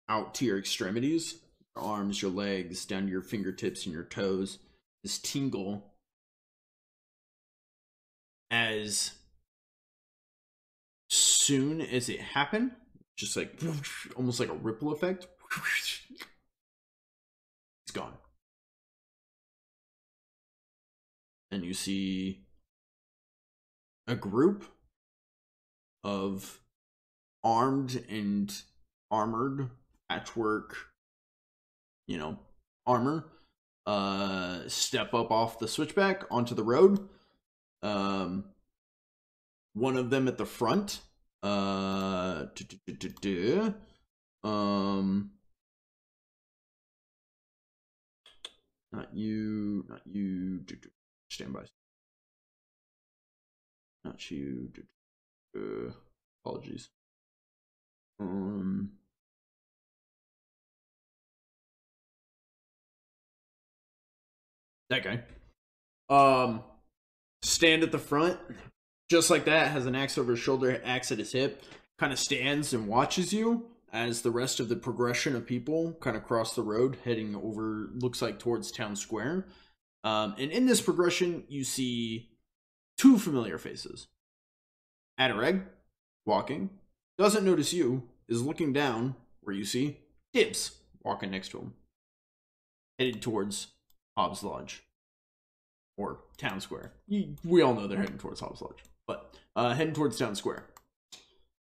out to your extremities, your arms, your legs, down to your fingertips and your toes. This tingle as soon as it happened, just like almost like a ripple effect, it's gone. And you see a group of armed and armored patchwork, armor, step up off the switchback onto the road. One of them at the front, not you, stand by. Not you, apologies. That guy. Stand at the front, just like that, has an axe over his shoulder, axe at his hip, kind of stands and watches you as the rest of the progression of people kind of cross the road, heading over, looks like towards town square. And in this progression, you see two familiar faces. Adarag, walking, doesn't notice you, is looking down where you see Dibs walking next to him, headed towards Hobbs Lodge. Or town square. We all know they're heading towards Hobbs Lodge, but heading towards town square.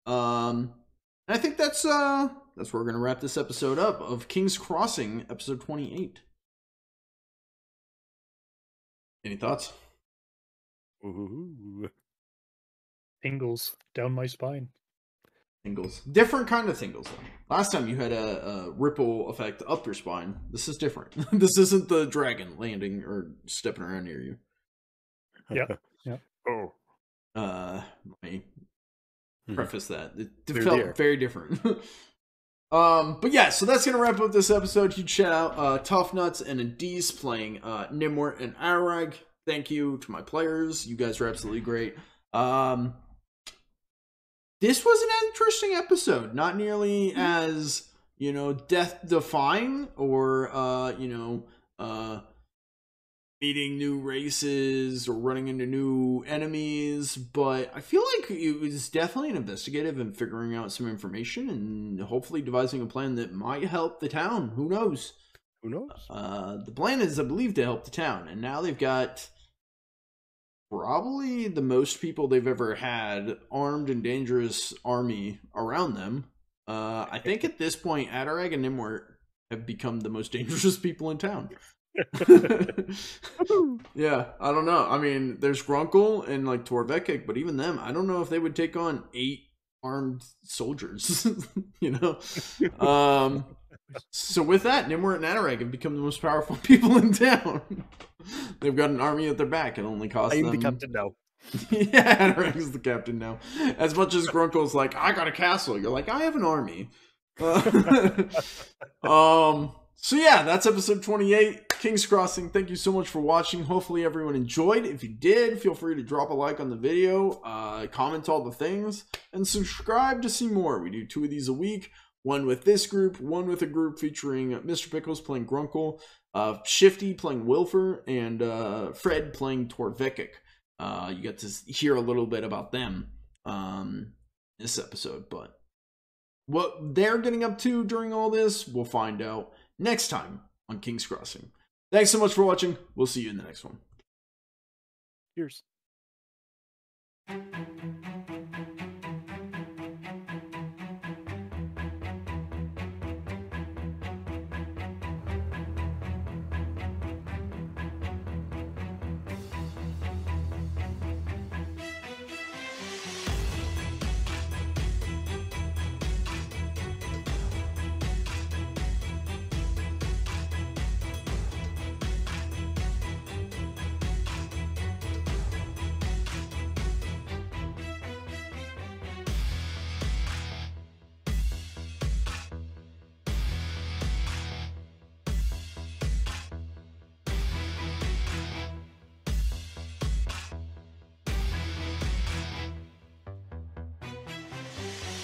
I think that's where we're gonna wrap this episode up of King's Crossing, episode 28. Any thoughts? Ooh. Tingles down my spine. Tingles. Different kind of tingles, though. Last time you had a ripple effect up your spine. This is different. This isn't the dragon landing or stepping around near you. Yep. Yep. Oh. Let me preface that. It They're felt there. very different. But yeah, so that's gonna wrap up this episode. Huge shout out Tough Nuts and Adise playing Gnimwirt and Adarag. Thank you to my players. You guys are absolutely great. This was an interesting episode. Not nearly as, death-defying or, meeting new races or running into new enemies, but I feel like it was definitely an investigative and figuring out some information and hopefully devising a plan that might help the town. Who knows? Who knows? The plan is, I believe, to help the town, and now they've got probably the most people they've ever had, armed and dangerous army around them. I think at this point, Adarag and Gnimwirt have become the most dangerous people in town. Yeah, I don't know. I mean, there's Grunkle and like Torvekik, but even them, I don't know if they would take on 8 armed soldiers. So with that, Gnimwirt and Adarag have become the most powerful people in town. They've got an army at their back. It only costs them. I'm the captain now. Yeah, Adarag is the captain now. As much as Grunkle's like, I got a castle. You're like, I have an army. So yeah, that's episode 28, King's Crossing. Thank you so much for watching. Hopefully everyone enjoyed. If you did, feel free to drop a like on the video, comment all the things, and subscribe to see more. We do 2 of these a week. One with this group, one with a group featuring Mr. Pickles playing Grunkle, Shifty playing Wilfer, and Fred playing Torvekik. You get to hear a little bit about them this episode, but what they're getting up to during all this, we'll find out next time on King's Crossing. Thanks so much for watching. We'll see you in the next one. Cheers.